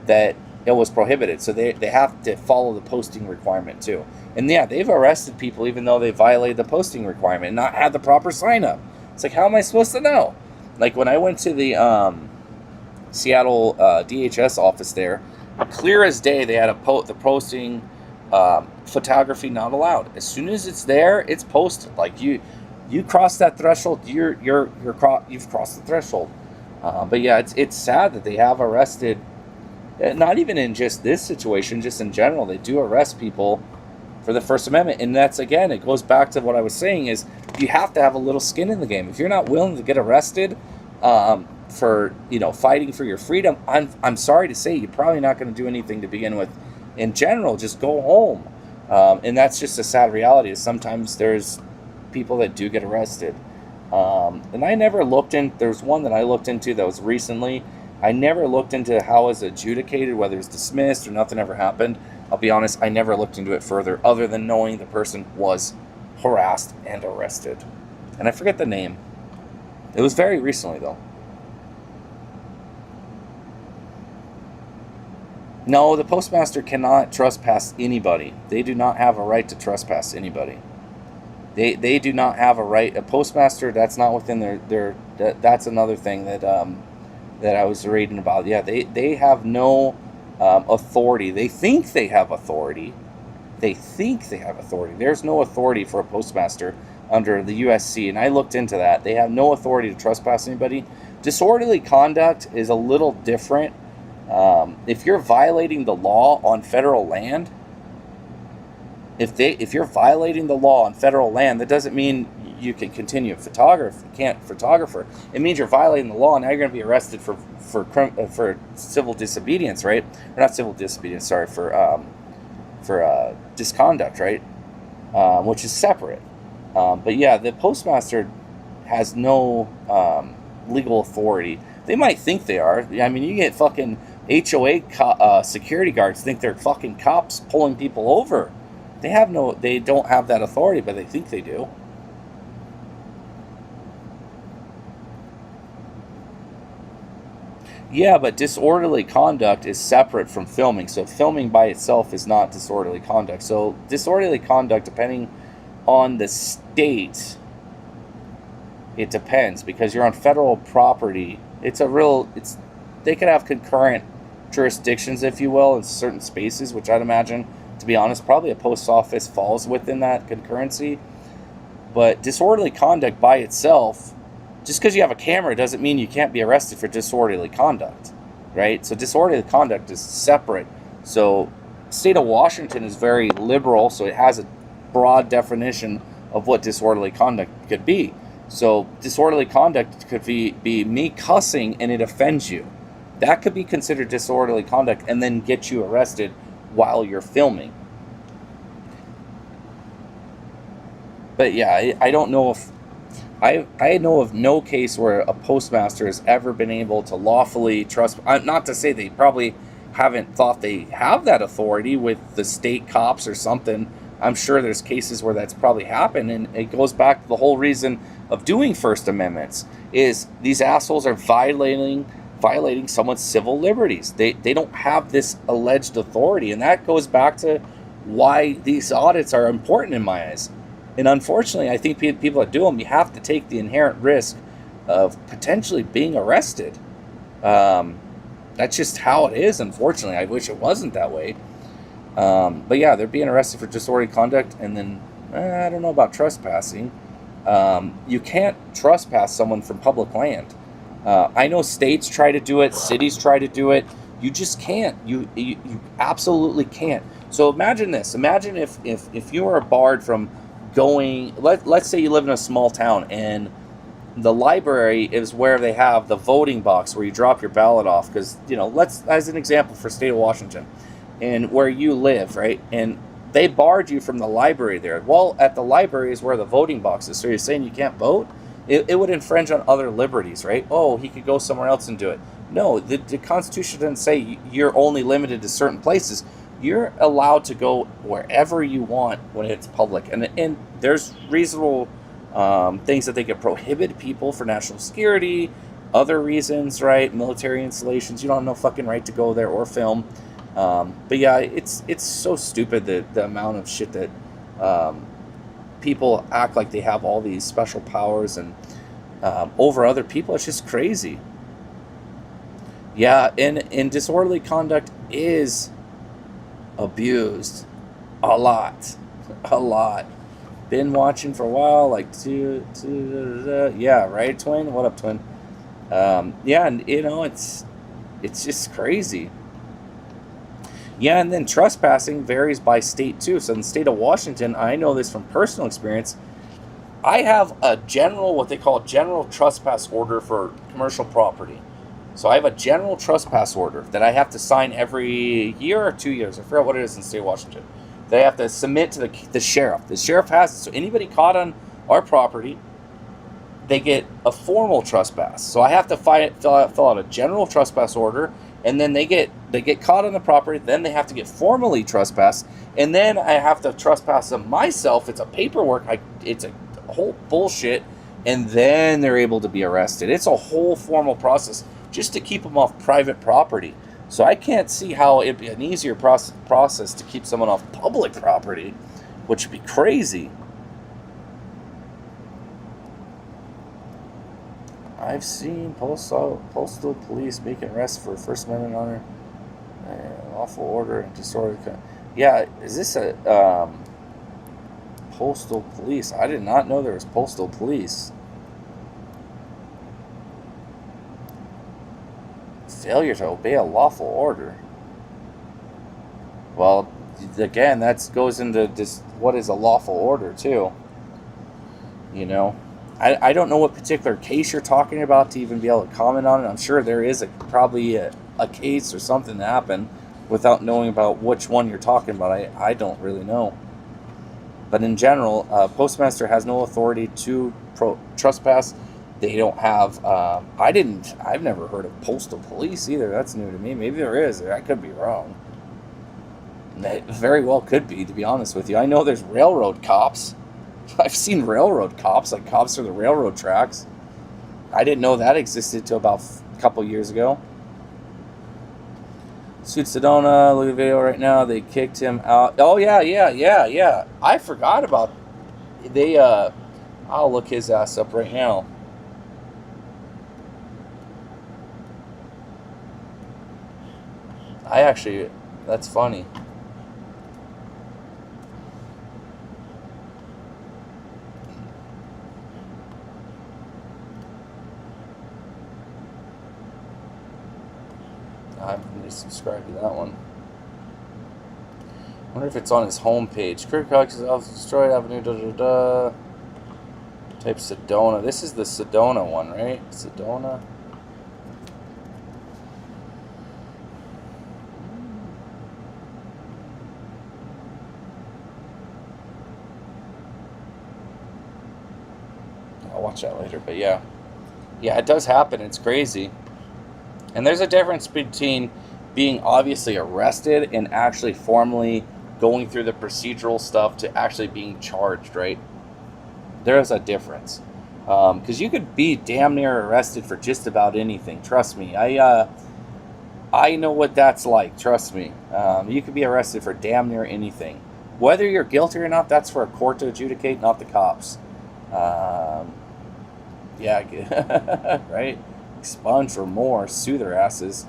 that it was prohibited. So they have to follow the posting requirement too. And yeah, they've arrested people even though they violated the posting requirement and not had the proper sign up. It's like, how am I supposed to know? Like when I went to the Seattle DHS office there, clear as day, they had the posting, photography not allowed. As soon as it's there, it's posted. Like you cross that threshold, you've crossed the threshold. But yeah, it's sad that they have arrested. Not even in just this situation, just in general, they do arrest people for the First Amendment. And that's, again, it goes back to what I was saying, is you have to have a little skin in the game. If you're not willing to get arrested for, fighting for your freedom, I'm sorry to say, you're probably not going to do anything to begin with. In general, just go home. And that's just a sad reality, is sometimes there's people that do get arrested. And I never looked there's one that I looked into that was recently. I never looked into how it was adjudicated, whether it's dismissed or nothing ever happened. I'll be honest, I never looked into it further, other than knowing the person was harassed and arrested. And I forget the name. It was very recently, though. No, the postmaster cannot trespass anybody. They do not have a right to trespass anybody. They do not have a right. A postmaster, that's not within their that's another thing that I was reading about. Yeah, they have no authority. They think they have authority. There's no authority for a postmaster under the USC, and I looked into that. They have no authority to trespass anybody. Disorderly conduct is a little different. If you're violating the law on federal land, if you're violating the law on federal land, that doesn't mean you can continue photographer. It means you're violating the law, and now you're going to be arrested for civil disobedience, right? Or not civil disobedience, sorry, for disconduct, right? Which is separate. But yeah, the postmaster has no legal authority. They might think they are. I mean, you get fucking HOA security guards think they're fucking cops pulling people over. They don't have that authority, but they think they do. Yeah, but disorderly conduct is separate from filming. So filming by itself is not disorderly conduct. So disorderly conduct, depending on the state, it depends, because you're on federal property. They could have concurrent jurisdictions, if you will, in certain spaces, which I'd imagine, to be honest, probably a post office falls within that concurrency. But disorderly conduct by itself, just because you have a camera doesn't mean you can't be arrested for disorderly conduct, right? So disorderly conduct is separate. So state of Washington is very liberal, so it has a broad definition of what disorderly conduct could be. So disorderly conduct could be me cussing and it offends you. That could be considered disorderly conduct and then get you arrested while you're filming. But yeah, I don't know if I know of no case where a postmaster has ever been able to lawfully not to say they probably haven't thought they have that authority with the state cops or something. I'm sure there's cases where that's probably happened, and it goes back to the whole reason of doing First Amendments is these assholes are violating someone's civil liberties. They don't have this alleged authority, and that goes back to why these audits are important in my eyes. And unfortunately, I think people that do them, you have to take the inherent risk of potentially being arrested. That's just how it is, unfortunately. I wish it wasn't that way. But yeah, they're being arrested for disorderly conduct, and then, I don't know about trespassing. You can't trespass someone from public land. I know states try to do it, cities try to do it. You just can't. You absolutely can't. So imagine this. Imagine if you were barred from going, let's say you live in a small town and the library is where they have the voting box where you drop your ballot off, because, you know, let's, as an example for state of Washington and where you live, right, and they barred you from the library there. Well, at the library is where the voting box is, so you're saying you can't vote? It would infringe on other liberties, right? Oh, he could go somewhere else and do it. No, the Constitution doesn't say you're only limited to certain places. You're allowed to go wherever you want when it's public. And there's reasonable things that they could prohibit people for national security, other reasons, right? Military installations. You don't have no fucking right to go there or film. But yeah, it's so stupid the amount of shit that people act like they have all these special powers and over other people. It's just crazy. Yeah, and disorderly conduct is abused a lot. Been watching for a while, like yeah, right, Twin? What up, Twin? Yeah, and you know, it's just crazy. Yeah, and then trespassing varies by state too. So in the state of Washington, I know this from personal experience, I have a general, what they call a general trespass order for commercial property. So I have a general trespass order that I have to sign every year or 2 years. I forget what it is in the state of Washington. They have to submit to the sheriff. The sheriff has it. So anybody caught on our property, they get a formal trespass. So I have to fill out a general trespass order, and then they get caught on the property. Then they have to get formally trespassed, and then I have to trespass them myself. It's a paperwork. It's a whole bullshit, and then they're able to be arrested. It's a whole formal process just to keep them off private property. So I can't see how it'd be an easier process to keep someone off public property, which would be crazy. I've seen postal police making arrests for First Amendment honor, lawful order, and disorderly. Yeah, is this a postal police? I did not know there was postal police. Failure to obey a lawful order. Well, again, that goes into just what is a lawful order too. You know, I don't know what particular case you're talking about to even be able to comment on it. I'm sure there is probably a case or something that happened without knowing about which one you're talking about. I don't really know. But in general, postmaster has no authority to trespass. They don't have, I've never heard of postal police either. That's new to me. Maybe there is. I could be wrong. It very well could be, to be honest with you. I know there's railroad cops. I've seen railroad cops, like cops for the railroad tracks. I didn't know that existed till about a couple years ago. Suit Sedona, look at the video right now. They kicked him out. Oh, yeah. I forgot about they, I'll look his ass up right now. That's funny. I'm going to subscribe to that one. I wonder if it's on his homepage. Career Cox is destroyed Avenue, Type Sedona. This is the Sedona one, right? Sedona. watch that later. But yeah, it does happen. It's crazy. And there's a difference between being obviously arrested and actually formally going through the procedural stuff to actually being charged, right? There is a difference. Because you could be damn near arrested for just about anything. Trust me. I know what that's like. Trust me. You could be arrested for damn near anything. Whether you're guilty or not, that's for a court to adjudicate, not the cops. Yeah, right? Expunge for more. Sue their asses.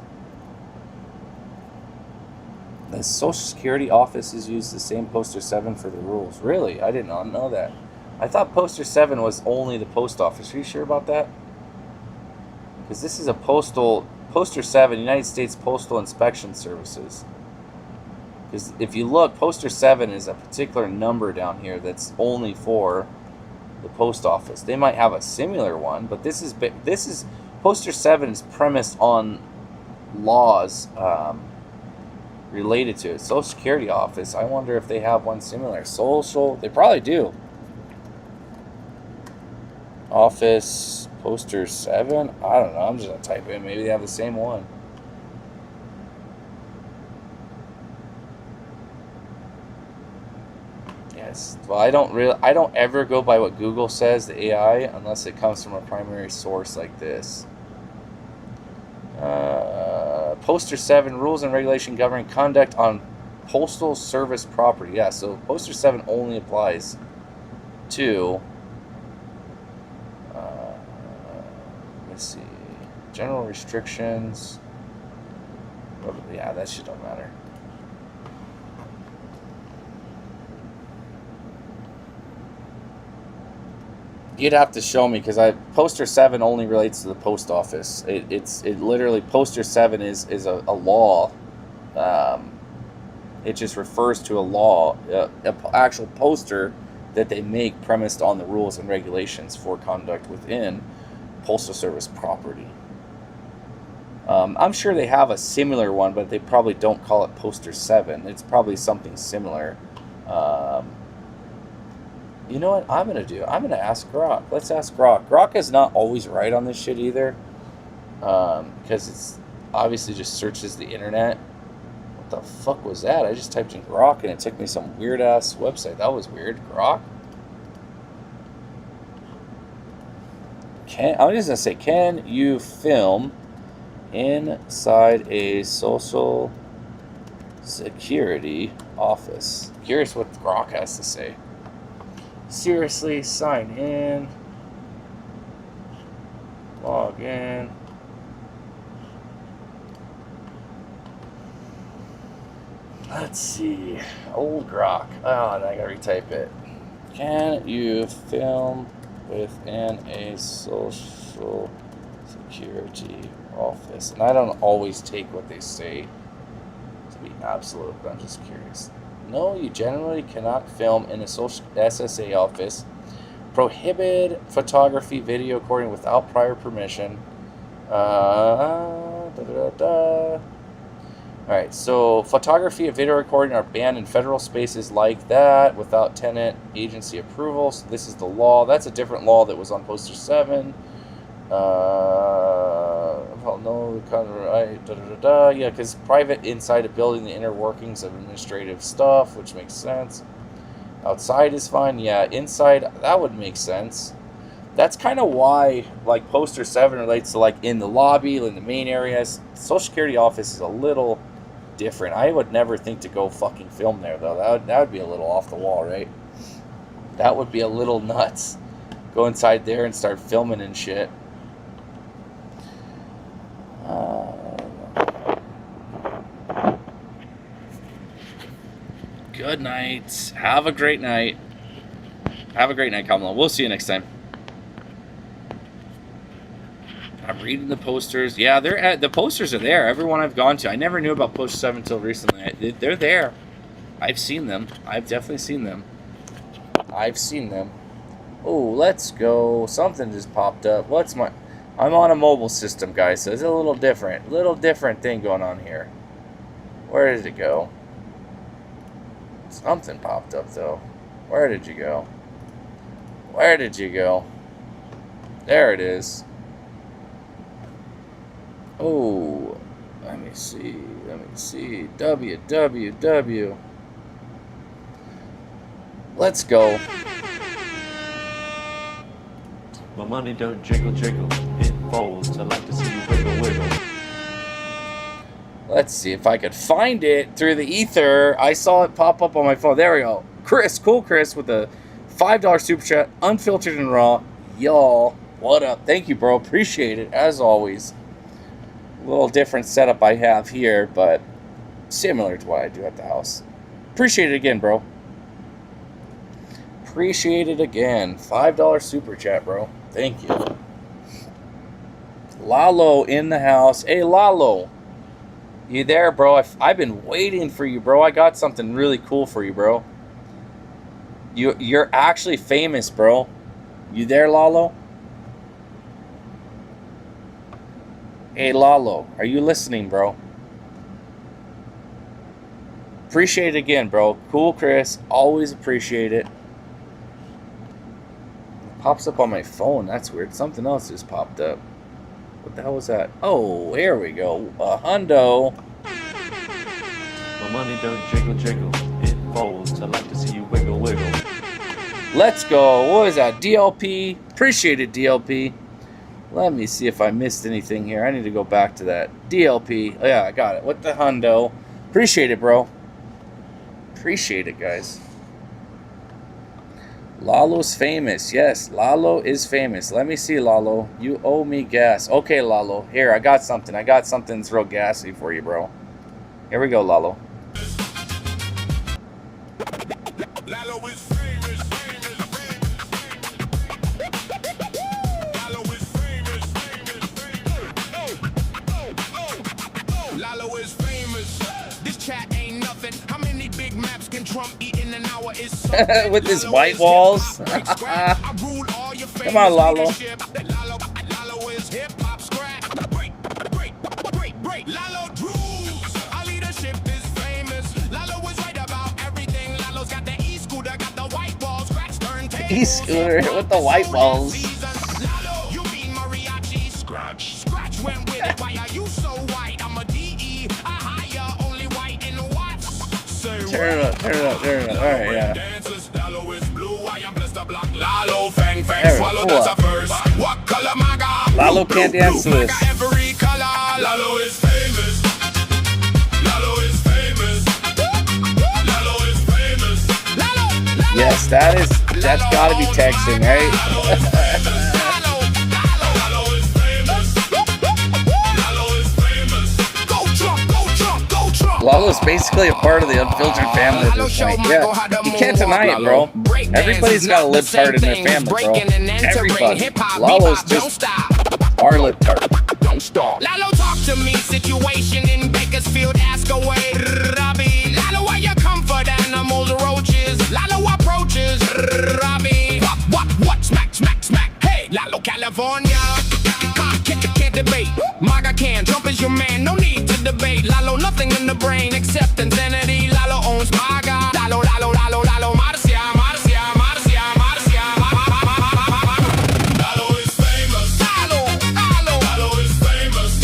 The Social Security office has used the same poster 7 for the rules. Really? I did not know that. I thought poster 7 was only the post office. Are you sure about that? Because this is a poster 7, United States Postal Inspection Services. Because if you look, poster 7 is a particular number down here that's only for the post office. They might have a similar one, but this is poster 7 is premised on laws related to it. Social Security office, I wonder if they have one similar. They probably do. Office poster 7, I don't know, I'm just gonna type in, maybe they have the same one. Yes, well, I don't ever go by what Google says, the AI, unless it comes from a primary source like this. Poster 7, rules and regulation governing conduct on postal service property. Yeah, so poster 7 only applies to, let's see, general restrictions. Yeah, that shit don't matter. You'd have to show me, because poster 7 only relates to the post office. It literally, poster 7 is a law. It just refers to a law, an actual poster that they make premised on the rules and regulations for conduct within postal service property. I'm sure they have a similar one, but they probably don't call it poster 7. It's probably something similar. You know what I'm going to do? I'm going to ask Grok. Let's ask Grok. Grok is not always right on this shit either. Because it's obviously just searches the internet. What the fuck was that? I just typed in Grok and it took me some weird ass website. That was weird. Grok? I'm just going to say, can you film inside a social security office? Curious what Grok has to say. Seriously, sign in. Log in. Let's see. Old Grok. Oh, and I gotta retype it. Can you film within a social security office? And I don't always take what they say to be absolute, but I'm just curious. No, you generally cannot film in a social SSA office. Prohibit photography, video recording without prior permission. Alright, so photography and video recording are banned in federal spaces like that without tenant agency approval. So this is the law. That's a different law that was on poster 7. Yeah, because private inside a building, the inner workings of administrative stuff, which makes sense. Outside is fine. Yeah, inside, that would make sense. That's kind of why, like, poster 7 relates to, like, in the lobby, in the main areas. Social Security office is a little different. I would never think to go fucking film there, though. That would be a little off the wall, right? That would be a little nuts. Go inside there and start filming and shit. Good night. Have a great night. Have a great night, Kamala. We'll see you next time. I'm reading the posters. Yeah, the posters are there. Everyone I've gone to. I never knew about poster 7 until recently. They're there. I've seen them. I've definitely seen them. I've seen them. Oh, let's go. Something just popped up. I'm on a mobile system, guys, so it's a little different thing going on here. Where did it go? Something popped up, though. Where did you go? Where did you go? There it is. Oh, let me see. www. Let's go. My money don't jiggle jiggle, it folds. I like to see you wiggle wiggle. Let's see if I could find it through the ether. I saw it pop up on my phone. There we go. Chris, cool Chris with a $5 super chat, unfiltered and raw. Y'all, what up? Thank you, bro. Appreciate it, as always. A little different setup I have here, but similar to what I do at the house. Appreciate it again, bro. Appreciate it again. $5 super chat, bro. Thank you. Lalo in the house. Hey, Lalo. You there, bro? I've been waiting for you, bro. I got something really cool for you, bro. You're actually famous, bro. You there, Lalo? Hey, Lalo. Are you listening, bro? Appreciate it again, bro. Cool, Chris. Always appreciate it. Pops up on my phone. That's weird. Something else just popped up. What the hell was that? Oh, here we go. A hundo. My money don't jiggle jiggle, it folds. I like to see you wiggle wiggle. Let's go. What is that? DLP. Appreciate it, DLP. Let me see if I missed anything here. I need to go back to that. DLP. Oh, yeah, I got it. What the hundo? Appreciate it, bro. Appreciate it, guys. Lalo's famous. Yes, Lalo is famous. Let me see, Lalo. You owe me gas. Okay, Lalo. Here, I got something. I got something that's real gassy for you, bro. Here we go, Lalo. Lalo is famous. Lalo is famous. Lalo is famous. This chat ain't nothing. How many Big Maps can Trump eat in an hour? Is with his white walls. Come on, Lalo. Lalo is hip hop scrap. Break. Lalo drools. Our leadership is famous. Lalo was right about everything. Lalo's got the e-scooter, got the white balls, scratch turntable. E-scooter with the white balls. Lalo, you mean mariachi? Scratch went with it. Why are you so white? I'm a DE. I hire only white in Watts. Turn it up. All right, yeah. Lalo, fang, swallow, that's a first. What color maga? Lalo can't dance to this. Every color. Lalo is famous. Lalo is famous. Lalo is famous. Yes, that's gotta be texting, right? Lalo is famous. Lalo is famous. Go Trump. Lalo's basically a part of the unfiltered family at this point. Yeah, you can't deny it, bro. Everybody's got a libtard in their family, bro. Everybody. Lalo's just our libtard. Don't stop. Lalo, talk to me. Situation in Bakersfield, ask away. Robbie. Lalo, where you come for animals, roaches? Lalo approaches. Robbie. What? Smack. Hey, Lalo, California. Can't debate. Maga can. Trump is your man. No need to debate. Lalo, nothing in the brain except insanity. Lalo owns Maga. Lalo, Marcia. Lalo is famous. Lalo is famous.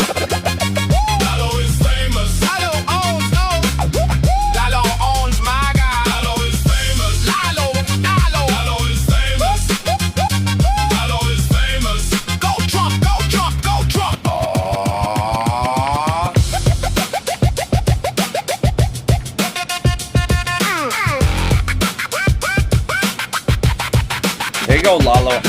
Lalo is famous. Lalo owns Maga. Lalo is famous. Lalo is famous. Lalo is famous. Go Trump. There you go, Lalo. Lalo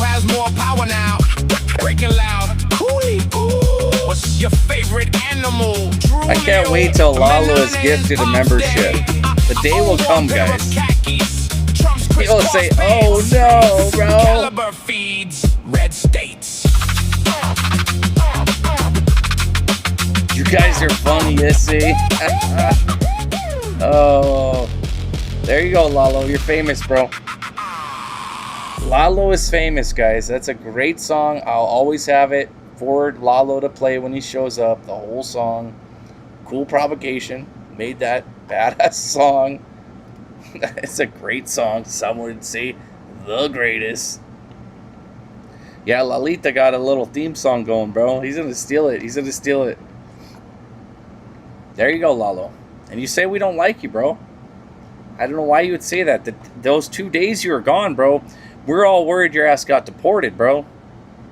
has more power now. Breaking loud. What's your favorite animal? I can't wait till Lalo is gifted a membership. The day will come, guys. People say, "Oh no, bro." Caliber feeds red states. You guys are funny, you see. Oh, there you go, Lalo. You're famous, bro. Lalo is famous, guys. That's a great song. I'll always have it for Lalo to play when he shows up. The whole song. Cool Provocation made that badass song. It's a great song. Some would say the greatest. Yeah, Lalita got a little theme song going, bro. He's gonna steal it. He's gonna steal it. There you go, Lalo. And you say we don't like you, bro. I don't know why you would say that. Those 2 days you were gone, bro, we're all worried your ass got deported, bro.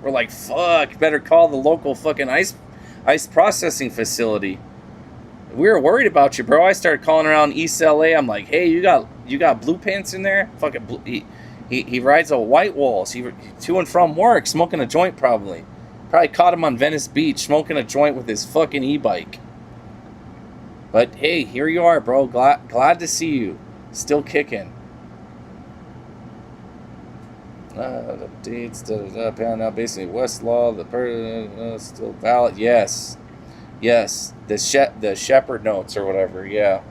We're like, fuck, better call the local fucking ice processing facility. We were worried about you, bro. I started calling around East LA. I'm like, hey, you got blue pants in there? Fucking blue. He rides a white walls. He to and from work, smoking a joint probably. Probably caught him on Venice Beach, smoking a joint with his fucking e-bike. But hey, here you are, bro. Glad to see you. Still kicking. The dates, now basically Westlaw, the still valid. Yes. The Shepherd notes or whatever. Yeah.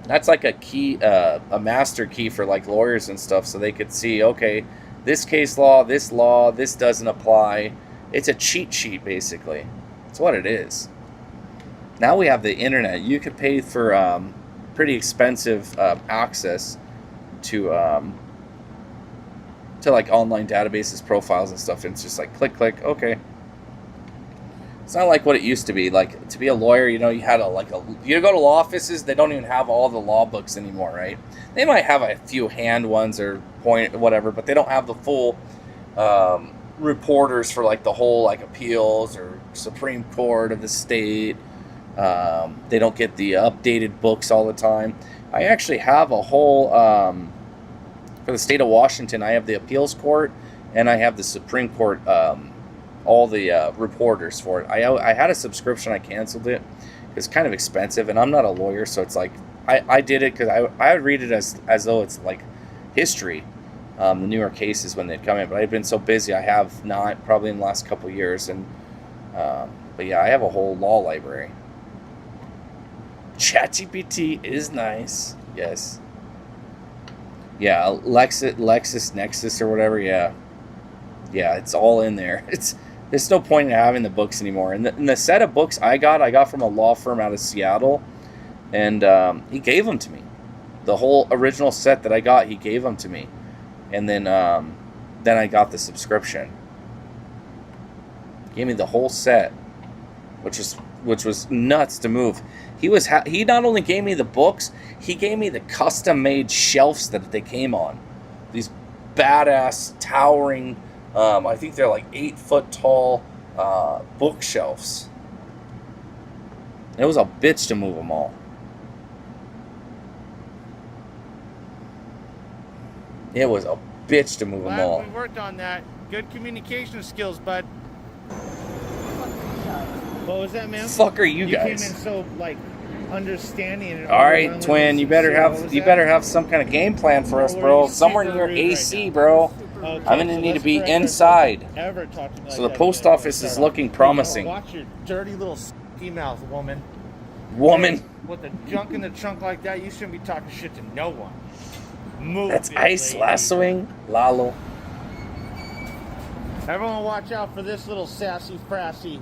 That's like a key, a master key for like lawyers and stuff, so they could see, okay, this case law, this doesn't apply. It's a cheat sheet, basically. That's what it is. Now we have the internet. You could pay for pretty expensive access to like online databases, profiles, and stuff. And it's just like click, okay. It's not like what it used to be. Like, to be a lawyer, you know, you had you go to law offices, they don't even have all the law books anymore, right? They might have a few hand ones or whatever, but they don't have the full reporters for like the whole like appeals or Supreme Court of the state. They don't get the updated books all the time. I actually have a whole, for the state of Washington, I have the appeals court and I have the Supreme Court, all the reporters for it. I had a subscription. I canceled it. It's kind of expensive, and I'm not a lawyer, so it's like I did it because I would read it as though it's like history, the newer cases when they'd come in. But I've been so busy, I have not, probably in the last couple of years. And but yeah, I have a whole law library. ChatGPT is nice. Yes. Yeah, LexisNexis or whatever. Yeah, it's all in there. There's no point in having the books anymore. And the set of books I got from a law firm out of Seattle, and he gave them to me. The whole original set that I got, he gave them to me, and then I got the subscription. Gave me the whole set, which was nuts to move. He not only gave me the books, he gave me the custom-made shelves that they came on. These badass, towering, I think they're like 8-foot tall bookshelves. It was a bitch to move them all. It was a bitch to move them all. We worked on that. Good communication skills, bud. What was that, man? Fuck are you guys? You came in so like understanding. And all right, twin. You better have some kind of game plan for us, bro. Somewhere near AC, right, bro. Okay, I'm gonna need to be inside. So the post office is looking promising. Watch your dirty little mouth, woman. With the junk in the trunk like that, you shouldn't be talking shit to no one. Move. That's ice lassoing, Lalo. Everyone, watch out for this little sassy frassy.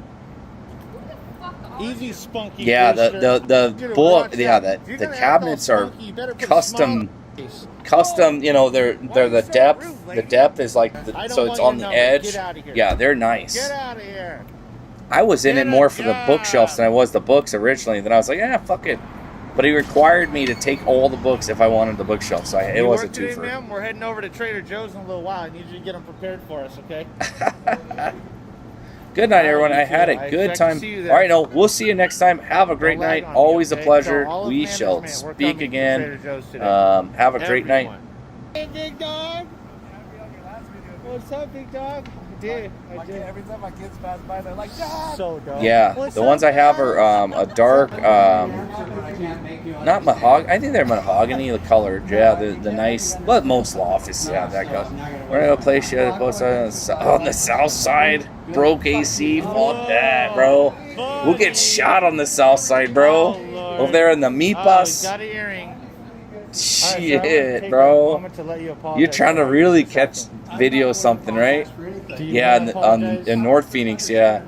Easy spunky. Yeah, the book. Yeah, the cabinets are custom. You know, they're the depth. The depth is like so it's on the edge. Yeah, they're nice. Get out of here. I was in it more for the bookshelves than I was the books originally. Then I was like, yeah, fuck it. But he required me to take all the books if I wanted the bookshelf, so it wasn't too far. Ma'am, we're heading over to Trader Joe's in a little while. I need you to get them prepared for us, okay? Good night, everyone. I had a good time. All right, no, we'll see you next time. Have a great night. Always a pleasure. We shall speak again. Have a great night. Hey, big dog. What's up, big dog? I did. Every time my kids pass by, they're like, Dad! So dog. Yeah, the ones I have are a dark, not mahogany. I think they're mahogany colored. Yeah, the nice. But most law offices have that color. We're gonna play shit on the south side. Broke AC. Fuck that, bro. We'll get shot on the south side, bro. Over there in the Mipas. Got an earring. Shit, bro. You're trying to really catch video something, right? Yeah, in North Phoenix, yeah.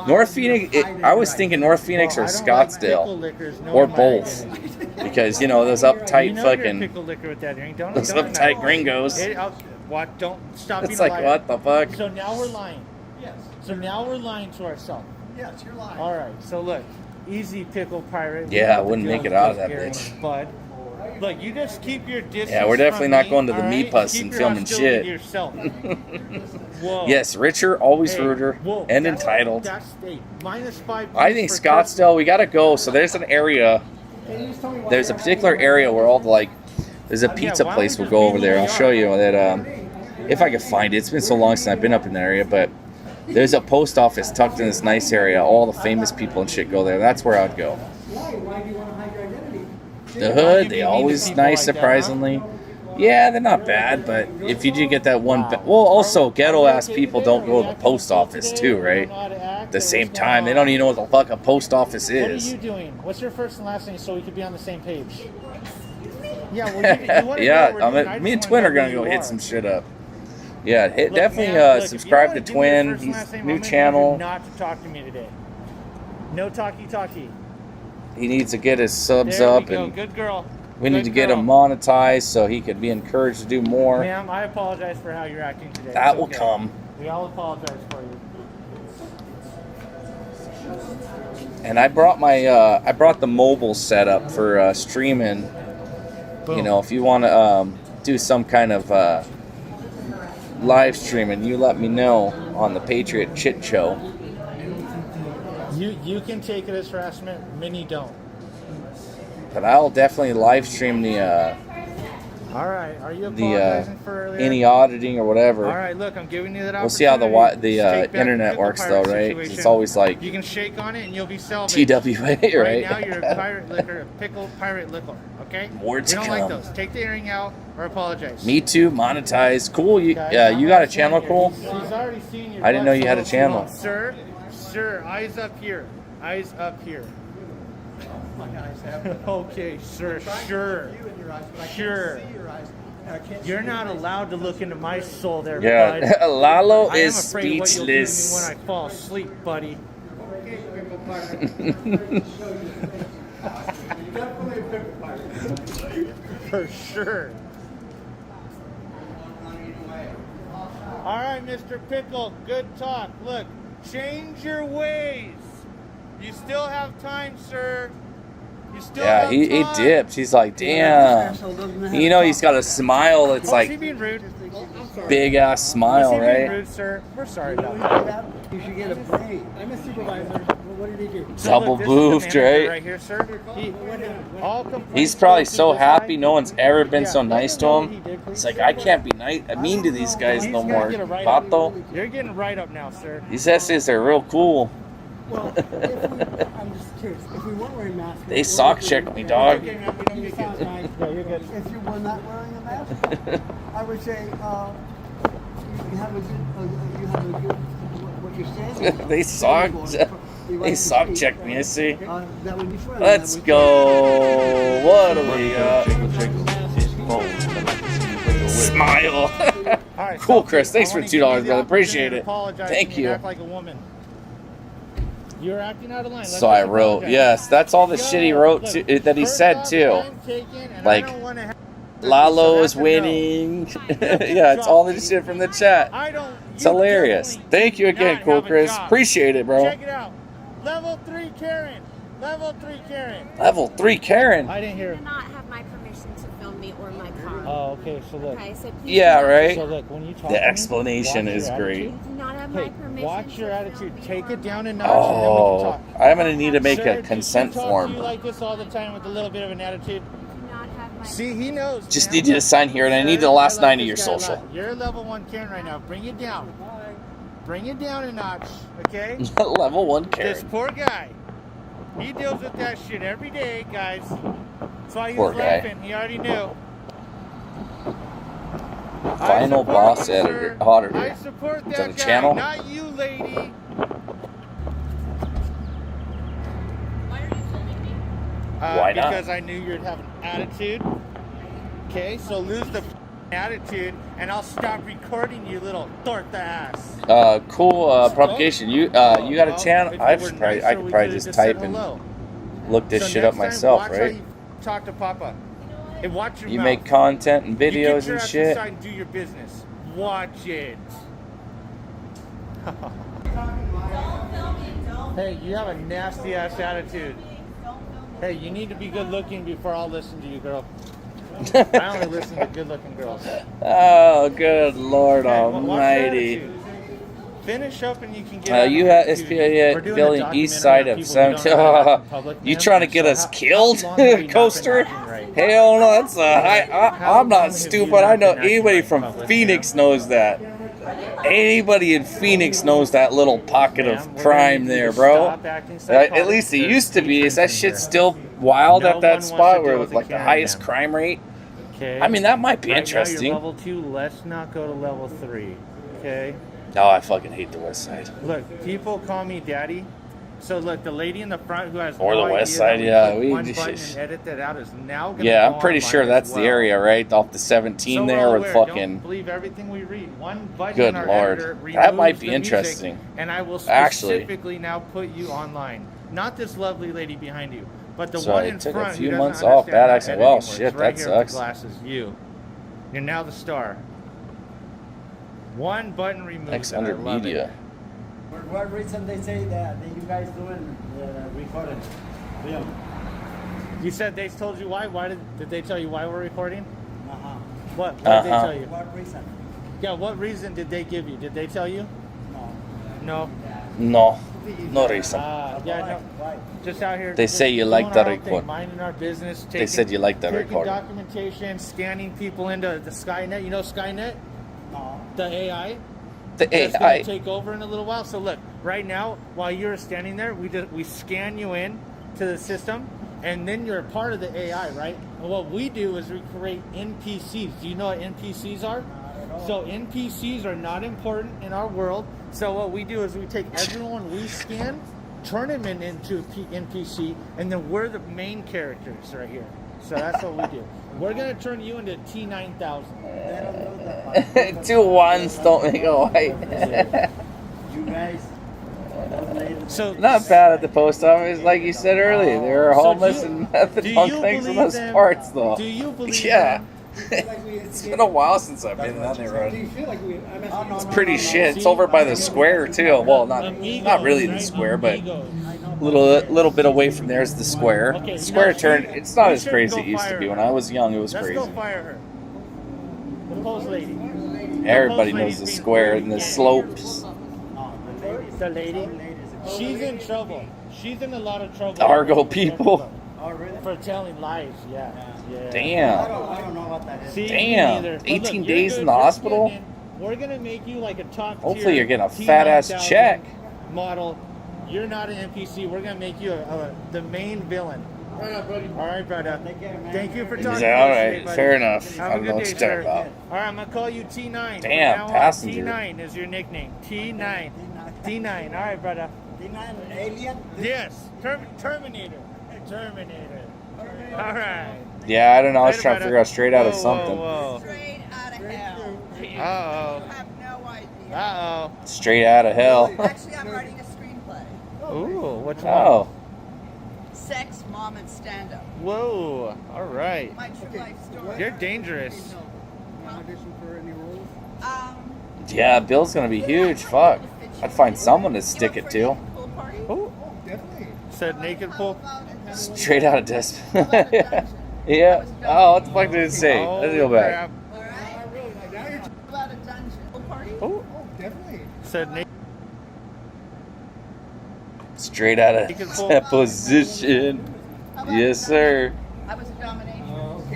North Phoenix, I was thinking North Phoenix or Scottsdale, or both, because you know those uptight those uptight gringos. What? Don't stop. It's like, what the fuck? So now we're lying. Yes. So now we're lying to ourselves. Yes, you're lying. All right. So look, easy pickle pirate. Yeah, I wouldn't make it out of that bitch. But look, you just keep your distance. Yeah, we're definitely not going to the me Meepus and filming shit. Whoa. Yes, richer, always ruder, and entitled. I think Scottsdale, we gotta go. So there's an area. There's a particular area where all the there's a pizza place. We'll go over there. I'll show you that if I can find it. It's been so long since I've been up in that area, but there's a post office tucked in this nice area. All the famous people and shit go there. That's where I'd go. Why do you want to hide your identity? The hood, they always nice, surprisingly. Yeah, they're not bad, but if you do get that one... Well, also, ghetto-ass people don't go to the post office, too, right? At the same time, they don't even know what the fuck a post office is. What are you doing? What's your first and last name so we could be on the same page? Yeah, well, you want to yeah, me and Twin are going to go hit some shit up. Yeah, definitely subscribe to Twin. He's new channel. Not to talk to me today. No talkie. He needs to get his subs up, and good girl. We need to get him monetized so he could be encouraged to do more. Ma'am, I apologize for how you're acting today. That will come. We all apologize for you. And I brought the mobile setup for streaming. Boom. You know, if you want to do some kind of live streaming, you let me know on the Patriot Chit Show. You can take it as harassment. Many don't. But I'll definitely live stream the all right, are you apologizing for earlier? Any auditing or whatever. All right, look, I'm giving you that opportunity. We'll see how the internet works, though, right? It's always like you can shake on it and you'll be salvaged. TWA, right? Right now, you're a pirate liquor, a pickle pirate liquor. Okay. More to come. Like those. Take the earring out or apologize. Me too. Monetize. Cool. You got a channel, cool. He's already seen your I didn't know you had a channel. Sir, eyes up here. Eyes up here. Okay, sir, sure. You're not allowed to look into my soul there, bud. Yeah, Lalo is speechless. What you'll do to me when I fall asleep, buddy. For sure. All right, Mr. Pickle, good talk. Look, change your ways. You still have time, sir. Yeah, he dipped. He's like, damn. You know, he's got a smile. It's like big ass smile, right? Rude, sir. We're sorry about that. You should get a break. I'm a supervisor. What did he do? Double boofed, right? Right here, sir. He's probably so happy no one's ever been so nice to him. It's like, I can't be mean to these guys no more. Pato. You're getting right up now, sir. These essays are real cool. Well, I'm just curious. If we weren't wearing masks, they sock check me, dog. If you were not wearing a mask, I would say you have a good what you're saying. They sock check me. I see. That would be fun. Let's go. What do we got? Smile. Cool, Chris. Thanks for $2, brother. Appreciate it. Thank you. Act like a woman. You're acting out of line. So I wrote, yes, that's all the shit he wrote that he said too. Like, Lalo is winning. Yeah, it's all the shit from the chat. It's hilarious. Thank you again, Cool Chris. Appreciate it, bro. Check it out. Level 3 Karen. Level 3 Karen. Level 3 Karen. I didn't hear. Do not have my permission to film me or my car. Oh, okay. So look. Okay, so yeah, right. So look, when you talk the explanation is great. Do not have my permission. Watch your attitude. Take it down a notch. Oh, I'm gonna need to make a consent form. You like this all the time with a little bit of an attitude. See, he knows. Just need you to sign here, and I need the last 9 of your social. You're level 1 Karen right now. Bring it down. Bring it down a notch, okay? Level 1 Karen. This poor guy. He deals with that shit every day, guys. That's why he Poor was guy. laughing. He already knew. Final boss auditor. I support that Is that a guy, channel? not you, lady. Why not? Because I knew you'd have an attitude. Okay, so lose the attitude, and I'll stop recording you, little torta ass. Cool propagation. You got a channel? I could probably just type and look this shit up myself, watch right? How you talk to Papa. And watch your You mouth. make content and videos you get your and ass shit. inside and do your business. Watch it. Hey, you have a nasty ass attitude. Hey, you need to be good looking before I'll listen to you, girl. I only listen to good looking girls. Oh, good Lord Hey, Almighty. Finish up and you can get You have SPA building east side of 70. You trying to get us killed, Coaster? Hell no, that's I'm not stupid. I know anybody from Phoenix knows that. Anybody in Phoenix knows that little pocket of crime there, bro. At least it used to be. Is that shit still wild at that spot where it was like the highest crime rate? I mean, that might be interesting. Now you're level 2, let's not go to level 3. Okay? Oh, I fucking hate the West Side. Look, people call me daddy. So look, the lady in the front who has or no the West idea Side, that yeah. one button and edit that out is now gonna Yeah, go I'm pretty online sure as that's the well. area, right? Off the 17 So there well with aware, fucking. Don't believe everything we read. One button Good in our Lord. editor That might removes be the music, interesting. and I will Actually. specifically now put you online. Not this lovely lady behind you, but the So one I in took a front few who months doesn't off. Bad understand accent. how Well, editing shit, works. Right that here with the sucks. glasses, you. You're now the star. One button removed. X-Under Media. For what reason they say that you guys doing recording? Film. You said they told you why? Why did they tell you why we're recording? Uh-huh. What did they tell you? What reason? Yeah, what reason did they give you? Did they tell you? No. No. No reason. Yeah, no. Just out here. They just say you doing like the our own thing, record. minding our business. They said you like the taking recording. documentation, scanning people into the Skynet. You know Skynet? No. The AI? The That's AI. going to take over in a little while. So look, right now, while you're standing there, we scan you in to the system, and then you're a part of the AI, right? And what we do is we create NPCs. Do you know what NPCs are? So NPCs are not important in our world. So what we do is we take everyone we scan, turn them into a NPC, and then we're the main characters right here. So that's what we do. We're gonna turn you into T9000. 2 ones don't make a white. You guys. So not bad at the post office, like you said earlier. There are homeless and methadone clinics in those parts, though. Do you believe Yeah. It's been a while since I've been down there. It's pretty shit. It's over by the square too. Well, not really the square, but a little bit away from there is the square. The square turned. It's not as crazy as it used to be. When I was young, it was Let's crazy. go fire her. The post lady. Everybody knows the square and the slopes. The lady. She's in trouble. She's in a lot of trouble. Argo people. For telling lies, yeah. Damn. I don't know what that is. See, Damn. me neither. But 18 look, days you're in good. the You're hospital? getting in. We're gonna make you like a top Hopefully tier you're getting a fat ass T9000 check. model. You're not an NPC. We're gonna make you the main villain. All right, brother. Thank you for talking. All to us right, today, buddy. fair enough. Have I a don't know good what day, you're talking sir. about. All right, I'm gonna call you T9. From Damn, now on, passenger. T9 is your nickname. T9. T9. All right, brother. T9 alien? Yes. Terminator. Terminator. All right. Yeah, I don't know. I was Later, trying to brother. Oh, figure out straight out of Whoa, something. whoa, Straight out of hell. Uh-oh. You have no idea. Uh-oh. Straight out of hell. Actually, I'm writing a screenplay. Ooh, which one? Oh. Sex, Mom, and Stand-Up. Whoa. All right. My true life story. You're dangerous. Audition for any roles? Yeah, Bill's gonna be huge. Fuck. I'd find someone to stick it to. Oh, definitely. Said naked pool. Straight out of Des. Yeah. Oh, what the fuck did it say? Let's go back. About a dungeon. Party? Oh, definitely. Said naked. Straight out of that position. Yes, sir. I was a domination.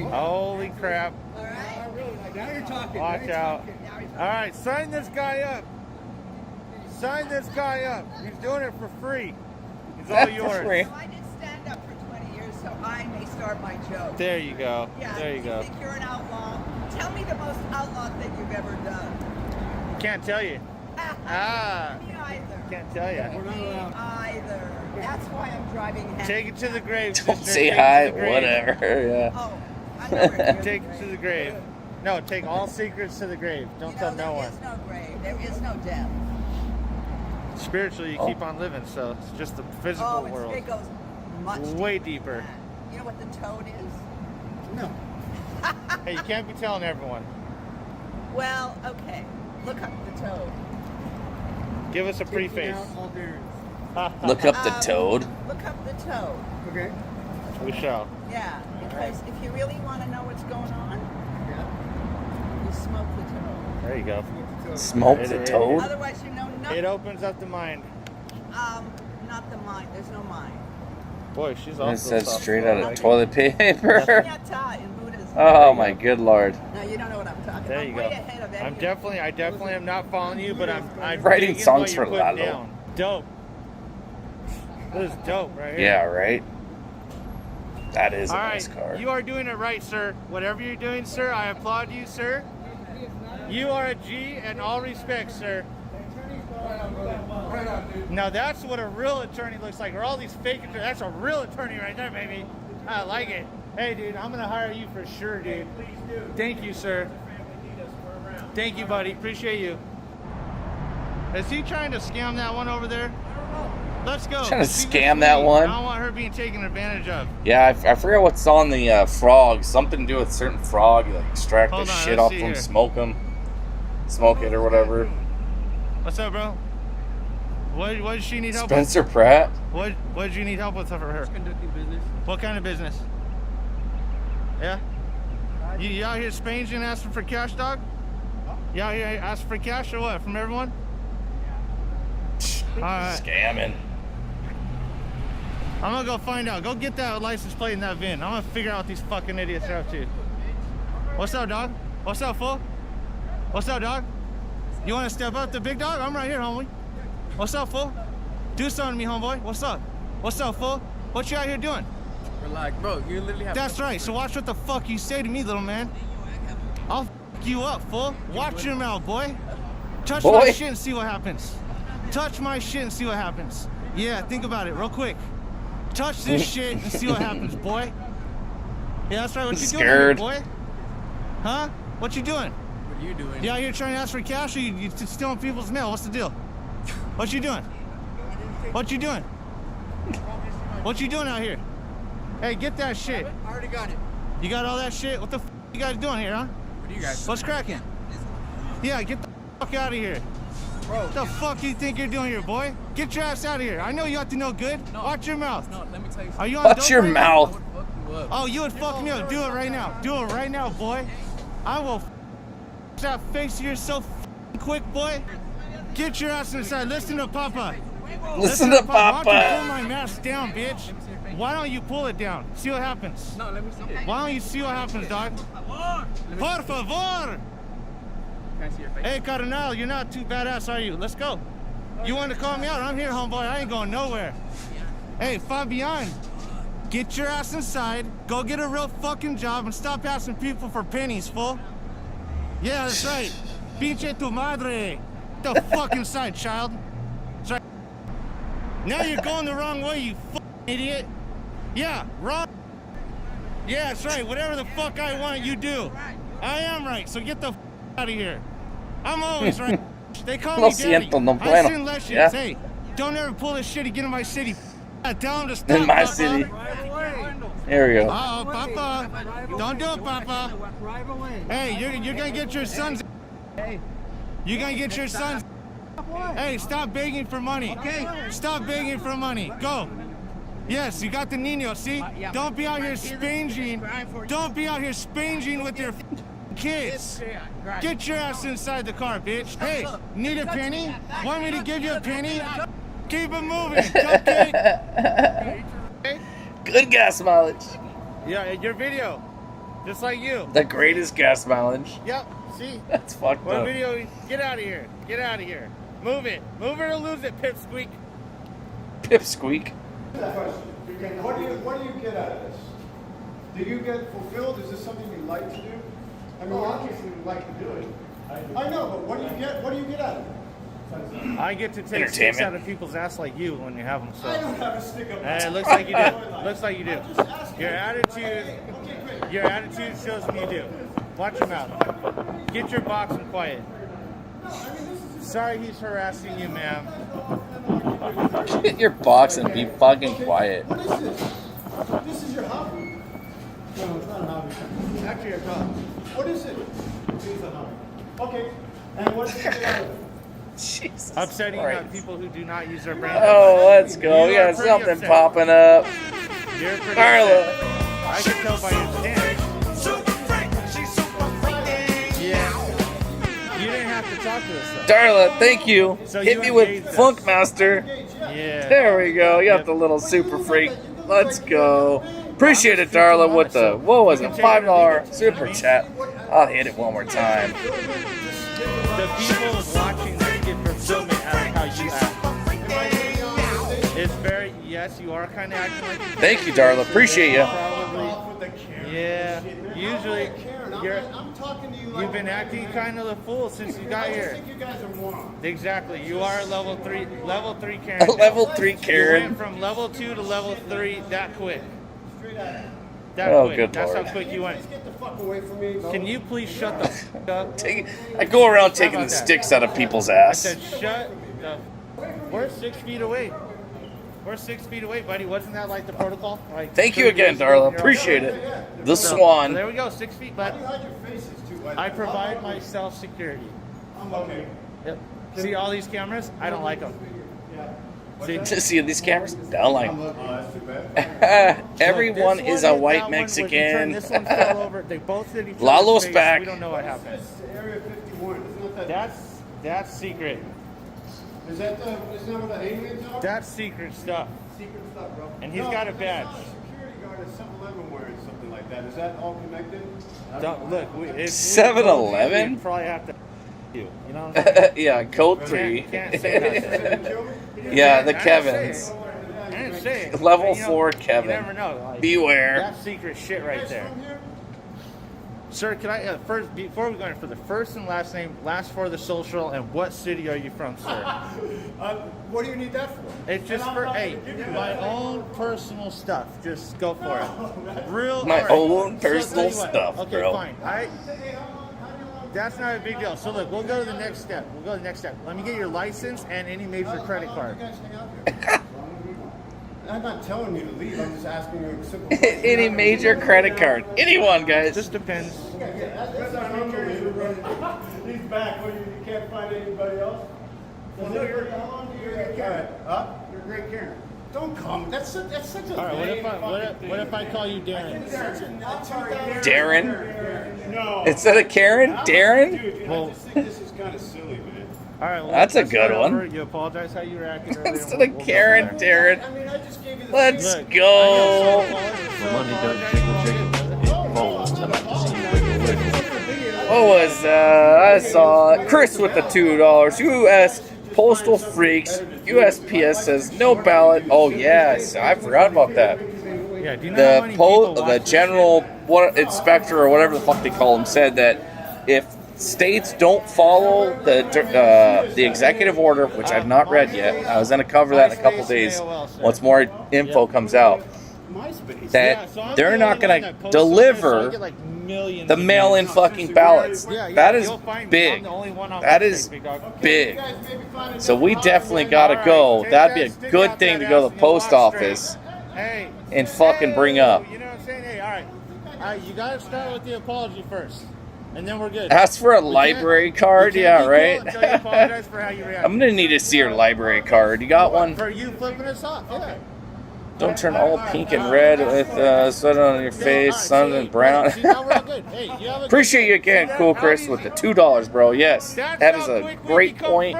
Holy crap. Now you're talking. Watch out. All right, sign this guy up. Sign this guy up. He's doing it for free. It's all yours. I did stand up for 20 years, so I may start my joke. There you go. Yeah, There you do go. you think you're an outlaw? Tell me the most outlaw thing you've ever done. Can't tell you. Ah. Me either. Can't tell you. Me either. That's why I'm driving home. Take it to the grave. Don't sister. say Take it hi. to the grave. Whatever. Yeah. Oh, I know where it is. Take it to the grave. No, take all secrets to the grave. Don't tell no one. There is no grave. There is no death. Spiritually, you keep on living, so it's just the physical world. It goes much way deeper. You know what the toad is? No. Hey, you can't be telling everyone. Well, okay. Look up the toad. Give us a preface. Look up the toad. Look up the toad. Okay. We shall. Yeah, because if you really want to know what's going on, you smoke the toad. There you go. Smoke the toad? Otherwise, you know nothing. It opens up the mind. Not the mind. There's no mind. Boy, she's also. It says soft straight spoken. out of toilet paper. Shunyata in Buddhism. Oh my good lord. No, you don't know what I'm talking about. There you I'm go. way ahead of I everybody. definitely am not following you, but I'm Writing digging songs what you're for putting Lalo. down. Dope. This is dope right here. Yeah, right? That is a All nice right, car. you are doing it right, sir. Whatever you're doing, sir, I applaud you, sir. You are a G in all respects, sir. Now that's what a real attorney looks like. Or all these fake attorneys. That's a real attorney right there, baby. I like it. Hey, dude, I'm gonna hire you for sure, dude. Please do. Thank you, sir. Thank you, buddy. Appreciate you. Is he trying to scam that one over there? Let's go. Trying to She scam gets that sweet. one? I don't want her being taken advantage of. Yeah, I forgot what's on the frog. Something to do with certain frog. You like extract Hold the on, shit let's off see them, here. smoke it or whatever. What's up, bro? What does she need help Spencer with? Pratt. What did you need help with for her? Conducting business. What kind of business? Yeah? You out here spanging asking for cash, dog? You out here asking for cash or what? From everyone? Alright. Scamming. I'm gonna go find out. Go get that license plate in that VIN. I'm gonna figure out what these fucking idiots are up to. What's up, dog? What's up, fool? What's up, dog? You wanna step up to big dog? I'm right here, homie. What's up, fool? Do something to me, homeboy. What's up? What's up, fool? What you out here doing? Relax, bro. You literally have. That's right. So watch what the fuck you say to me, little man. I'll fuck you up, fool. Watch your mouth, boy. Touch my shit and see what happens. Touch my shit and see what happens. Yeah, think about it real quick. Touch this shit and see what happens, boy. Yeah, that's right. What you doing, here, boy? Huh? What you doing? What are you doing? You out here trying to ask for cash or you stealing people's mail? What's the deal? What you doing? What you doing? What you doing out here? Hey, get that shit. I already got it. You got all that shit? What the f you guys doing here, huh? What are you guys What's cracking? Yeah, get the fuck out of here. Bro, what the fuck you think you're doing here, boy? Get your ass out of here. I know you have to know good. No, watch your mouth. No, let me tell you something. Are you on Watch dope your right mouth. now? Oh, you would fuck me up. Do it right now. Do it right now, boy. I will that face of yourself so quick, boy. Get your ass inside. Listen to Papa. Listen to Why don't you Papa. pull my mask down, bitch? Why don't you pull it down? See what happens. No, let me see it. Why don't you see what happens, dog? Por favor. Can I see your face? Hey, Carnal, you're not too badass, are you? Let's go. You want to call me out? I'm here, homeboy. I ain't going nowhere. Hey, Fabian, get your ass inside. Go get a real fucking job and stop asking people for pennies, fool. Yeah, that's right. Pinche tu madre. Get the fuck inside, child. That's right. Now you're going the wrong way, you fucking idiot. Yeah, wrong. Yeah, that's right. Whatever the fuck I want, you do. I am right, so get the fuck out of here. I'm always right. They call Lo me daddy. siento, no I puedo. send less shit. Yeah. Hey, don't ever pull this shit again in my city. Tell him to stop, In my Papa. city. There we go. Uh-oh, Papa. Don't do it, Papa. Hey, you're gonna get your sons. Hey, you're gonna get your sons. Hey, stop begging for money. Okay. Stop begging for money. Go. Yes, you got the Nino, see? Don't be out here spanging. Don't be out here spanging with your kids. Get your ass inside the car, bitch. Hey, need a penny? Want me to give you a penny? Keep it moving, cupcake. Good gas mileage. Yeah, your video. Just like you. The greatest gas mileage. Yep, see? That's fucked What up. video? Get out of here. Get out of here. Move it. Move it or lose it, pipsqueak. Pipsqueak. What do you get out of this? Do you get fulfilled? Is this something you like to do? I mean, obviously you like to do it. I know, but what do you get? What do you get out of it? I get to take sticks Entertainment. out of people's ass like you when you have them. So I don't have a stick up my it looks like you do. Looks like you do. Your attitude shows me you do. Watch your mouth. Get your box and quiet. Sorry he's harassing you, ma'am. Get your box and be fucking quiet. What is this? This is your hobby? No, it's not a hobby. Actually, a job. What is it? It's a hobby. Okay. And what is it? Jesus Upsetting Christ. people who do not use their brain. Oh, let's go. We got something popping up. You're pretty Darla. upset. I can tell by your stance. Yeah. You didn't have to talk to us though. Darla, thank you. So Hit you me with engaged us. Funkmaster. Yeah. There we go. You got the little super freak. Let's go. Appreciate it, Darla, with the, what was it, $5 super chat. I'll hit it one more time. The people watching this get fulfillment out of how you act. It's very, yes, you are kind of acting like you. Thank you, Darla. Appreciate you. Probably. Yeah. Usually, you've been acting kind of the fool since you got here. You guys are morons. Exactly. You are a level 3 Karen. Level 3 Karen. You went from level 2 to level 3 that quick. That Oh, quick. good That's Lord. how quick you went. Get the fuck away from me. Can you please shut the f up? I go around taking the sticks out of people's ass. I said shut the. We're 6 feet away. We're 6 feet away, buddy. Wasn't that like the protocol? Like, Thank you again, Darla. Appreciate it. The So, Swan. there we go. 6 feet, bud. I provide myself security. Okay. Yep. See all these cameras? I don't like them. See these cameras? Don't like them. Oh, that's too bad. Everyone Look, is this a one white that one, when you turn, Mexican. This one fell over. They both hit each Lalo's other's face. back. We don't know what happened. Area 51. Isn't that That's secret. Isn't that what the hangman's are? That's secret stuff. Secret stuff, bro. And he's got a badge. It's not a security guard at 7-Eleven wearing something like that. Is that all connected? Don't, look, if 7-Eleven? we probably have to you know what I'm saying? Yeah, code 3. Can't say that. Yeah, the I didn't Kevins. say it. I didn't say it. Level You know, 4 You Kevin. never know. Like, Beware. That's secret shit right there. Sir, can I first before we go in for the first and last name, last for the social, and what city are you from, sir? What do you need that for? It's just for my own personal stuff. Just go for it. Real. My all right. own So, personal tell you what. stuff, Okay, bro. fine. That's not a big deal. So look, we'll go to the next step. Let me get your license and any major credit card. I'm not telling you to leave. I'm just asking you a simple question. Any major credit card. Anyone, guys. Just depends. That's unbelievable. He's back. What, you can't find anybody else? Well, no, you're a Karen. Huh? You're a great Karen. Don't come. That's such a All right. What if I call you Darren? Darren? No. Instead of Karen? Darren? Dude, I just think this is kind of silly, man. All right. Well, That's a let's good start one. over. You apologize how you reacted earlier. Instead of Karen, I Darren. mean, I just gave you the Let's Look, go. The money don't jiggle jiggle, it folds. I'd like to see you wiggle wiggle. What was I saw Chris with the $2. U.S. Postal Freaks. USPS says no ballot. Oh yes, I forgot about that. Yeah, do you know how many people The watch general inspector or whatever the fuck they call him said that if states don't follow the executive order, which I've not read yet, I was going to cover that in a couple days once more info comes out, that they're not going to deliver the mail-in fucking ballots. That is big. That is big. So we definitely got to go. That'd be a good thing to go to the post office and fucking bring up. You know what I'm saying? Hey, all right. You got to start with the apology first, and then we're good. Ask for a library card? Yeah, right? Until you apologize for how you reacted. I'm going to need to see your library card. You got one? For you flipping us off, yeah. Don't turn all pink and red with sweat on your face, sun and brown. See, now we're all good. Hey, you have a Appreciate you again, Cool Chris, with the $2, bro. Yes, that is a great point.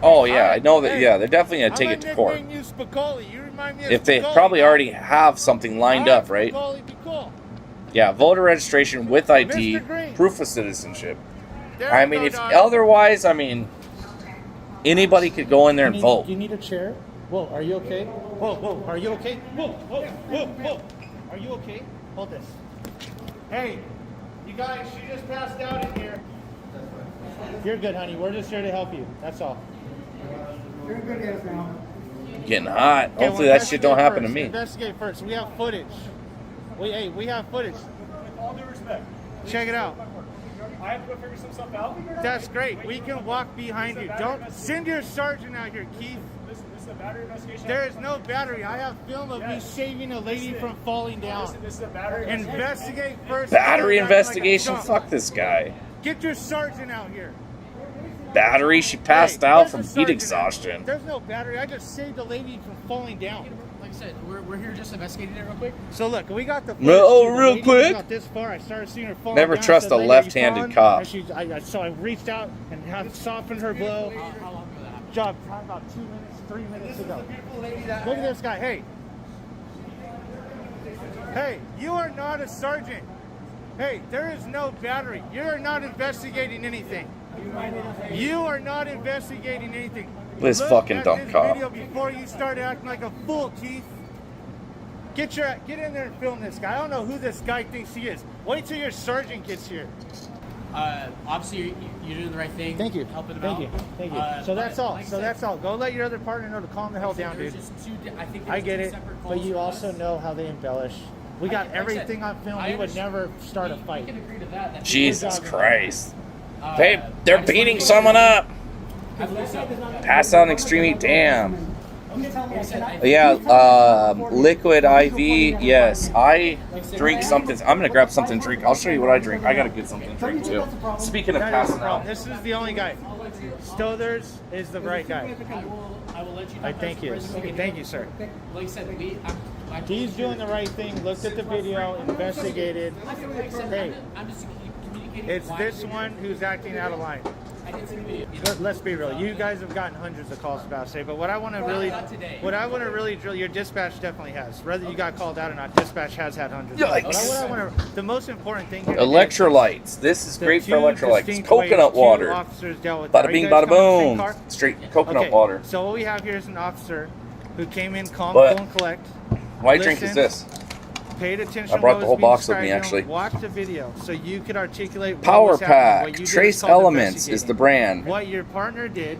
Oh yeah, I know that. Yeah, they're definitely gonna take it to court. If they probably already have something lined up, right? Yeah, voter registration with ID, proof of citizenship. I mean, if otherwise, I mean, anybody could go in there and vote. You need a chair? Whoa, are you okay? Whoa, are you okay? Whoa. Are you okay? Hold this. Hey, you guys, she just passed out in here. You're good, honey. We're just here to help you. That's all. You're good guys now. Getting hot. Hopefully that shit don't happen to me. Investigate first. We have footage. We have footage. With all due respect. Check it out. I have to go figure some stuff out. That's great. We can walk behind you. Don't send your sergeant out here, Keith. This is a battery investigation. There is no battery. I have film of me saving a lady from falling down. This is a battery Investigate first. Battery investigation? Fuck this guy. Get your sergeant out here. Battery? She passed out from heat exhaustion. There's no battery. I just saved a lady from falling down. Like I said, we're here just investigating it real quick. So look, we got the real quick. Got this far. I started seeing her falling Never down. trust a left-handed cop. So I reached out and have softened her blow. How long ago that happened? Job probably about 2 minutes, 3 minutes ago. Look at this guy. Hey, you are not a sergeant. Hey, there is no battery. You are not investigating anything. You are not investigating anything. This fucking dumb cop. Video before you start acting like a fool, Keith. Get in there and film this guy. I don't know who this guy thinks he is. Wait till your sergeant gets here. Obviously, you're doing the right thing. Thank you. Helping him Thank out. you. Thank you. So that's all. Like I So said, that's all. Go let your other partner know to calm the hell down, dude. I get it, but you also know how they embellish. We got everything on film. We would never start a fight. Jesus Christ. Babe, they're beating someone up. Pass on extreme. Damn. Yeah, liquid IV. Yes, I drink something. I'm gonna grab something to drink. I'll show you what I drink. I gotta get something to drink too. Speaking of passing out, this is the only guy. Stothers is the right guy. I will let you know. Thank you. Thank you, sir. Like I said, He's doing the right thing. Looked at the video, investigated. Hey, I'm just communicating. it's this one who's acting out of line. I didn't see the video. Let's be real. You guys have gotten hundreds of calls about say, but what I want to really drill, your dispatch definitely has. Whether you got called out or not, dispatch has had hundreds. Yikes. The most important thing here. electrolytes. This is great for electrolytes. Coconut water. Bada bing, bada boom. Straight coconut water. So what we have here is an officer who came in calm, But cool, and collect. My drink is this. Paid attention. I brought the whole box with me, actually. Watch the video so you could articulate. Power Pack. Trace Elements is the brand. What your partner did.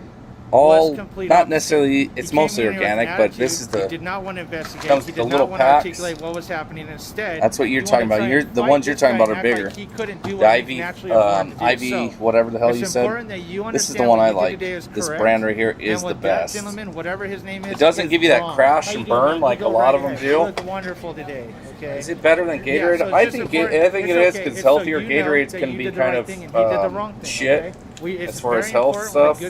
All not necessarily. It's mostly organic, but this is the. He did not want to investigate. Comes He with did the not little want to packs. articulate what was happening. Instead, That's what you're talking about. You're the ones you're talking about are bigger. He couldn't do The IV, whatever the hell you said. This is the one I like. This brand right here is the best. Gentleman, whatever his name is, It doesn't give you that crash and burn like a lot of them do. You look wonderful today. Okay. Is it better than Gatorade? So I think it is because healthier Gatorades can be kind of shit as far as health stuff. We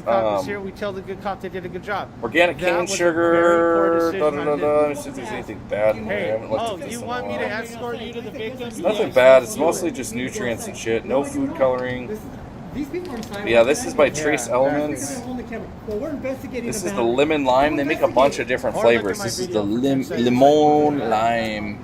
tell the good cop they did a good job. Organic cane sugar. Let me see if there's anything bad in there. I haven't looked at this you in a want me to while. escort you to the victim? Nothing bad. It's mostly just nutrients and shit. No food coloring. Yeah, this is by Trace Elements. This is the lemon lime. They make a bunch of different flavors. This is the lemon lime.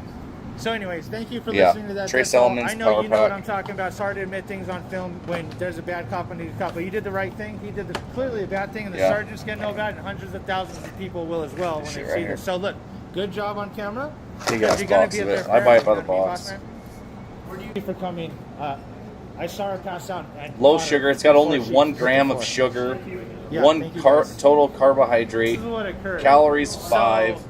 So anyways, thank you for listening to that. Trace Elements, I know Power you know what Pack. I'm talking about. Sorry to admit things on film when there's a bad cop and a good cop, but you did the right thing. He did clearly a bad thing, and the sergeants get know about it, and hundreds of thousands of people will as well when they see this. So look, good job on camera. He got a box of it. I buy it by the box. Thank you for coming. I saw her pass out. Low sugar. It's got only 1 gram of sugar. Total carbohydrate. Calories 5.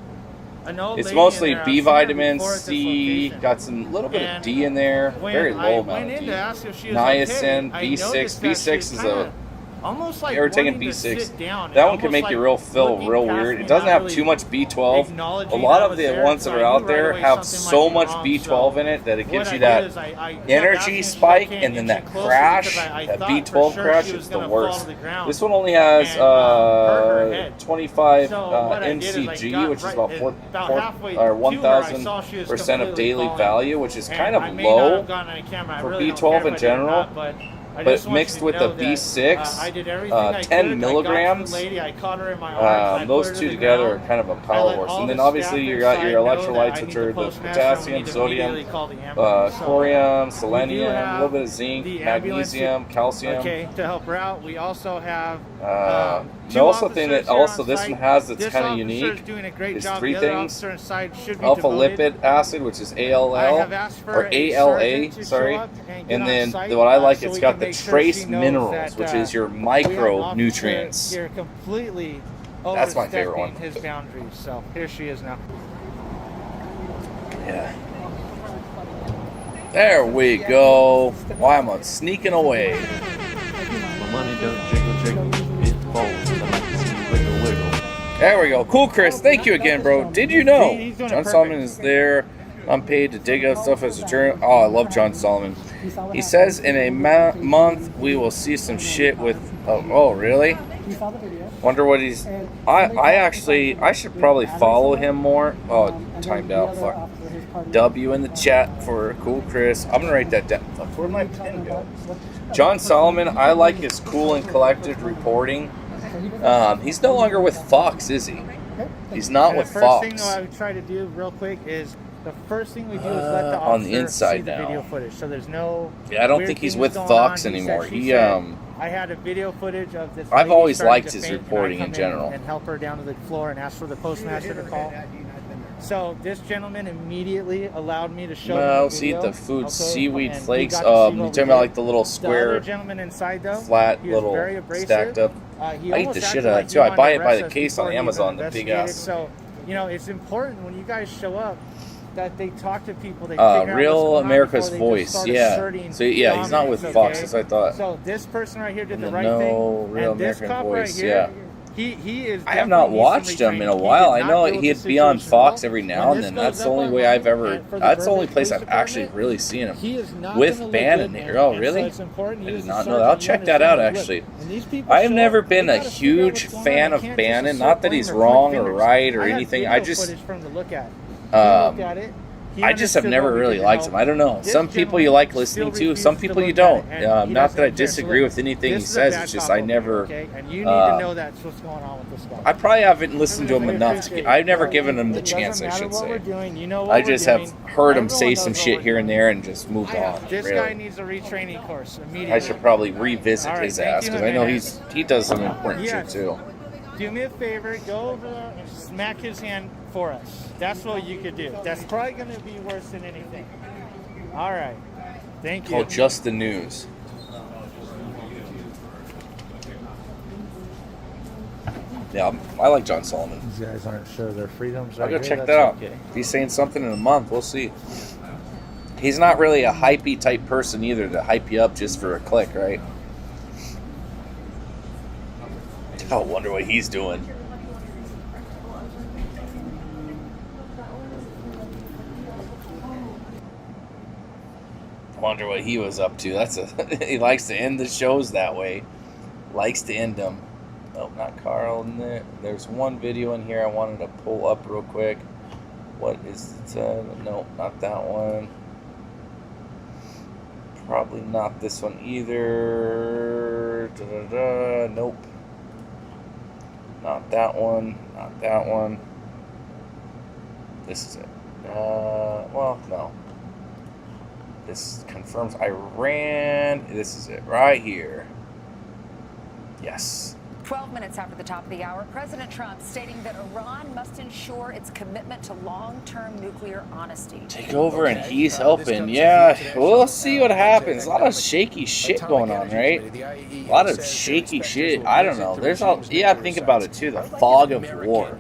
It's mostly B vitamins, C, got some little bit of D in there, very low amount of D. Niacin, B6. B6 is a. Almost like you ever taken B6? That one can make you feel real weird. It doesn't have too much B12. A lot of the ones that are out there have so much B12 in it that it gives you that energy spike and then that crash, that B12 crash is the worst. This one only has 25 mcg, which is about 1,000% of daily value, which is kind of low for B12 in general. But mixed with the B6, 10 milligrams, those two together are kind of a power horse. And then obviously you got your electrolytes, which are the potassium, sodium, chlorium, selenium, a little bit of zinc, magnesium, calcium. Okay, to help her out, we also have the also thing that also this one has that's kind of unique is 3 things: alpha lipid acid, which is ALA, sorry, and then what I like, it's got the trace minerals, which is your micronutrients. You're completely That's my favorite one. His boundaries. So here she is now. Yeah. There we go. Why am I sneaking away? My money don't jiggle jiggle, it folds. I like to see you wiggle wiggle. There we go. Cool, Chris. Thank you again, bro. Did you know John Solomon is there? I'm paid to dig out stuff as a journal. Oh, I love John Solomon. He says in a month we will see some shit with. Oh, really? Wonder what he's. I should probably follow him more. Oh, timed out. Fuck. W in the chat for Cool Chris. I'm gonna write that down. Where'd my pen go? John Solomon. I like his cool and collected reporting. He's no longer with Fox, is he? He's not with Fox. The first thing I would try to do real quick is the first thing we do is let the officer on the inside see the now. video footage. So there's no. Yeah, I don't think he's with Fox anymore. He I had a video footage of this. I've lady always starting liked to his faint, reporting and I in come general. and help her down to the floor and ask for the postmaster to call. So this gentleman immediately allowed me to show. Well, him the see video, the food okay? seaweed And we flakes. got to see what You we talking about did. like the little The square, other gentleman inside, though, flat he was little very abrasive. stacked up. He I eat almost the shit acted out of like it he too. I wanted buy to it by the arrest us case on before he even Amazon. The big investigated. ass. So, it's important when you guys show up that they talk to people. They figure out what's Real going on America's before they just Voice. start Yeah. asserting So yeah, he's not with dominance, Fox, okay? as I thought. So this person right here did And the the right No thing. Real And this American cop Voice, right here, yeah. he is. I have not definitely watched decently him in a trained. He while. did I not know deal with he'd the be on situation Fox well. every When now and this then. goes That's the up only way online I've ever. and for the That's the only Burbank place Police I've actually Department, really seen him. he is not With gonna look Bannon good, here. man. Oh, And really? so it's important I you did as a not know that. sergeant, I'll you check that out understand, actually. look, when these people I've show never up, been they a gotta figure out huge what's going fan on. of They can't Bannon. just Not that assert he's blame or point wrong or fingers. right or I had anything. video I just. footage for him to look at. He looked at it. He I just have understood never what we really did to liked help. him. I don't know. This Some people you gentleman like still listening to, refused some to people look you at don't. it, and he Not doesn't that I admit to disagree it. with anything he This is a says. bad It's just cop I over never. here, okay? And you need to know that's what's going on with this guy. I probably haven't listened to him enough. I've never given him the It doesn't chance, I matter should what say. we're doing. You know what I we're just have doing. heard him Everyone say knows some what shit we're here and doing. there and just moved on. This really. guy needs a retraining course immediately. I should probably revisit All right, his thank ass you, because I know Jimenez. he does some important Yes. shit too. Do me a favor, go over there and smack his hand for us. That's what you could do. That's probably going to be worse than anything. All right. Thank you. Called Just the News. Yeah, I like John Solomon. These guys aren't sure their freedoms. I'll go check that out. If he's saying something in a month, we'll see. He's not really a hypey type person either to hype you up just for a click, right? I wonder what he's doing. Wonder what he was up to. That's a he likes to end the shows that way. Likes to end them. Oh, not Carl. There's one video in here I wanted to pull up real quick. What is it? No, not that one. Probably not this one either. Nope. Not that one. Not that one. This is it. Well, no. This confirms Iran. This is it right here. Yes. 12 minutes after the top of the hour, President Trump stating that Iran must ensure its commitment to long-term nuclear honesty. Take over and he's helping. Yeah, we'll see what happens. A lot of shaky shit going on, right? A lot of shaky shit. I don't know. There's all. Yeah, think about it too. The fog of war.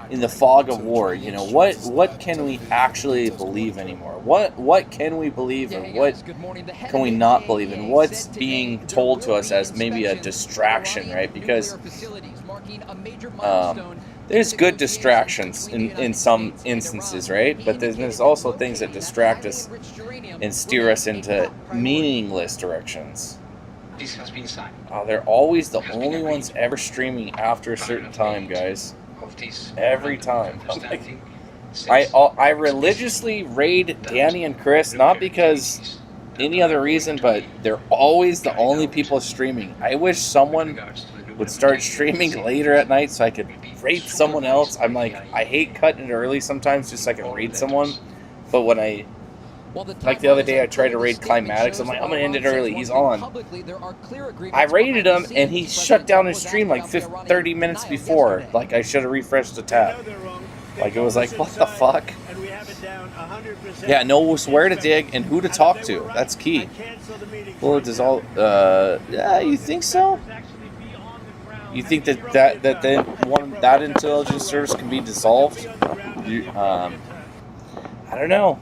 In the fog of war, you know, what can we actually believe anymore? What can we believe and what can we not believe in? What's being told to us as maybe a distraction, right? Because there's good distractions in some instances, right? But there's also things that distract us and steer us into meaningless directions. This has been signed. They're always the only ones ever streaming after a certain time, guys. Every time. I religiously raid Danny and Chris, not because any other reason, but they're always the only people streaming. I wish someone would start streaming later at night so I could raid someone else. I'm like, I hate cutting it early sometimes just so I can raid someone. But when like the other day I tried to raid Climatics, I'm like, I'm going to end it early. He's on. I raided him and he shut down his stream like 30 minutes before. Like I should have refreshed the tab. Like it was like, what the fuck? Yeah, know where to dig and who to talk to. That's key. Well, it does all. Yeah, you think so? You think that intelligence service can be dissolved? I don't know.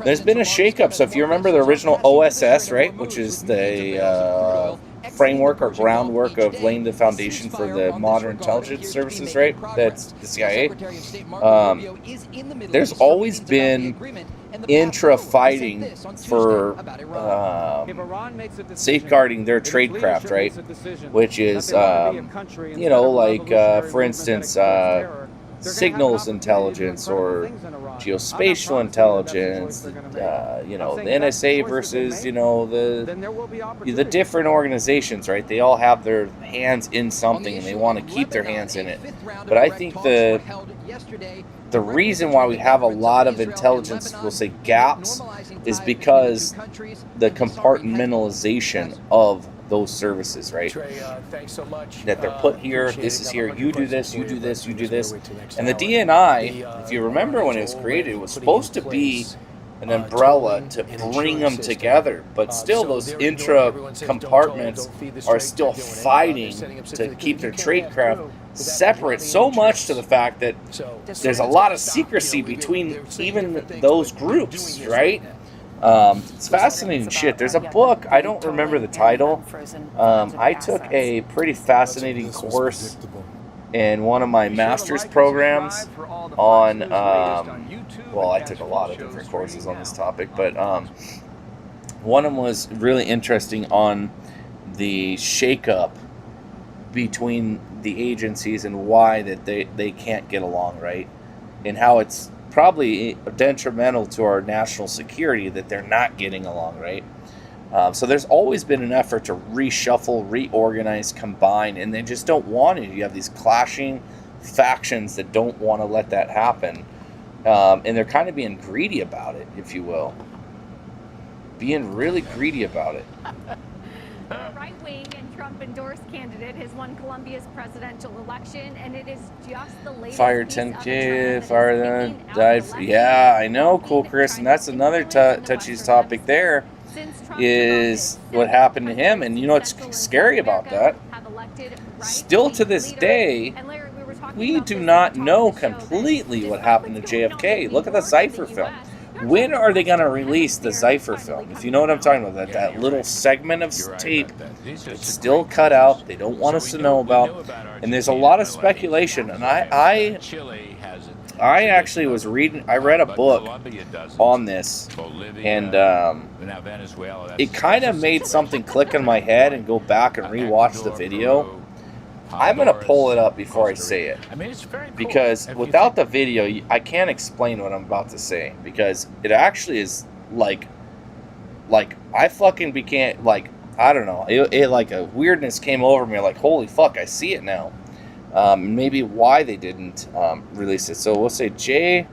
there's been a shakeup. So if you remember the original OSS, right, which is the framework or groundwork of laying the foundation for the modern intelligence services, right? That's the CIA. There's always been intra-fighting for safeguarding their tradecraft, right? Which is, you know, like, for instance, signals intelligence or geospatial intelligence, you know, the NSA versus, you know, the different organizations, right? They all have their hands in something and they want to keep their hands in it. But I think the reason why we have a lot of intelligence, we'll say gaps, is because the compartmentalization of those services, right? Thanks so much. That they're put here, this is here, you do this, you do this, you do this. And the DNI, if you remember when it was created, it was supposed to be an umbrella to bring them together, but still those intra compartments are still fighting to keep their tradecraft separate, so much to the fact that there's a lot of secrecy between even those groups, right? It's fascinating shit. There's a book, I don't remember the title. I took a pretty fascinating course in one of my master's programs on, well, I took a lot of different courses on this topic, but one of them was really interesting on the shakeup between the agencies and why that they can't get along, right? And how it's probably detrimental to our national security that they're not getting along, right? So there's always been an effort to reshuffle, reorganize, combine, and they just don't want it. You have these clashing factions that don't want to let that happen. And they're kind of being greedy about it, if you will. Being really greedy about it. The right-wing and Trump-endorsed candidate has won Colombia's presidential election, and it is just the latest. Fired 10K, fired died. Yeah, I know, Cool Chris, and that's another touchy topic there. Is what happened to him, and you know what's scary about that? Still to this day, we do not know completely what happened to JFK. Look at the Cypher film. When are they going to release the Cypher film? If you know what I'm talking about, that little segment of tape that's still cut out, they don't want us to know about, and there's a lot of speculation. And I actually was reading, I read a book on this, and it kind of made something click in my head and go back and rewatch the video. I'm going to pull it up before I say it, because without the video, I can't explain what I'm about to say, because it actually is like I fucking became, like, I don't know, it like a weirdness came over me, like, holy fuck, I see it now. Maybe why they didn't release it. So we'll say JFK,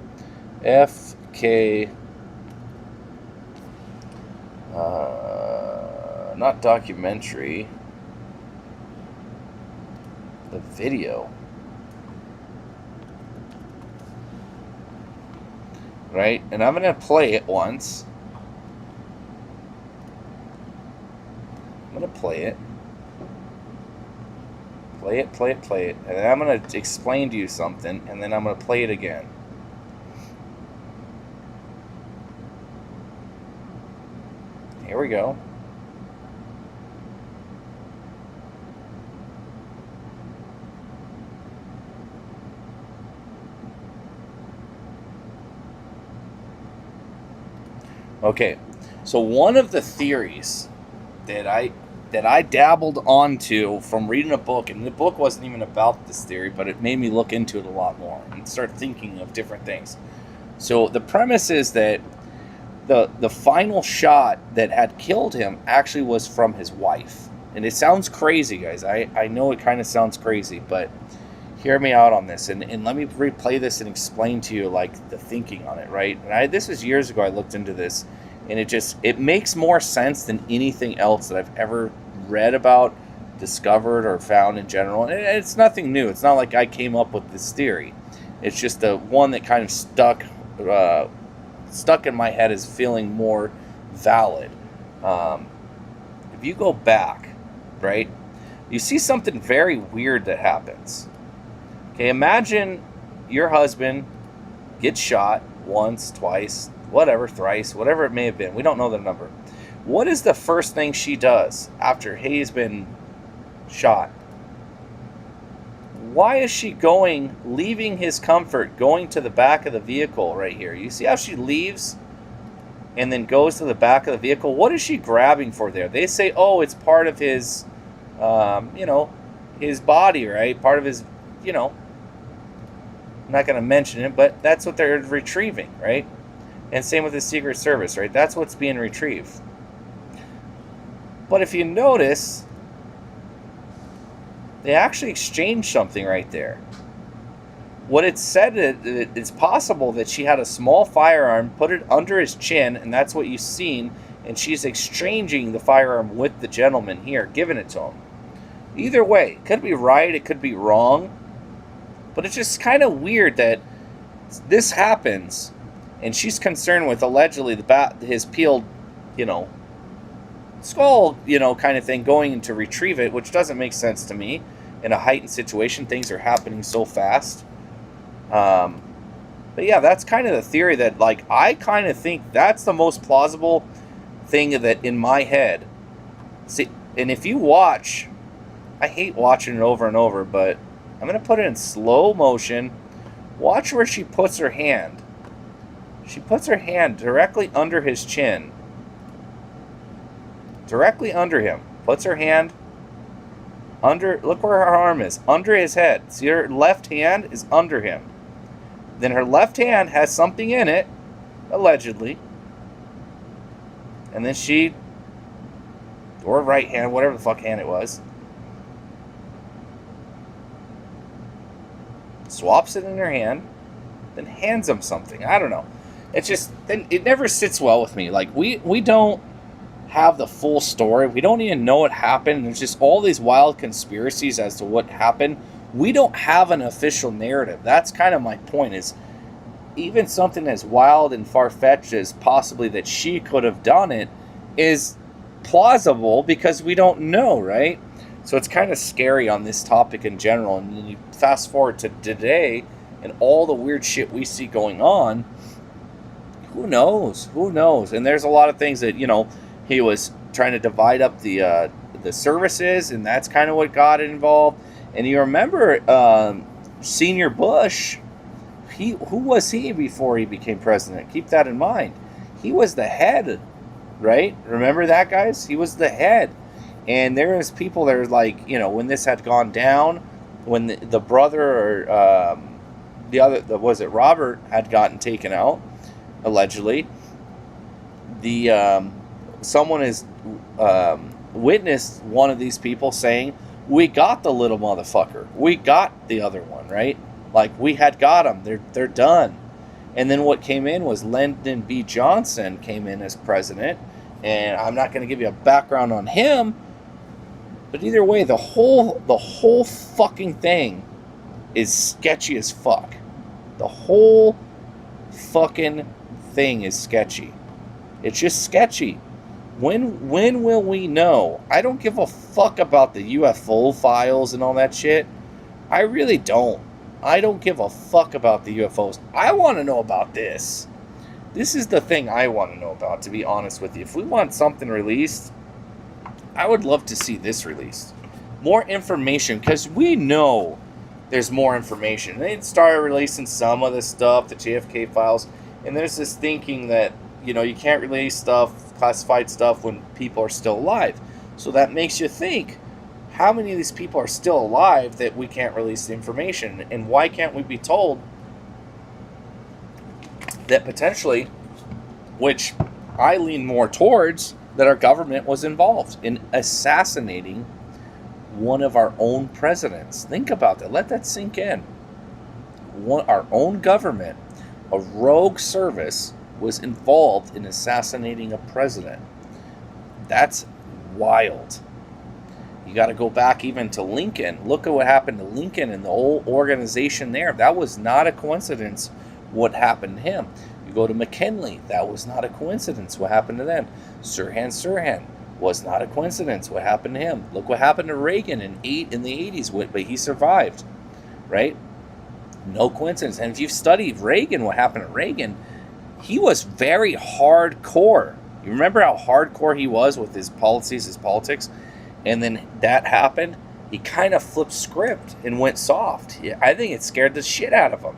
not documentary, the video, right? And I'm gonna play it once. I'm gonna play it. Play it, and then I'm going to explain to you something, and then I'm going to play it again. Here we go. Okay, so one of the theories that I dabbled onto from reading a book, and the book wasn't even about this theory, but it made me look into it a lot more and start thinking of different things. So the premise is that the final shot that had killed him actually was from his wife. And it sounds crazy, guys. I know it kind of sounds crazy, but hear me out on this. And let me replay this and explain to you, like, the thinking on it, right? And this was years ago I looked into this, and it makes more sense than anything else that I've ever read about, discovered, or found in general. And it's nothing new. It's not like I came up with this theory. It's just the one that kind of stuck in my head as feeling more valid. If you go back, right, you see something very weird that happens. Okay, imagine your husband gets shot once, twice, whatever, thrice, whatever it may have been. We don't know the number. What is the first thing she does after he's been shot? Why is she leaving his comfort, going to the back of the vehicle right here? You see how she leaves and then goes to the back of the vehicle? What is she grabbing for there? They say, oh, it's part of his, his body, right? Part of his, I'm not going to mention it, but that's what they're retrieving, right? And same with the Secret Service, right? That's what's being retrieved. But if you notice, they actually exchanged something right there. What it said, it's possible that she had a small firearm, put it under his chin, and that's what you've seen, and she's exchanging the firearm with the gentleman here, giving it to him. Either way, it could be right, it could be wrong, but it's just kind of weird that this happens, and she's concerned with allegedly his peeled, skull, kind of thing, going to retrieve it, which doesn't make sense to me. In a heightened situation, things are happening so fast. But yeah, that's kind of the theory that, I kind of think that's the most plausible thing that in my head. See, and if you watch, I hate watching it over and over, but I'm going to put it in slow motion. Watch where she puts her hand. She puts her hand directly under his chin. Directly under him. Puts her hand under, look where her arm is, under his head. See, her left hand is under him. Then her left hand has something in it, allegedly. And then she, or right hand, whatever the fuck hand it was, swaps it in her hand, then hands him something. I don't know. It's just, it never sits well with me. We don't have the full story. We don't even know what happened. There's just all these wild conspiracies as to what happened. We don't have an official narrative. That's kind of my point, is even something as wild and far-fetched as possibly that she could have done it is plausible because we don't know, right? So it's kind of scary on this topic in general. And then you fast forward to today and all the weird shit we see going on. Who knows? Who knows? And there's a lot of things that, he was trying to divide up the services, and that's kind of what got involved. And you remember Senior Bush, who was he before he became president? Keep that in mind. He was the head, right? Remember that, guys? He was the head. And there was people that were when this had gone down, when the brother or the other, was it Robert, had gotten taken out, allegedly, someone has witnessed one of these people saying, we got the little motherfucker. We got the other one, right? We had got them. They're done. And then what came in was Lyndon B. Johnson came in as president. And I'm not going to give you a background on him. But either way, the whole fucking thing is sketchy as fuck. The whole fucking thing is sketchy. It's just sketchy. When will we know? I don't give a fuck about the UFO files and all that shit. I really don't. I don't give a fuck about the UFOs. I want to know about this. This is the thing I want to know about, to be honest with you. If we want something released, I would love to see this released. More information, because we know there's more information. They started releasing some of the stuff, the JFK files, and there's this thinking that, you can't release stuff, classified stuff, when people are still alive. So that makes you think, how many of these people are still alive that we can't release the information? And why can't we be told that potentially, which I lean more towards, that our government was involved in assassinating one of our own presidents? Think about that. Let that sink in. Our own government, a rogue service, was involved in assassinating a president. That's wild. You got to go back even to Lincoln. Look at what happened to Lincoln and the whole organization there. That was not a coincidence what happened to him. You go to McKinley. That was not a coincidence what happened to them. Sirhan was not a coincidence what happened to him. Look what happened to Reagan in the 80s, but he survived, right? No coincidence. And if you've studied Reagan, what happened to Reagan, he was very hardcore. You remember how hardcore he was with his policies, his politics? And then that happened. He kind of flipped script and went soft. Yeah, I think it scared the shit out of him.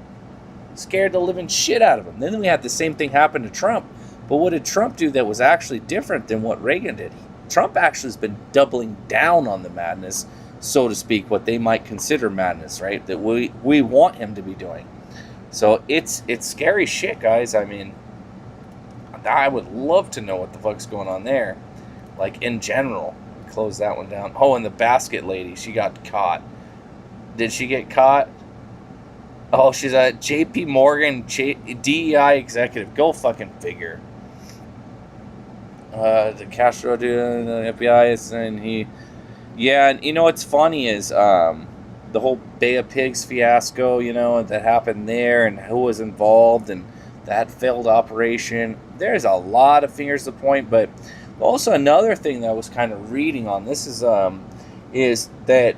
Scared the living shit out of him. Then we had the same thing happen to Trump. But what did Trump do that was actually different than what Reagan did? Trump actually has been doubling down on the madness, so to speak, what they might consider madness, right? That we want him to be doing. So it's scary shit, guys. I mean, I would love to know what the fuck's going on there. Like, in general. Close that one down. Oh, and the basket lady, she got caught. Did she get caught? Oh, she's a JP Morgan DEI executive. Go fucking figure. The Castro dude, the FBI is saying he... Yeah, and you know what's funny is the whole Bay of Pigs fiasco, you know, that happened there and who was involved and that failed operation. There's a lot of fingers to point, but also another thing that I was kind of reading on this is that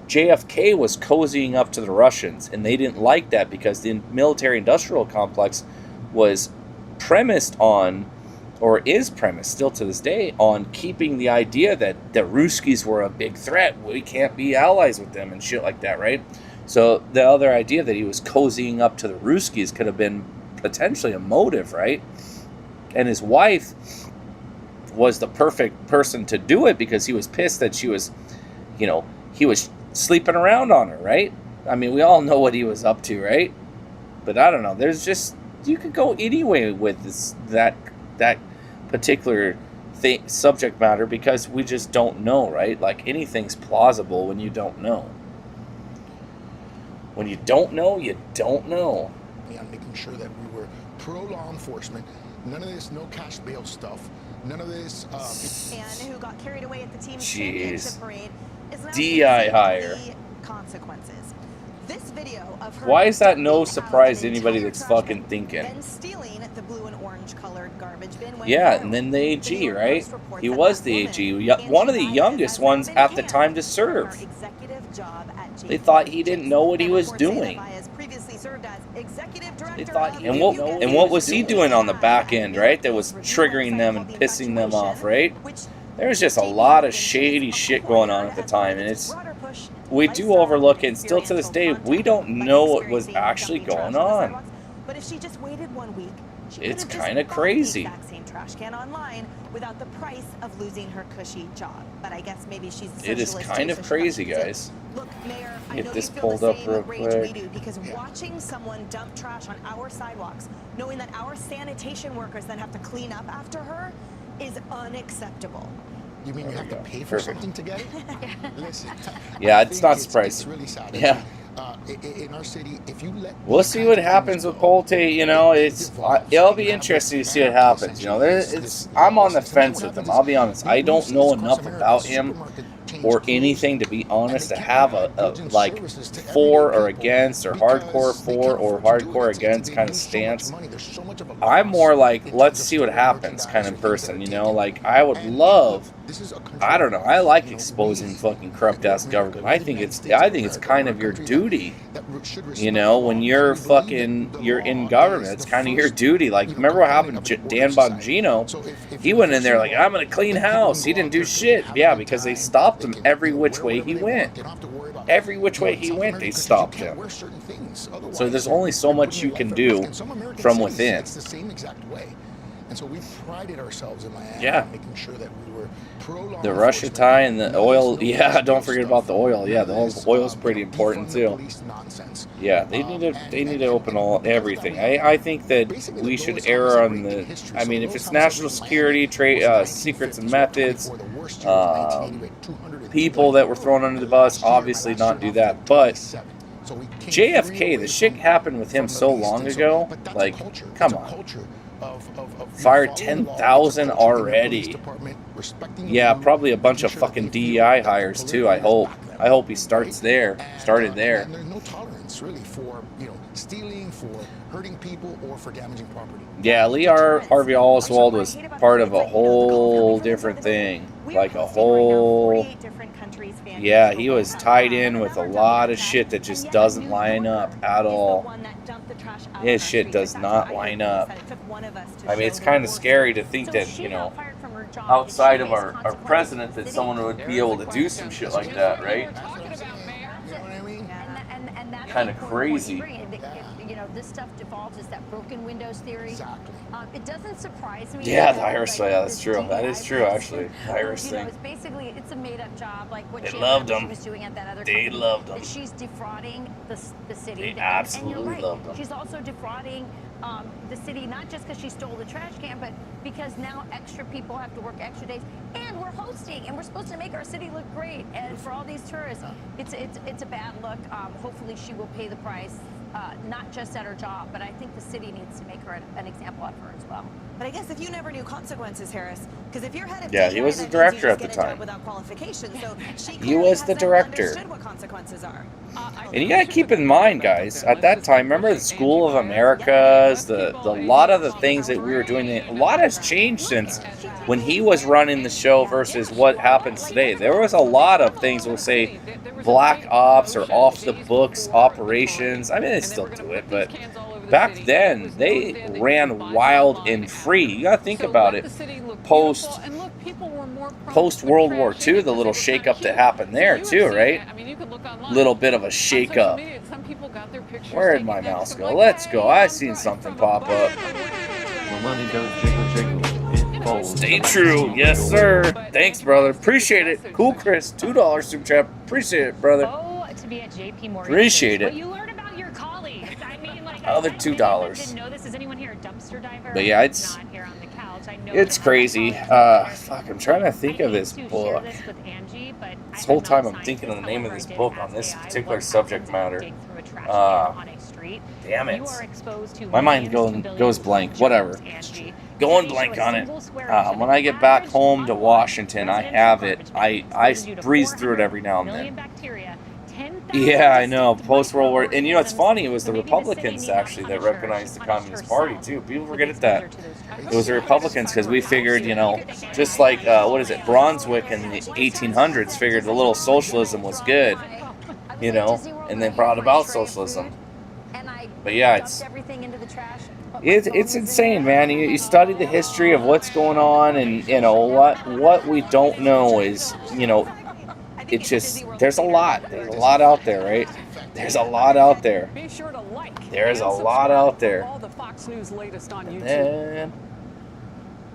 JFK was cozying up to the Russians, and they didn't like that because the military-industrial complex was premised on, or is premised still to this day, on keeping the idea that the Ruskies were a big threat. We can't be allies with them and shit like that, right? So the other idea that he was cozying up to the Ruskies could have been potentially a motive, right? And his wife was the perfect person to do it because he was pissed that she was, you know, he was sleeping around on her, right? I mean, we all know what he was up to, right? But I don't know. There's just, you could go anyway with this, that particular subject matter because we just don't know, right? Like, anything's plausible when you don't know. When you don't know, you don't know. On making sure that we were pro-law enforcement, none of this no cash bail stuff, none of this... and who got carried away at the team's championship parade is now DI hire. Consequences. This video of her Why is that no surprise to anybody that's fucking thinking? then stealing the blue and orange colored garbage bin went Yeah, viral. and then the AG, The right? reports He that was that the woman, AG, one of the youngest ones at the time to serve. executive job at They thought he didn't know what he was doing. Baez previously served as executive They director thought, of and what was he doing on the back end, right? That was triggering them and pissing them off, right? There was just a lot of shady shit going on at the time, and it's, we do overlook it, and still to this day, we don't know what was actually going on. But if she just waited 1 week, she It's could have kind of just bought the crazy. exact same trash can online without the price of losing her cushy job. But I guess maybe she's a It is socialist kind too, of so she crazy, got to guys. Look, Mayor, I Get know this you feel pulled the up same real rage quick. we do because watching someone dump trash on our sidewalks, knowing that our sanitation workers then have to clean up after her, is unacceptable. You mean you have to pay for something to get it? Listen. Yeah, I it's think not It's surprising. really sad. Yeah. In our city, if you let... We'll see what happens with Polte. You know, it'll be interesting to see what happens. You know, I'm on the fence with him. I'll be honest. I don't know enough about him or anything to be honest to have a like for or against or hardcore for or hardcore against kind of stance. I'm more like, let's see what happens kind of person. You know, like I would love. I don't know. I like exposing fucking corrupt ass government. I think it's kind of your duty. You know, when you're in government, it's kind of your duty. Like, remember what happened to Dan Bongino? He went in there like, I'm gonna clean house. He didn't do shit. Yeah, because they stopped him every which way he went. Every which way he went, they stopped him. So there's only so much you can do from within. It's the same exact way. And so we prided ourselves in Miami, Yeah. making sure that we were pro-law The Russia tie and the oil. Yeah, don't forget about the oil. Yeah, the oil's pretty important too. Yeah, they need to open everything. I think that we should err on the. I mean, if it's national security, trade secrets and methods, people that were thrown under the bus, obviously not do that. But JFK, the shit happened with him so long ago. Like, come on. Fired 10,000 already. Yeah, probably a bunch of fucking DEI hires too. I hope he started there. And there's no tolerance really for stealing, for hurting people, or for damaging property. Yeah, Lee Harvey Oswald was part of a whole different thing. Like a whole. Yeah, he was tied in with a lot of shit that just doesn't line up at all. trash out His on our shit streets. does Like, not that's what I line heard. He up. said it took one of us to I mean, show it's the kind of force. scary to think So that, she you got know, fired from her job. outside Did of she face our consequences president, in that the someone would be able to do some shit like that, right? And that's Kinda the important point crazy. you bring. You know, this stuff devolves is that broken windows theory. Exactly. It doesn't surprise me. Yeah, that, the Irish, like, yeah, that's this true. That DEI is true, person, actually. The Irish you know, thing. it's basically, it's a made-up job, like what They she loved 'em. was doing at that other They company. loved 'em. That she's defrauding the city. They and absolutely you're right. loved 'em. She's also defrauding the city, not just because she stole the trash can, but because now extra people have to work extra days. And we're hosting, and we're supposed to make our city look great. And for all these tourists, it's a bad look. Hopefully she will pay the price. Not just at her job, but I think the city needs to make her an example of her as well. But I guess if you never knew consequences, Harris, because if you're head of Yeah, DEI, he was the that means director you at just the get a job time. without qualifications. So she He clearly was the hasn't director. understood what consequences are. And you gotta keep in mind, guys, at that time, remember the School of Americas, the lot of the things that we were doing, a lot has changed since when he was running the show versus what happens today. There was a lot of things, we'll say, black ops or off the books operations. I mean, they still do it, but back then, they ran wild and free. You gotta think about it. Post World War II, the little shakeup that happened there too, right? Little bit of a shakeup. Where did my mouse go? Let's go. I seen something pop up. My money don't jiggle jiggle. It folds. Stay true. Yes, sir. Thanks, brother. Appreciate it. Cool, Chris. $2 super chat. Appreciate it, brother. Oh, to be at JP Morgan. Appreciate What it. you learn about your colleagues. I mean, like, Other I $2. didn't know this. Is anyone here a dumpster diver? But yeah, it's not here on the couch. I know it's that crazy. other Fuck, I'm trying to think of this to share book. this with Angie, but This I'm whole not a time I'm scientist. thinking of the name of However, this I did book ask on this AI particular what subject happens when you matter. dig through a trash can on a street. Damn it. You are exposed to My mind millions to goes billions blank. of Whatever. germs, Angie. Going Studies blank show a on it. single square inch of When an I get back average home to unwashed Washington, I residential have it. garbage I bag exposes you to breeze through it 400 every now and million then. bacteria, 10,000 Yeah, I know. distinct Post World War, and you know, it's funny. It was the So maybe the city Republicans need not actually that punish her. recognized She the punished Communist Party herself too. People with forget exposure that. to those trash It was the Republicans because we figured, you know, just like what is it, Brunswick in the 1800s figured a little socialism was good, you know, and then brought about socialism. But yeah, it's insane, man. You study the history of what's going on, and you know what we don't know is, you know, it's just there's a lot out there, right? There's a lot out there. Be sure to like. There's a lot out there. All the Fox News latest on YouTube.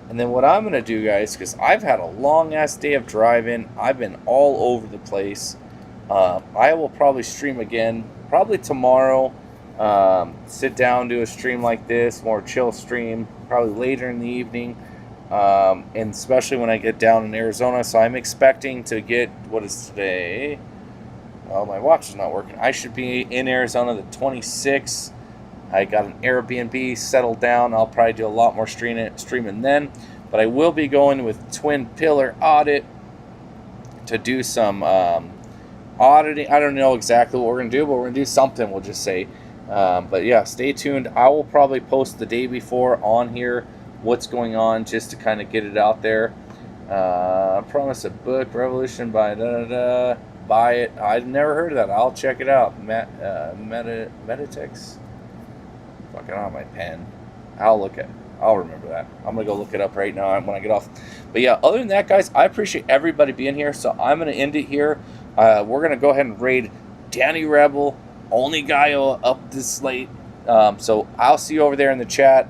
And then what I'm gonna do, guys, because I've had a long ass day of driving. I've been all over the place. I will probably stream again, probably tomorrow. Sit down, do a stream like this, more chill stream, probably later in the evening, and especially when I get down in Arizona. So I'm expecting to get, what is today? Oh, my watch is not working. I should be in Arizona the 26th. I got an Airbnb settled down. I'll probably do a lot more streaming then, but I will be going with Twin Pillar Audit to do some auditing. I don't know exactly what we're gonna do, but we're gonna do something, we'll just say. But yeah, stay tuned. I will probably post the day before on here what's going on, just to kind of get it out there. Promise a book, Revolution by buy it. I've never heard of that. I'll check it out. Meditex. Fucking on my pen. I'll remember that. I'm gonna go look it up right now when I get off. But yeah, other than that, guys, I appreciate everybody being here. So I'm gonna end it here. We're gonna go ahead and raid Danny Rebel. Only guy up this late. So I'll see you over there in the chat.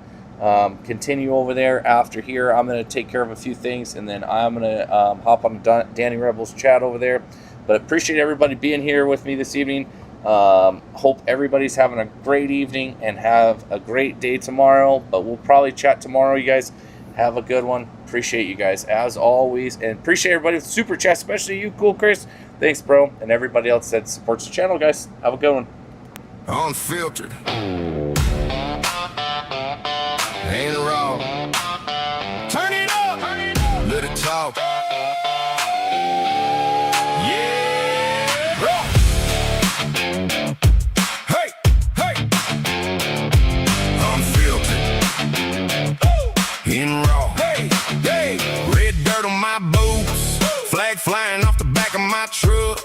Continue over there after here. I'm going to take care of a few things, and then I'm going to hop on Danny Rebel's chat over there. But appreciate everybody being here with me this evening. Hope everybody's having a great evening and have a great day tomorrow. But we'll probably chat tomorrow, you guys. Have a good one. Appreciate you guys, as always. And appreciate everybody with Super Chat, especially you, Cool Chris. Thanks, bro. And everybody else that supports the channel, guys. Have a good one. Unfiltered. Ain't wrong. Turn it up. Let it talk. Yeah. Hey, hey. Unfiltered. In raw. Hey, hey. Red dirt on my boots. Flag flying off the back of my truck.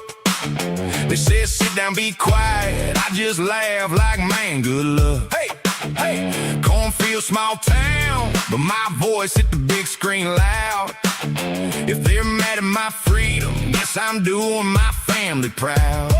They said sit down, be quiet. I just laugh like, man, good luck. Hey. Hey, cornfield, small town, but my voice hit the big screen loud. If they're mad at my freedom, yes, I'm doing my family proud.